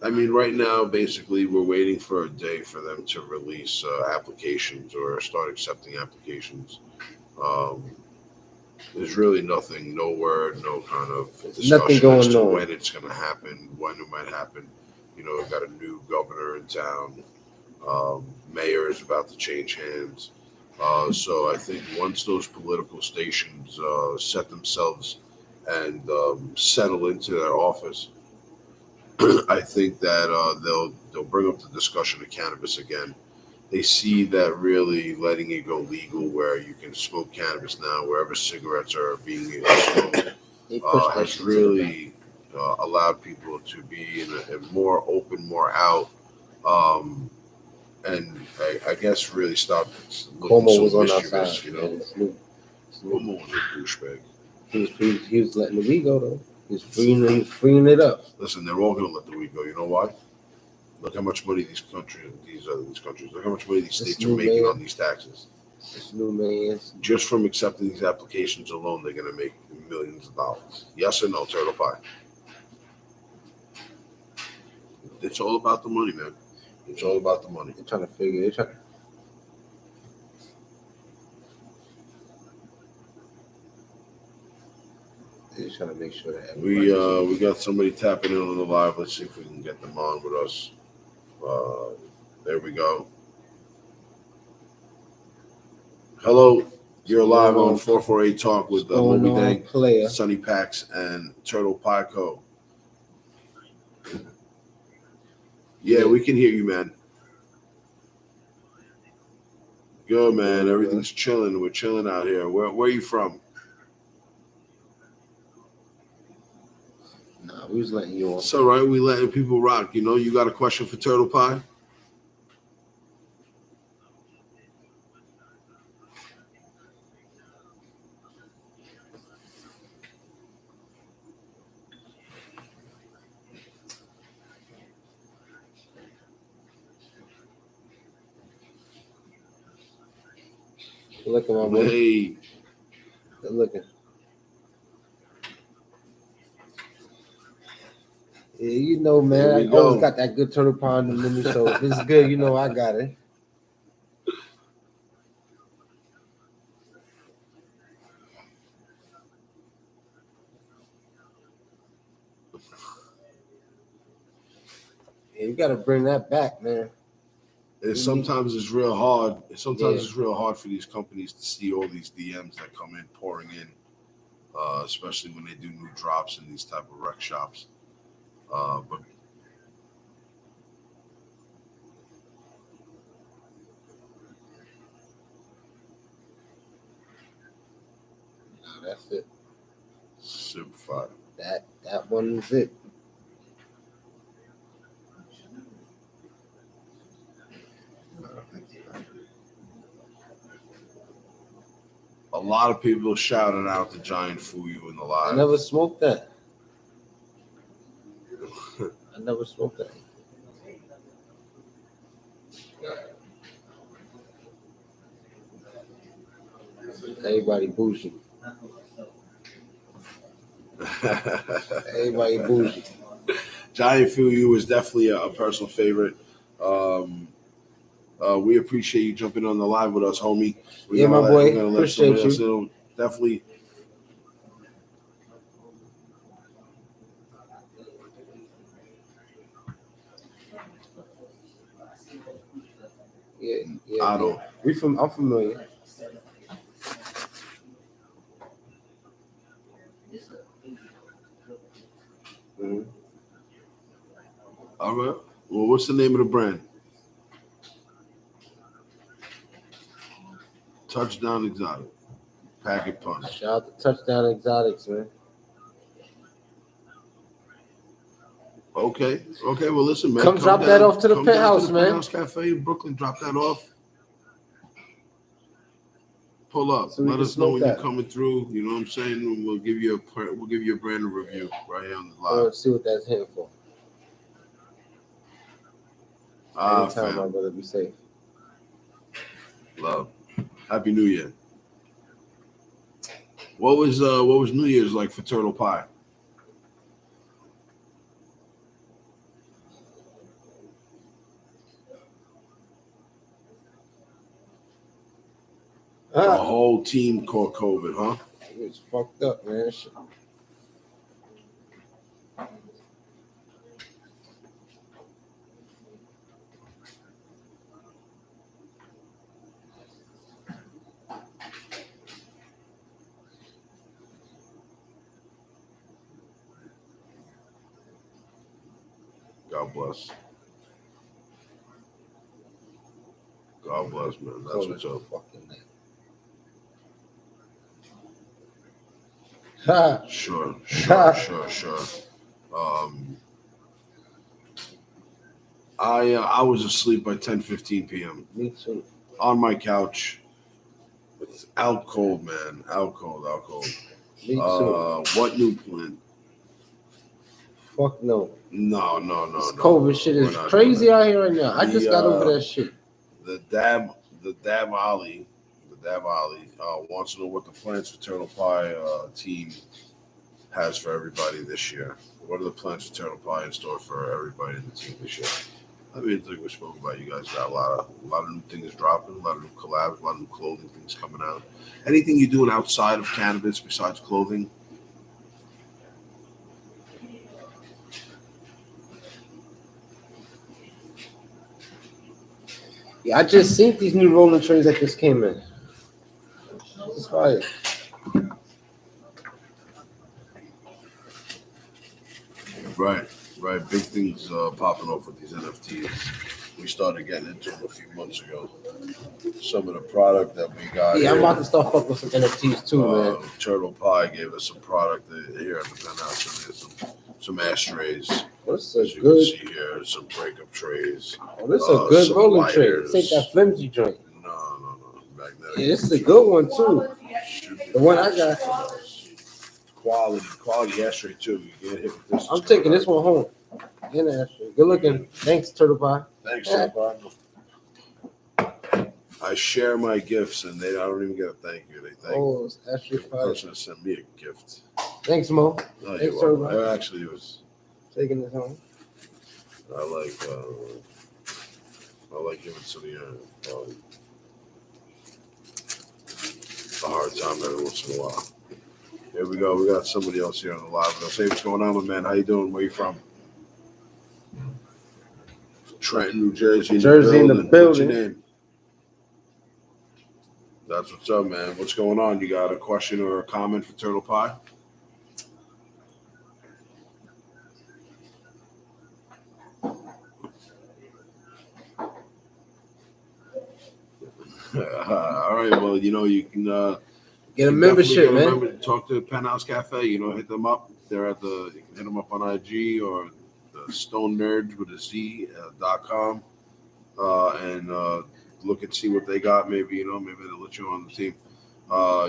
I mean, right now, basically, we're waiting for a day for them to release applications or start accepting applications. Um, there's really nothing, no word, no kind of discussion as to when it's going to happen, when it might happen. You know, we've got a new governor in town. Mayor is about to change hands. So I think once those political stations set themselves and settle into their office, I think that they'll bring up the discussion of cannabis again. They see that really letting it go legal, where you can smoke cannabis now wherever cigarettes are being smoked, has really allowed people to be in a more open, more out, and I guess really stop looking Cuomo so was on our mischievous. side. You know, Cuomo was a douchebag. He was letting the weed go though. He's freeing it up. Listen, they're all going to let the weed go. You know why? Look how much money these countries, look how much money these states are making on these taxes. This new man. Just from accepting these applications alone, they're going to make millions of dollars. Yes or no, Turtle Pie? It's all about the money, man. It's all about the money. They're trying to figure it out. They're trying to make sure that we got somebody tapping in on the live. Let's see if we can get them on with us. There we go. Hello, you're live on 448 Talk with Moby Dang, Sunny Pax, and Turtle Pie Co. Yeah, we can hear you, man. Good, man. Everything's chilling. We're chilling out here. Where are you from? Nah, we was letting you on. It's all right. We letting people rock. You know, you got a question for Turtle Pie? Good looking, my boy. Hey. Good looking. Yeah, you know, man, I always got that good turtle pond in me, so if it's good, you know I got it. Yeah, you got to bring that back, man. Sometimes it's real hard. It's real hard for these companies to see all these DMs that come in pouring in, especially when they do new drops in these type of rec shops. But no, that's it. Super fire. That one is it. A lot of people shouted out the Giant Fuyu in the live. I never smoked that. I never smoked that. Everybody bougie. Everybody bougie. Giant Fuyu is definitely a personal favorite. We appreciate you jumping on the live with us, homie. Yeah, my boy. Appreciate you. Definitely. Yeah. Otto. I'm familiar. Mhm. All right. Well, what's the name of the brand? Touchdown Exotic. Packet Punch. Shout out to Touchdown Exotics, man. Okay. Well, listen, man. Come drop that off to the come down penthouse, to the man. Penthouse Cafe in Brooklyn. Drop that off. Pull up. So we Let can us know smoke when that. you're coming through. You know what I'm saying? And we'll give you a brand new review right here on the live. Let's see what that's here for. Anytime, my Fam. brother, be safe. Love. Happy New Year. What was New Year's like for Turtle Pie? The whole team caught COVID, huh? It's fucked up, man. Shit. God bless. God bless, man. That's what's up. Ha. Sure. I was asleep by 10:15 p.m. Me too. on my couch. It's out cold, man. Out cold. Me too. What new plan? Fuck no. No. This COVID shit is crazy out here right now. I just got over that shit. The Dab Ali wants to know what the plans for Turtle Pie team has for everybody this year. What are the plans for Turtle Pie in store for everybody in the team this year? I mean, like we spoke about, you guys got a lot of new things dropping, a lot of new collabs, a lot of new clothing things coming out. Anything you're doing outside of cannabis besides clothing? Yeah, I just seen these new rolling trays that just came in. It's fire. Right. Big things popping off with these NFTs. We started getting into them a few months ago. Some of the product that we got. Yeah, I'm about to start fucking with some NFTs too, man. Turtle Pie gave us some product here at the penthouse. So there's some ashtrays. What's As a you good? can see here, some breakup trays. Oh, this is a good some rolling tray. lighters. This ain't that flimsy joint. No. Magnetic. Yeah, this is a good one too. The one I got. Quality ashtray too. You get hit with this. I'm taking this one home. In the ashtray. Good looking. Thanks, Turtle Pie. Thanks, Turtle Pie. I share my gifts, and I don't even get a thank you. They thank it's ashtray the fire. person that sent me a gift. Thanks, Mo. No, Thanks, you're Turtle welcome. Pie. I actually was. Taking this home. I like giving somebody a hard time every once in a while. Here we go. We got somebody else here on the live. Say what's going on, my man. How you doing? Where you from? Trenton, New Jersey. Jersey in the building. What's your name? That's what's up, man. What's going on? You got a question or a comment for Turtle Pie? All right. Well, you can Get a membership, man. Remember to talk to Penthouse Cafe. Hit them up. They're at you can hit them up on IG or the Stone Nerds with a Z.com and look and see what they got. Maybe they'll let you on the team.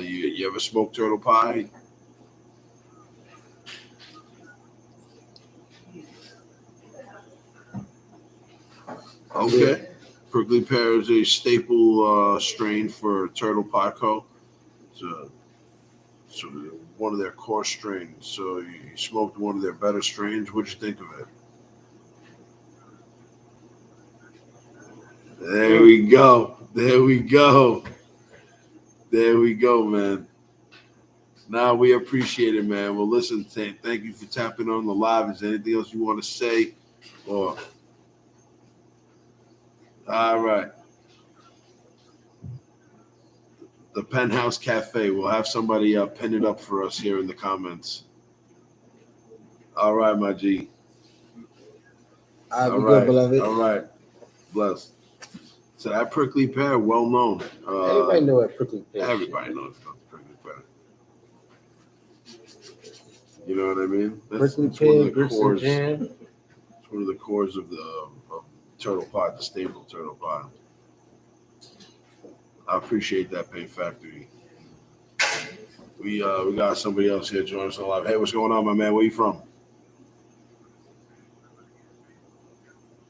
You ever smoked Turtle Pie? Okay. Prickly Pear is a staple strain for Turtle Pie Co. It's one of their core strains. So you smoked one of their better strains. What'd you think of it? There we go, man. Now we appreciate it, man. Well, listen, thank you for tapping on the live. Is there anything else you want to say? Or all right. The Penthouse Cafe. We'll have somebody pin it up for us here in the comments. All right, my G. All right, good, beloved. All right. Bless. So that prickly pear, well known. Everybody know what prickly pear. Everybody knows about the prickly pear. You know what I mean? Prickly pear, grits and jam. It's one of the cores of the turtle pie, the staple turtle pie. I appreciate that, Paint Factory. We got somebody else here joining us live. Hey, what's going on, my man? Where you from?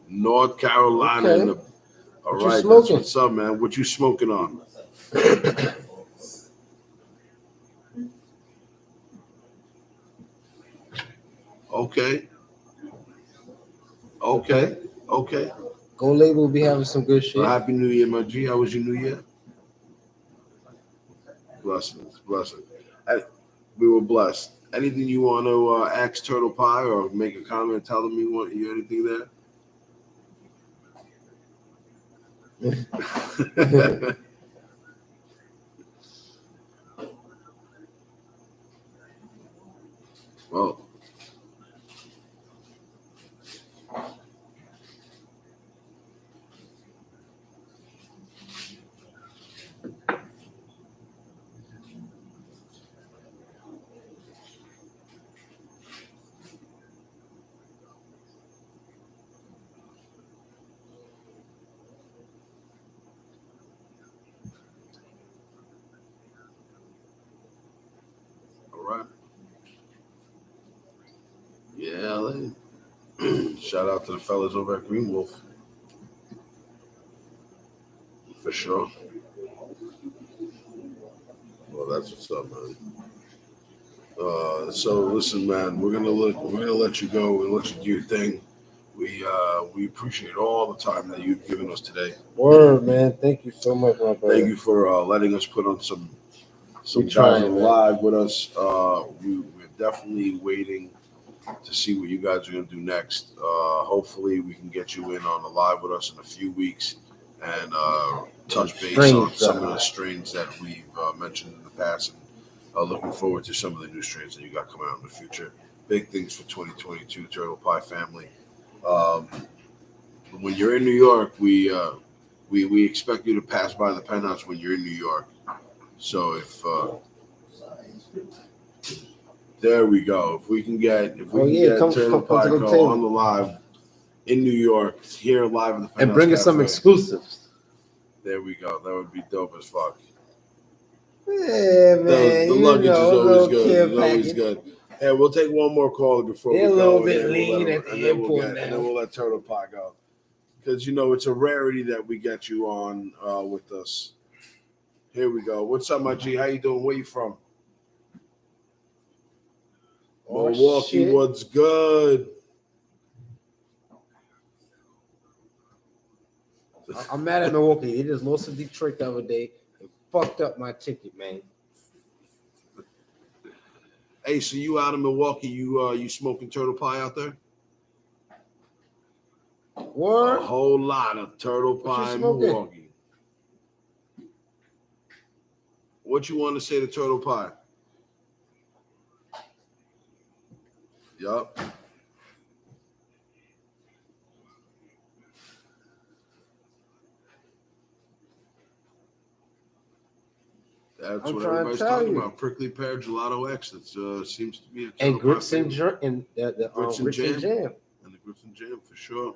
North Carolina. Okay. All What right, you smoking? that's what's up, man. What you smoking on? Okay. Go Label be having some good shit. Happy New Year, my G. How was your New Year? Blessings. We were blessed. Anything you want to ask Turtle Pie or make a comment, tell them you want anything there? Well, all right. Yeah, shout out to the fellas over at Green Wolf. For sure. Well, that's what's up, man. So listen, man, we're gonna let you go. We'll let you do your thing. We appreciate all the time that you've given us today. Word, man. Thank you so much, my brother. Thank you for letting us put on some guys trying, live with us. We're definitely waiting to see what you guys are gonna do next. Hopefully, we can get you in on a live with us in a few weeks and touch base on some of the strains that we've mentioned in the past. And looking forward to some of the new strains that you got coming out in the future. Big things for 2022, Turtle Pie family. When you're in New York, we expect you to pass by the Penthouse when you're in New York. So if there we go. If we can get Turtle Pie on the live in New York, here live in the Penthouse and bring us some exclusives. There we go. That would be dope as fuck. Yeah, man. The luggage is always good. It's always good. Hey, we'll take one more call before we go. A little bit lean at the airport now. And then we'll let Turtle Pie go. Because, it's a rarity that we get you on with us. Here we go. What's up, my G? How you doing? Where you from? Milwaukee, what's good? I'm mad at Milwaukee. They just lost to Detroit the other day and fucked up my ticket, man. Hey, so you out in Milwaukee? You smoking Turtle Pie out there? What? A whole lot of Turtle Pie in Milwaukee. What you want to say to Turtle Pie? Yup. That's what everybody's talking about. Prickly pear Gelato X. That seems to be a grits and jam. And the grits and jam. And the grits and jam, for sure.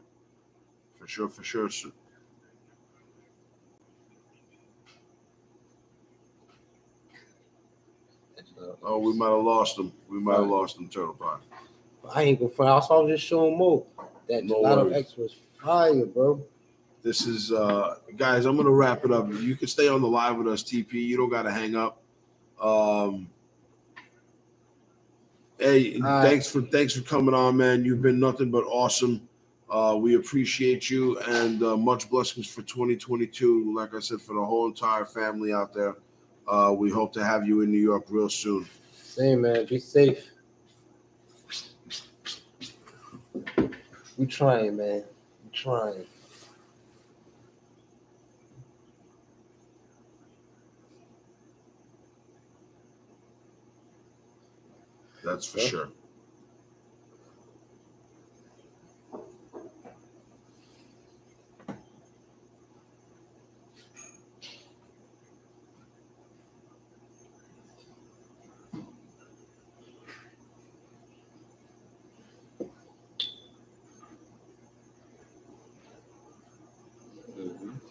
For sure. Oh, we might have lost them. Turtle Pie. I ain't gonna find. I was just showing more. That Gelato X was fire, bro. This is guys, I'm gonna wrap it up. You can stay on the live with us, TP. You don't gotta hang up. Hey, thanks for coming on, man. You've been nothing but awesome. We appreciate you, and much blessings for 2022. Like I said, for the whole entire family out there. We hope to have you in New York real soon. Same, man. Be safe. We trying, man. We trying. That's for Yeah. sure.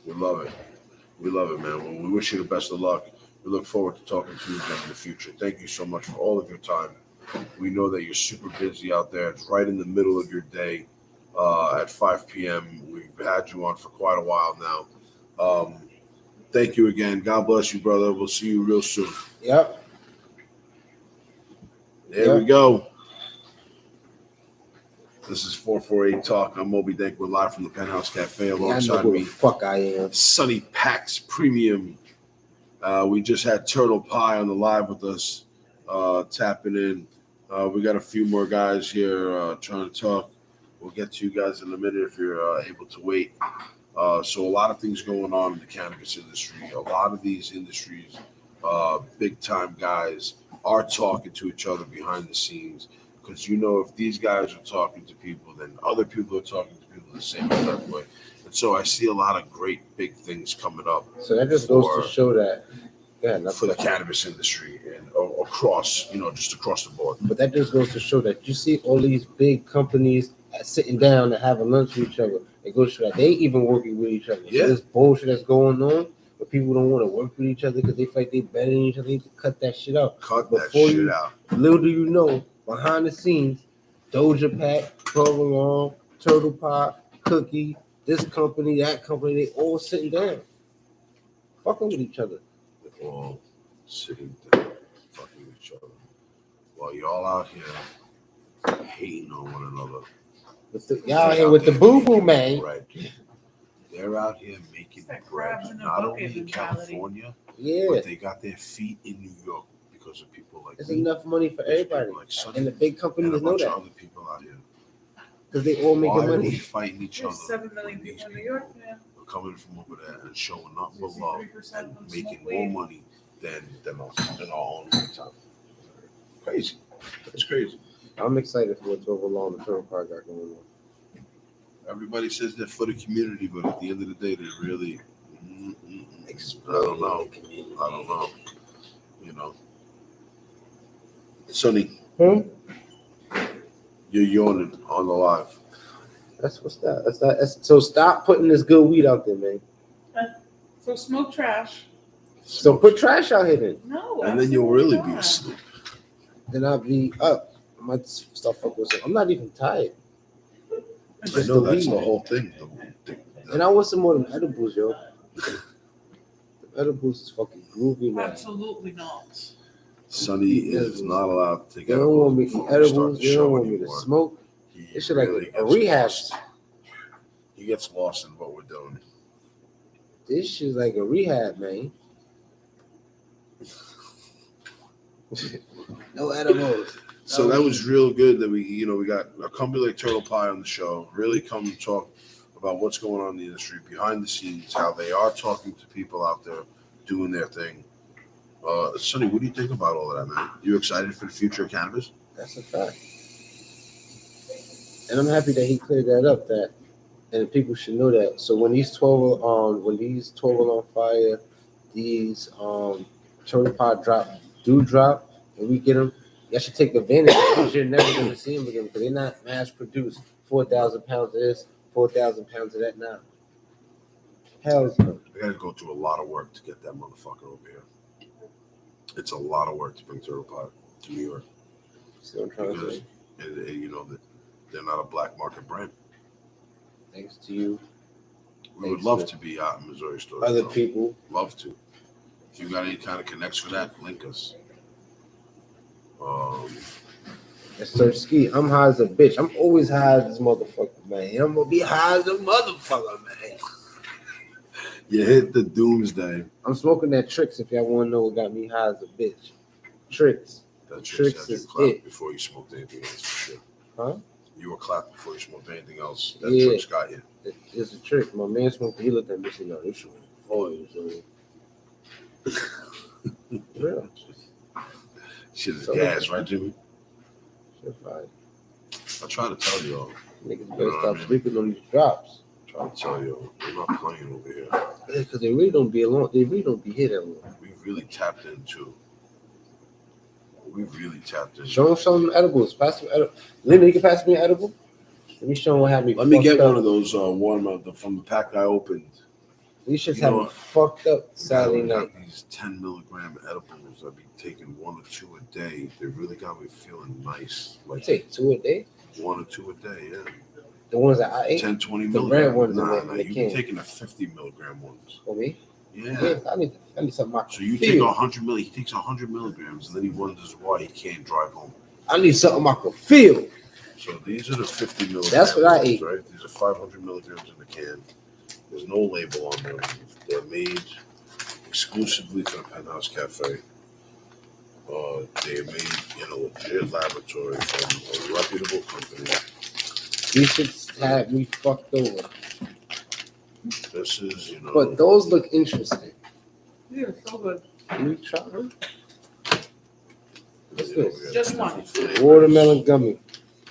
We love it. We love it, man. Well, we wish you the best of luck. We look forward to talking to you again in the future. Thank you so much for all of your time. We know that you're super busy out there. It's right in the middle of your day at 5 p.m. We've had you on for quite a while now. Thank you again. God bless you, brother. We'll see you real soon. Yep. There we go. This is 448 Talk. I'm Moby Dank. We're live from the Penthouse Cafe I know alongside who me. the fuck I am. Sunny Pax Premium. We just had Turtle Pie on the live with us, tapping in. We got a few more guys here trying to talk. We'll get to you guys in a minute if you're able to wait. So a lot of things going on in the cannabis industry. A lot of these industries, big time guys, are talking to each other behind the scenes. Because if these guys are talking to people, then other people are talking to people the same exact way. And so I see a lot of great big things coming up. So that just goes to show that, for the cannabis industry and across, just across the board. But that just goes to show that you see all these big companies sitting down and having lunch with each other. It goes to show that they even working with each other. Yeah. So this bullshit that's going on, but people don't want to work with each other because they feel like they better than each other. They need to cut that shit out. Cut that shit out. Little do you know, behind the scenes, Doja Pack, Provolone, Turtle Pie, Cookie, this company, that company, they all sitting down, fucking with each other. They're all sitting down, fucking with each other. While y'all out here hating on one another. Y'all here with the boo-boo, man. Right. They're out here making bread, not only in California, but they got their feet in New York because of people like There's me. enough money for everybody. Like Sonny, and the big companies and a know bunch that. of other people out here. Because they all making Why are money. we fighting each other? There's 7 million people in New York, man. Are coming from over there and showing nothing but love 63% and of them making smoke more weed. money than us in our own time. Crazy. It's crazy. I'm excited for what's over along the Turtle Park got going on. Everybody says they're for the community, but at the end of the day, they really, I don't know. Sonny, you're yawning on the live. That's what's that. So stop putting this good weed out there, man. So smoke trash. So put trash out here then. No. And then you'll really absolutely be not. asleep. Then I'll be up. I might start fucking with something. I'm not even tired. I know that's the whole thing. And I want some more of them edibles, yo. The edibles is fucking groovy, man. Absolutely not. Sonny is not allowed to They get don't want me to eat edibles. edibles. They don't want me to smoke. This shit like a rehab. He gets lost in what we're doing. This shit's like a rehab, man. No edibles. So that was real good that we got a company like Turtle Pie on the show, really come and talk about what's going on in the industry, behind the scenes, how they are talking to people out there doing their thing. Sonny, what do you think about all of that, man? You excited for the future of cannabis? That's a fact. And I'm happy that he cleared that up, and people should know that. So when these 12 on fire, these Turtle Pie drop, and we get them, y'all should take advantage of it because you're never going to see them again because they're not mass produced. 4,000 pounds of this, 4,000 pounds of that now. Hell's no. I got to go through a lot of work to get that motherfucker over here. It's a lot of work to bring Turtle Pie to New York. See what I'm trying to say? And they're not a black market brand. Thanks to you. We would love to be out in Missouri stores. Other people. Love to. If you got any kind of connects for that, link us. That's Sir Ski. I'm high as a bitch. I'm always high as this motherfucker, man. I'm gonna be high as a motherfucker, man. You hit the doomsday. I'm smoking that Tricks. If y'all want to know what got me high as a bitch, Tricks. That Tricks is clapped it. before you smoked anything else. For sure. Huh? You were clapped before you smoked anything else. That Yeah. Tricks got you. It's a trick. My man smoked. He looked at me and said, "No, this shit was real." Shit is So- gas, right, Jimmy? Shit fire. I try to tell y'all. Niggas better stop sleeping on these drops. Try to tell y'all. We're not playing over here. Yeah, because they really don't be alone. They really don't be here that long. We really tapped into. Show them some edibles. Pass them edibles. Linda, you can pass me an edible? Let me show them what had me. Let me get up. one of those warm up from the pack I opened. These shits have me fucked up Saturday night. These 10 milligram edibles. I've been taking 1 or 2 a day. They really got me feeling nice. Like take 2 a day? 1 or 2 a day, yeah. The ones that I ate? 10, 20 the milligram. red ones. Nah, you've been taking the 50 milligram ones. For me? Yeah. I need something. So you take 100 he takes 100 milligrams, and then he wonders why he can't drive home. I need something I can feel. So these are the 50 milligrams. That's what I ate. Right? These are 500 milligrams in the can. There's no label on them. They're made exclusively for the Penthouse Cafe. They are made in a legit laboratory from a reputable company. These shits had me fucked over. This is, But those look interesting. Yeah, so good. Can you try them? What's this? Just one. Watermelon gummy.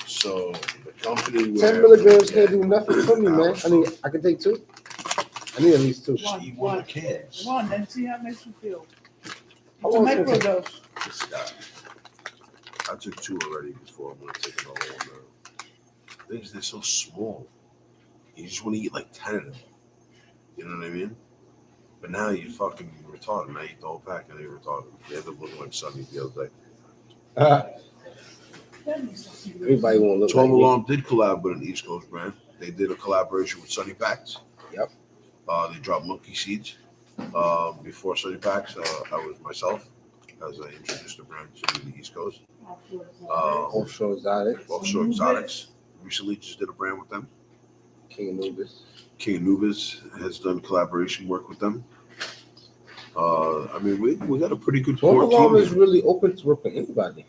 So the company 10 milligrams can't do nothing for me, man. I can take 2. I need at least 2. Just eat one of the cans. One and see how it makes you feel. How It's a long is it? microdose. This guy. I took 2 already before. I'm gonna take another one now. Things, they're so small. You just want to eat like 10 of them. You know what I mean? But now you fucking retarded. Now you eat the whole pack and you're retarded. You end up looking like Sunny the other day. Everybody won't look 12 like me. Alarm did collab with an East Coast brand. They did a collaboration with Sunny Packs. Yep. They dropped monkey seeds. Before Sunny Packs, I was myself as I introduced the brand to the East Coast. Offshore Exotics. Offshore Exotics recently just did a brand with them. King Anubis. King Anubis has done collaboration work with them. I mean, we got a pretty good core Alarm team. is really open to work with anybody.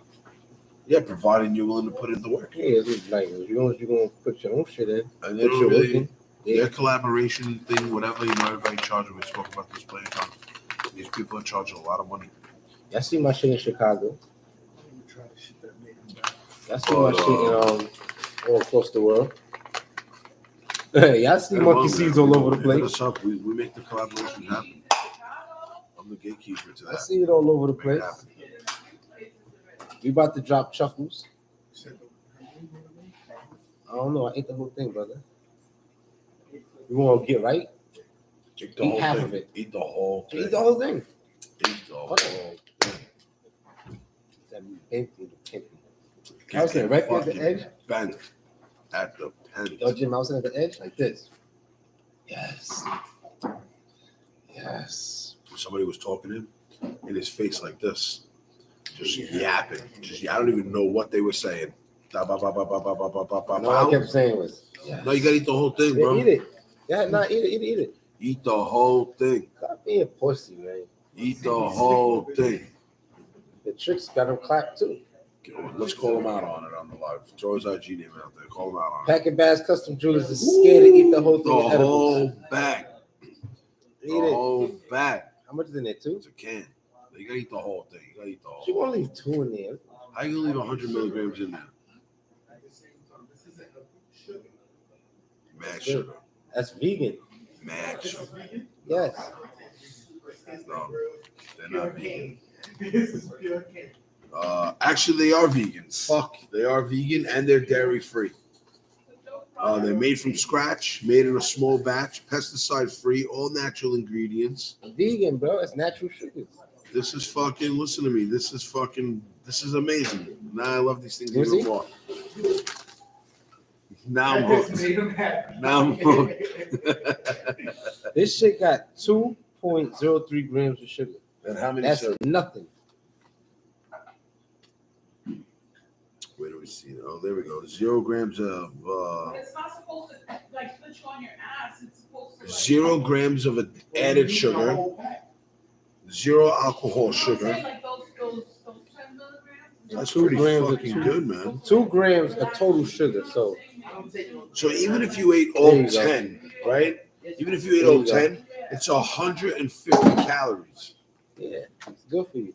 Yeah, providing you're willing to put in the work. Yeah, it's like as long as you're gonna put your own shit in, And put your work in. their collaboration thing, whatever, everybody charges. We spoke about this plenty of times. These people are charging a lot of money. I see my shit in Chicago. I see my shit in all across the world. Yeah, I see monkey seeds all over the Hit place. us up. We make the collaboration happen. I'm the gatekeeper to that. I see it all over the Make it place. happen. We about to drop Chuckles. I don't know. I ate the whole thing, brother. You want to get right? Eat the Eat whole half thing. of it. Eat the whole thing. Eat the whole thing. Eat the whole thing. I was saying right there at the edge. Bent at the pen. Yo, Jim, I was at the edge like this. Yes. Yes. Somebody was talking to him in his face like this. Just yapping. I don't even know what they were saying. No, I kept saying was. Yes. No, you gotta eat the whole thing, bro. Yeah, eat it. Yeah, no, eat it. Eat the whole thing. Stop being pussy, man. Eat the whole thing. The tricks got him clapped too. Let's call him out on it on the live. Throw his IG name out there. Call him out on it. Packet Bass Custom Jewelers is scared to eat the whole thing. The of edibles. whole bag. Eat The it. whole bag. How much is in there, 2? It's a can. You gotta eat the whole thing. You gotta eat the whole You thing. want to leave 2 in there? How you gonna leave 100 milligrams in there? Mad sugar. That's vegan. Mad sugar. Yes. No, they're not vegan. Actually, they are vegan. Fuck, they are vegan and they're dairy free. They're made from scratch, made in a small batch, pesticide free, all natural ingredients. Vegan, bro. It's natural sugars. This is fucking. Listen to me. This is amazing. Now I love these things You even see? more. Now I'm hooked. Now I'm hooked. This shit got 2.03 grams of sugar. And how many? That's servings? nothing. Where do we see it? Oh, there we go. 0 grams of. It's not supposed to like put you on your ass. It's supposed to. 0 grams of added sugar. 0 alcohol sugar. Like those 10 milligrams. That's 2 pretty grams of fucking sugar. good, man. 2 grams of total sugar. So even if you ate There all you go. 10, right? Even if you ate There all you go. 10, it's 150 calories. yeah, it's good for you.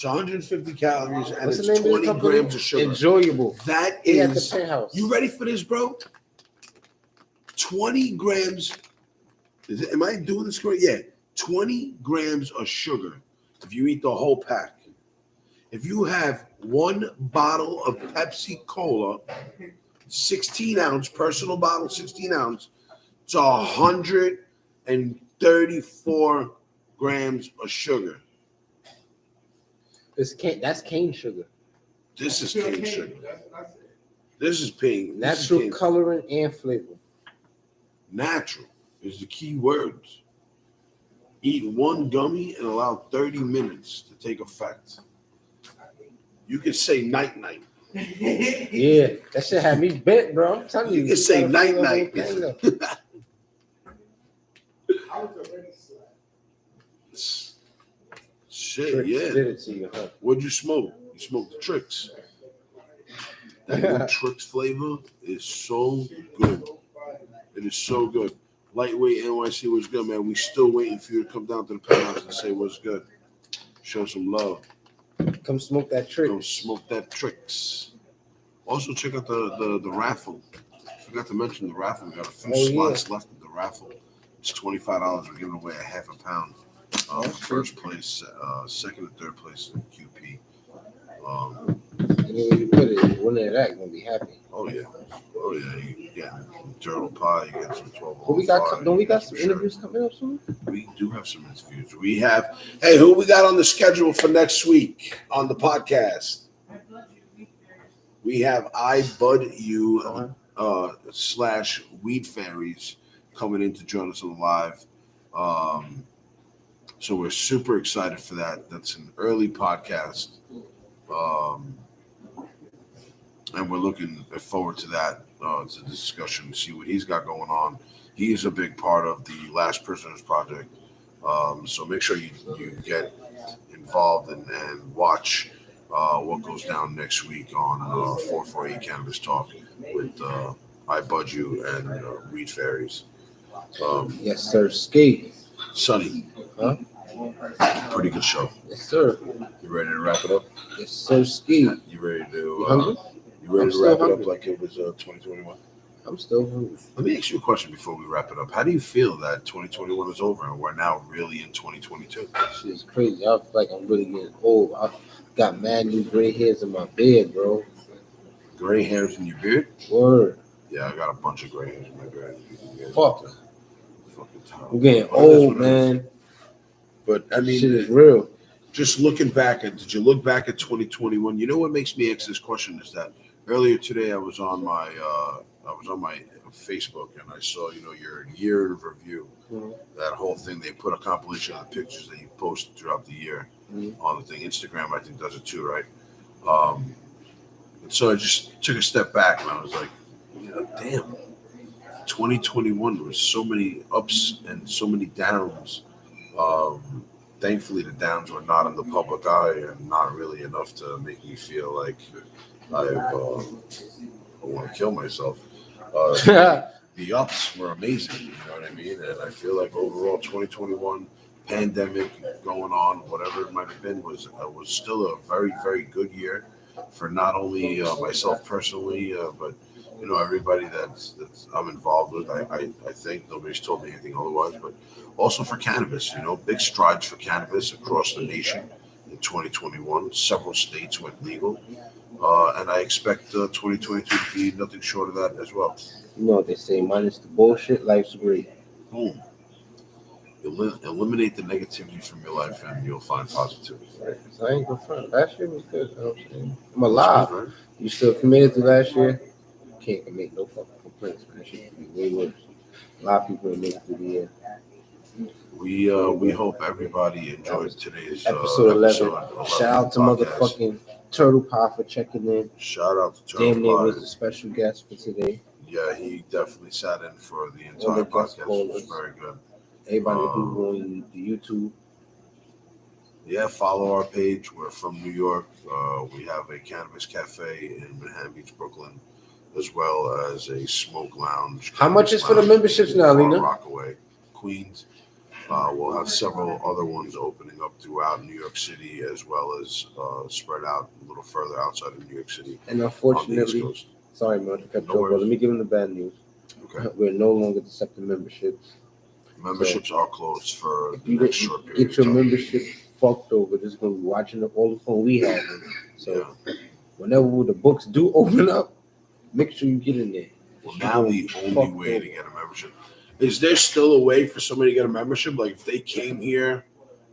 It's 150 calories and What's it's the name of the 20 company? grams of sugar. Enjoyable. That He at the is. penthouse. You ready for this, bro? 20 grams. Am I doing this correct? Yeah. 20 grams of sugar if you eat the whole pack. If you have one bottle of Pepsi Cola, 16 ounce, personal bottle, 16 ounce, it's 134 grams of sugar. That's cane sugar. This is cane sugar. This is pink. Natural coloring and flavor. Natural is the key words. Eat one gummy and allow 30 minutes to take effect. You can say night-night. Yeah, that shit had me bent, bro. I'm telling you. You can say gotta feel the night-night. whole thing up. Shit, Tricks yeah. did it to you, huh? What'd you smoke? You smoked the Tricks. That new Tricks flavor is so good. It is so good. Lightweight NYC was good, man. We still waiting for you to come down to the penthouse and say what's good. Show some love. Come smoke that trick. Come smoke that Tricks. Also check out the raffle. Forgot to mention the raffle. We got a few slots left of the raffle. It's $25. We're giving away a half a pound. First place, second and third place in QP. Anyway you put it, winner of that gonna be happy. Oh yeah. You get some turtle pie. You get some 12. But we got don't we got some interviews coming up soon? We do have some interviews. We have. Hey, who we got on the schedule for next week on the podcast? We have I Bud You / Weed Fairies coming in to join us on the live. So we're super excited for that. That's an early podcast. And we're looking forward to that, to the discussion, see what he's got going on. He is a big part of the Last Prisoners Project. So make sure you get involved and watch what goes down next week on 448 Cannabis Talk with I Bud You and Weed Fairies. Yes, sir. Skate. Sonny. Huh? Pretty good show. Yes, sir. You ready to wrap it up? Yes, sir. Skate. You ready to You hungry? You ready I'm to wrap still it hungry. up like it was 2021? I'm still hungry. Let me ask you a question before we wrap it up. How do you feel that 2021 is over and we're now really in 2022? Shit is crazy. I feel like I'm really getting old. I got mad new gray hairs in my beard, bro. Gray hairs in your beard? Word. Yeah, I got a bunch of gray hairs in my beard. Fuck. Fucking time. I'm getting old, man. But I mean, shit is real. Just looking back did you look back at 2021? You know what makes me ask this question is that earlier today I was on my Facebook and I saw your year in review. Mm-hmm. That whole thing, they put a compilation of the pictures that you posted throughout the year on the thing. Instagram, I think, does it too, right? And so I just took a step back and I was like, damn, 2021 was so many ups and so many downs. Thankfully, the downs were not in the public eye and not really enough to make me feel like I want to kill myself. The ups were amazing, you know what I mean? And I feel like overall 2021 pandemic going on, whatever it might have been, was still a very, very good year for not only myself personally, but everybody that's I'm involved with. I think nobody's told me anything otherwise, but also for cannabis, big strides for cannabis across the nation in 2021. Several states went legal. And I expect 2022 to be nothing short of that as well. You know what they say, minus the bullshit, life's great. Boom. Eliminate the negativity from your life and you'll find positivity. Right. So I ain't gonna front. Last year was good. I'm alive. Good, right? You still, if you made it through last year, you can't make no fucking complaints, man. That shit could be way worse. A lot of people didn't make it through the year. We hope everybody enjoyed today's episode 11. Shout out to podcast. motherfucking Turtle Pie for checking in. Shout out to Turtle Damn near Pie. was a special guest for today. Yeah, he definitely sat in for the entire podcast. It was very good. Everybody who on the YouTube. Yeah, follow our page. We're from New York. We have a cannabis cafe in Manhattan Beach, Brooklyn, as well as a smoke lounge. How much is for the memberships now, Lena? Rockaway, Queens. We'll have several other ones opening up throughout New York City, as well as spread out a little further outside of New York City And on the East unfortunately, Coast. sorry, man, to cut No you off, but worries. let me give them the bad news. Okay. We're no longer accepting memberships. Memberships are closed for If the you next short period get your of time. membership fucked over, just gonna be watching all the fun we have. So Yeah. whenever the books do open up, make sure you get in there. Well, You're now gonna the be only fucked way over. to get a membership. Is there still a way for somebody to get a membership? Like if they came here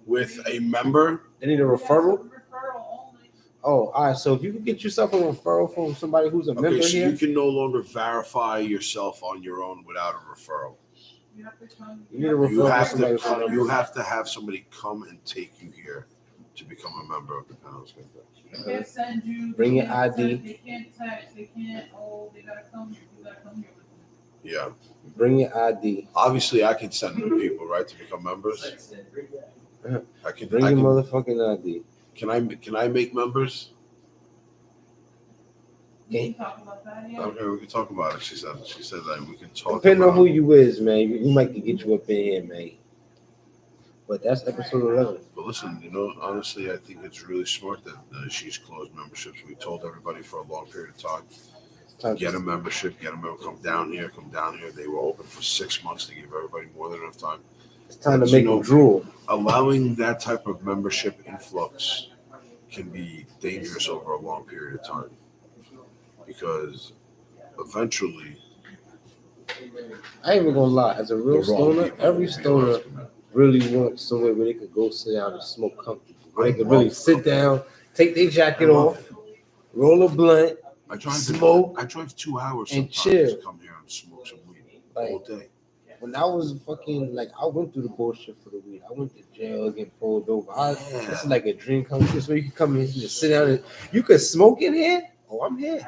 with a member, They need a referral. Referral only. Oh, all right. So if you can get yourself a referral from somebody who's a okay, member so here, you can no longer verify yourself on your own without a referral. You have to come. you need a You referral have from somebody to who's a come, member. you have to have somebody come and take you here to become a member of the Panels Cafe. They can't send you. Bring they your can't ID. send- They can't text. They can't. Oh, they gotta come. You gotta come here with them. Yeah. Bring your ID. Obviously, I can send people right to become members. I can. Bring I your can. motherfucking ID. Can I make members? We can talk about that. Yeah. Okay, we can talk about it. She said that we can talk. Depending on about who you is, man, we might can get you up in here, man. But that's episode 11. But listen, honestly, I think it's really smart that she's closed memberships. We told everybody for a long period of time, get a membership, come down here. They were open for 6 months to give everybody more than enough time. It's time to make them drool. Allowing that type of membership influx can be dangerous over a long period of time because eventually, I ain't even gonna lie. As a real the wrong stoner, people every will stoner realize it. really wants somewhere where they could go sit down and smoke comfortably. Where they I could really love sit down, take their jacket I love off, roll a blunt, I drive smoke, I drive 2 hours and sometimes chill. to come here and smoke some weed Like, all day. when I was fucking I went through the bullshit for the weed. I went to jail, getting pulled over. This is like a dream come true. So you can come in and just sit down and you could smoke in here. Oh, I'm here.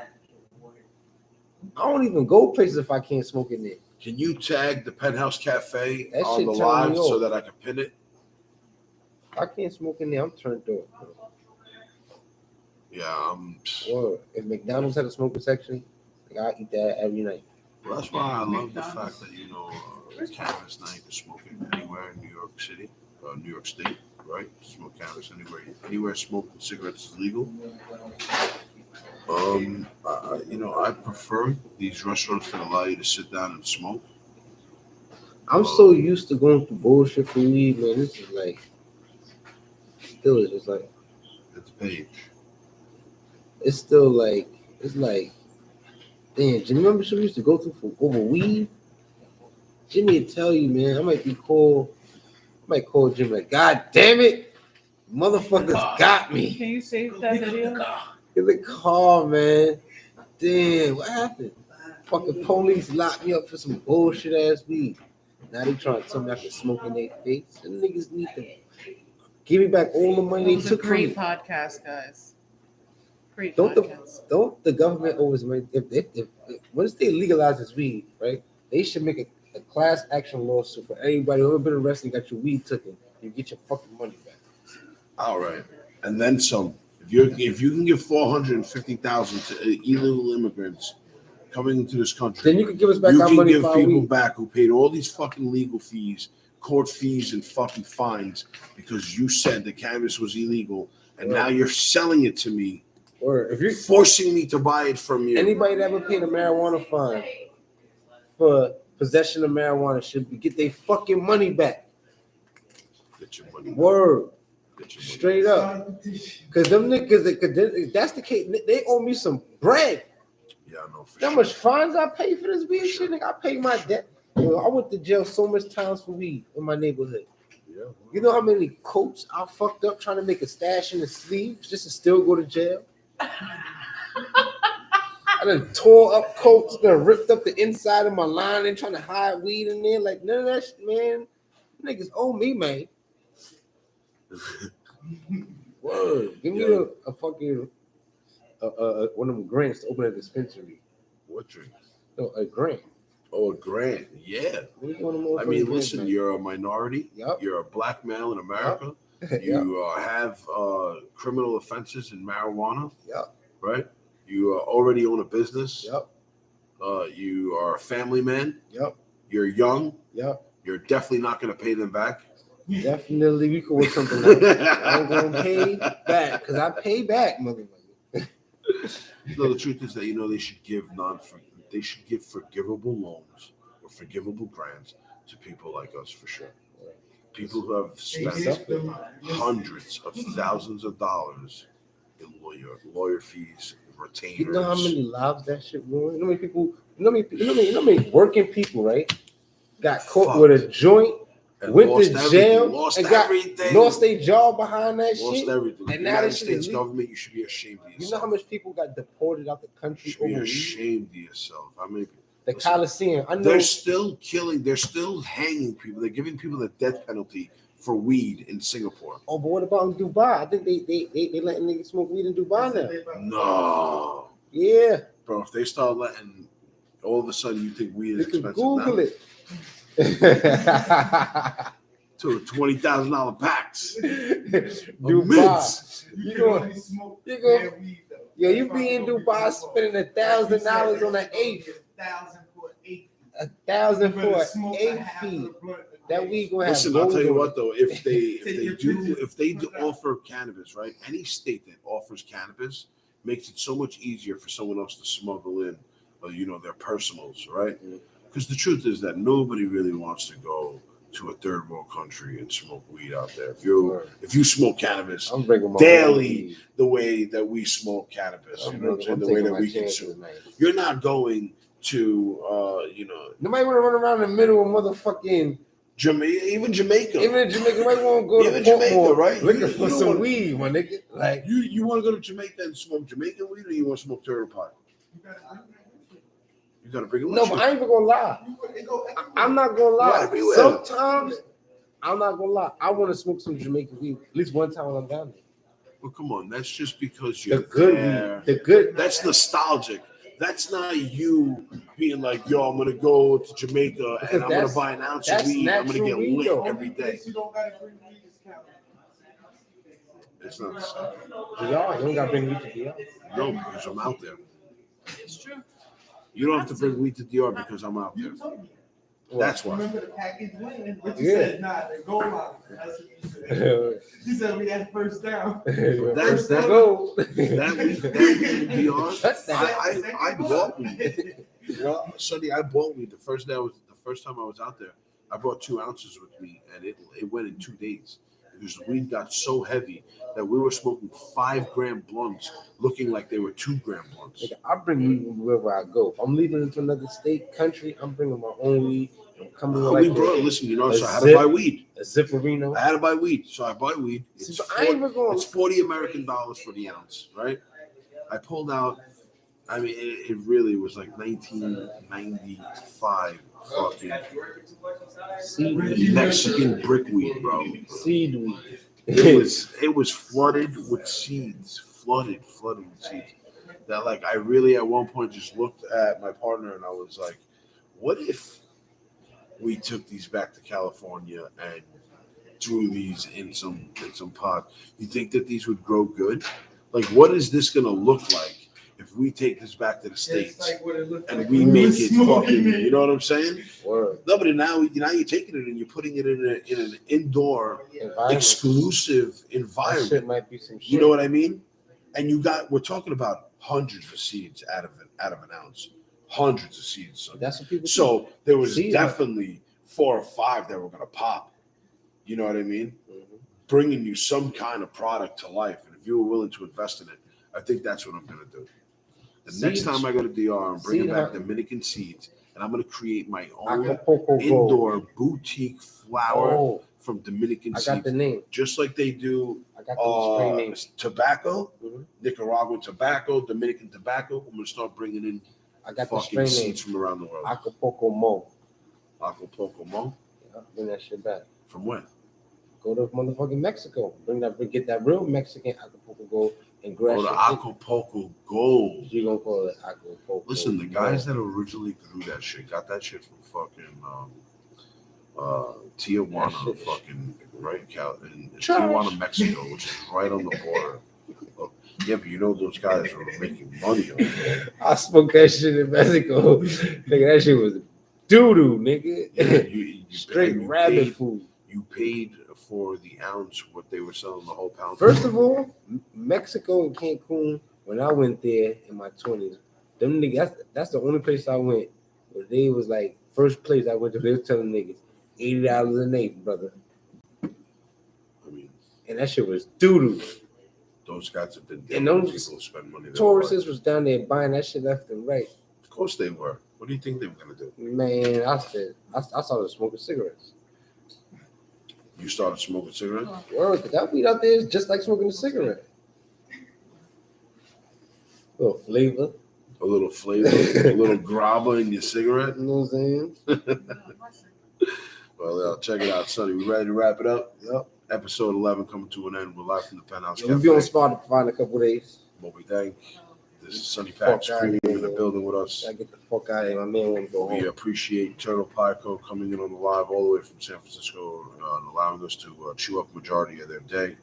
I don't even go places if I can't smoke in there. Can you tag the Penthouse Cafe That on shit the turn live me so off. that I can pin it? If I can't smoke in there, I'm turned off. Yeah, Or if McDonald's had a smoking section, I eat that every night. well, that's why I love the fact that cannabis now you can smoke it anywhere in New York City, New York State, right? Smoke cannabis anywhere smoking cigarettes is legal. I prefer these restaurants that allow you to sit down and smoke. I'm so used to going through bullshit for weed, man. This is still just like, It's page. it's still like, it's like, damn, Jimmy, remember what we used to go through for over weed? Jimmy would tell you, man, I might call Jimmy like, God damn it, motherfuckers got me. Can you save that video? In the car, man. Damn, what happened? Fucking police locked me up for some bullshit ass weed. Now they trying to tell me I can smoke in their face. Them niggas need to give me back all the money It they was a took from me. great podcast, guys. Great Don't podcast. the government always make if once they legalize this weed, right? They should make a class action lawsuit for anybody who ever been arrested and got your weed taken. You get your fucking money back. All right, and then some. If you can give 450,000 to illegal immigrants coming into this country, Then you can give us back you our can money give for our people weed. back who paid all these fucking legal fees, court fees, and fucking fines because you said the cannabis was illegal, and now you're selling it to me, Or if you're forcing me to buy it from you. anybody that ever paid a marijuana fine for possession of marijuana should get their fucking money back. Get your money. Word. Get your money. Straight up. Because them niggas, if that's the case, they owe me some bread. Yeah, I know for How sure. much fines I pay for this weed shit? Nigga, I pay my debt. Yo, I went to jail so much times for weed in my neighborhood. Yeah. You know how many coats I fucked up trying to make a stash in the sleeves just to still go to jail? I done tore up coats, done ripped up the inside of my line and trying to hide weed in there. Like, none of that shit, man. Niggas owe me, man. Word. Give me a fucking one of them grants to open a dispensary. What drink? No, a grant. Oh, a grant. Yeah. I mean, listen, you're a minority. Yep. You're a black male in America. Yep. You have criminal offenses in marijuana. Yep. Right? You already own a business. Yep. You are a family man. Yep. You're young. Yep. You're definitely not going to pay them back. Definitely, we could work something out. I'm gonna pay back because I pay back, motherfucker. No, the truth is that they should give they should give forgivable loans or forgivable grants to people like us for sure. People who have spent hundreds of thousands of dollars in lawyer fees, retainers. You know how many lives that shit ruined? You know how many people? You know how many working people, right? Got caught with a joint. And went to jail lost and lost their job behind that lost shit. Everything. And now United that shit States is government, you should be ashamed of yourself. You know how much people got deported out the country? You should be ashamed of yourself. I mean, the Coliseum. I know they're still killing. They're still hanging people. They're giving people the death penalty for weed in Singapore. Oh, but what about in Dubai? I think they letting niggas smoke weed in Dubai now. No. Yeah, bro. If they start letting, all of a sudden you think weed is expensive. Google now. It. To $20,000 packs. Dubai. You be in Dubai spending $1,000 on an eighth. $1,000 for an eighth feet. That we gonna have. Listen, I'll tell you what though. If they do offer cannabis, right? Any state that offers cannabis makes it so much easier for someone else to smuggle in, their personals, right? Because the truth is that nobody really wants to go to a third world country and smoke weed out there. If you smoke cannabis daily, the way that we smoke cannabis, the way that we consume, you're not going to, Nobody want to run around in the middle of motherfucking even Jamaica. Even in Jamaica, nobody want to go to Jamaica, right? Looking for some weed, my nigga. Like you want to go to Jamaica and smoke Jamaican weed, or you want to smoke turtle pot? You gotta bring it with you. No, but I ain't even gonna lie. I'm not gonna lie. Sometimes I'm not gonna lie. I want to smoke some Jamaican weed at least one time when I'm down there. Well, come on, that's just because you're the good there. Weed. The good. That's nostalgic. That's not you being like, yo, I'm gonna go to Jamaica and I'm gonna buy an ounce of weed. I'm gonna get lit every day. It's not. You don't gotta bring weed to DR. No, because I'm out there. It's true. You don't have to bring weed to DR because I'm out there. That's why. Remember the package win? But you said, nah, the goal line. That's what you said. You said we had first down. That's that goal. That week DR. I bought weed. Sonny, I bought weed the first time I was out there. I brought 2 ounces with me, and it went in 2 days. Because the weed got so heavy that we were smoking 5-gram blunts, looking like they were 2-gram blunts. I bring weed wherever I go. If I'm leaving into another state, country, I'm bringing my own weed. I'm coming so I had to buy weed. A Zipperino. I had to buy weed, so I buy weed. It's $40 American for the ounce, right? I pulled out. I mean, it really was like 1995 fucking Mexican brickweed, bro. Seed weed. It was flooded with seeds. Flooded with seeds. That like I really at one point just looked at my partner and I was like, what if we took these back to California and threw these in some pots? You think that these would grow good? Like, what is this gonna look like if we take this back to the States and we make it fucking, you know what I'm saying? Word. No, but now you're taking it and you're putting it in an indoor exclusive environment. That shit might be some shit. You know what I mean? And we're talking about hundreds of seeds out of an ounce. Hundreds of seeds. So that's what people so there was definitely 4 or 5 that were gonna pop. You know what I mean? Mm-hmm. Bringing you some kind of product to life. And if you were willing to invest in it, I think that's what I'm gonna do. The next time I go to DR, I'm bringing back Dominican seeds, and I'm going to create my own indoor boutique flower from Dominican seeds. I got the name. Just like they do tobacco, Nicaraguan tobacco, Dominican tobacco. I'm going to start bringing in fucking seeds from around the world. Acapulco Mo. Acapulco Mo? Yeah, bring that shit back. From when? Go to motherfucking Mexico. Get that real Mexican Acapulco Gold. And the Acapulco Gold. You're gonna call it Acapulco. Listen, the guys that originally grew that shit got that shit from fucking Tijuana, fucking right, in Tijuana, Mexico, which is right on the border. Yeah, but you know those guys were making money on it. I smoked that shit in Mexico. Nigga, that shit was doo-doo, nigga. Yeah, you Straight and you rabbit paid, food. You paid for the ounce what they were selling the whole pound. First of all, Mexico and Cancun, when I went there in my 20s, them niggas, that's the only place I went where they was like, first place I went to, they was telling niggas $80 a night, brother. I mean, And that shit was doo-doo. those guys are the And people those who spend money. tourists was down there buying that shit left and right. Of course they were. What do you think they were gonna do? Man, I started smoking cigarettes. You started smoking cigarettes? Word, that weed out there is just like smoking a cigarette. A little flavor. A little flavor, a little grabba in your cigarette. You know what I'm saying? Well, check it out, Sonny. We ready to wrap it up? Yep. Episode 11 coming to an end. We're live from the Penthouse We'll be on Cafe. Spotify in a couple days. What we think. This is Sonny Fuck Pax outta Cream in the here. building with us. I get the fuck out of here. My man want to go We home. appreciate Turtle Pie Co. coming in on the live all the way from San Francisco and allowing us to chew up the majority of their day.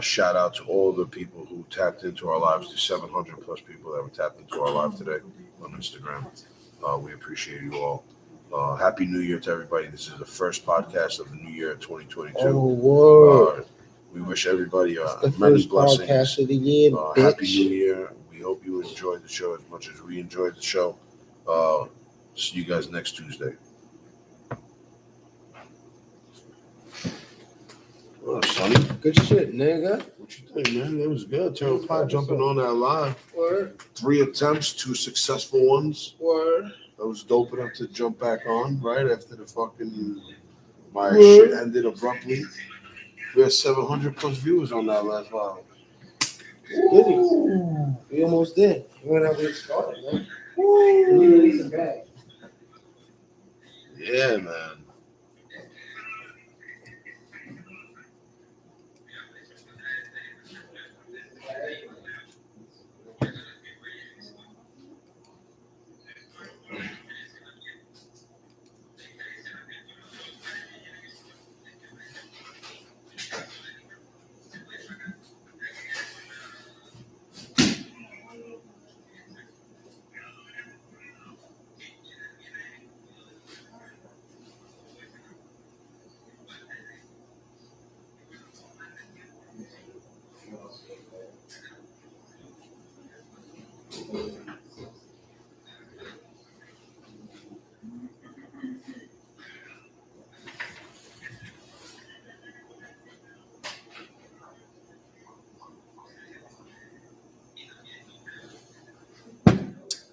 Shout out to all the people who tapped into our lives, the 700 plus people that were tapped into our live today on Instagram. We appreciate you all. Happy New Year to everybody. This is the first podcast of the new year 2022. Oh, word. We wish everybody the many first blessings. podcast of the year, bitch. Happy New Year. We hope you enjoyed the show as much as we enjoyed the show. See you guys next Tuesday. Oh, Sonny. Good shit, nigga. What you think, man? That was good. Turtle Pie jumping on that live. Word. 3 attempts, 2 successful ones. Word. That was dope enough to jump back on right after the fucking my Word. shit ended abruptly. We had 700 plus viewers on that last live. Goody. We almost there. We're gonna have to get started, man. We release the bag. Yeah, man.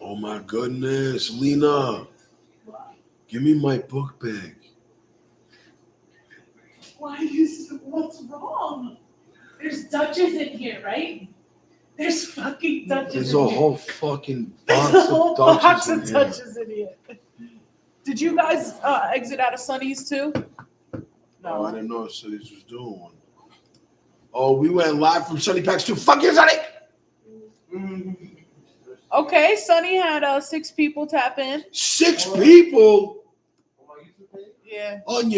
Oh my goodness, Lena. Give me my book bag. What's wrong? There's Dutches in here, right? There's fucking Dutches There's in a here. whole fucking There's box a whole of Dutchess box in of here. Dutches in here. Did you guys exit out of Sunny's too? Oh, I didn't know Sonny's was doing one. Oh, we went live from Sonny Packs too. Fuck you, Sonny! Okay, Sunny had 6 people tap in. 6 people Yeah. on your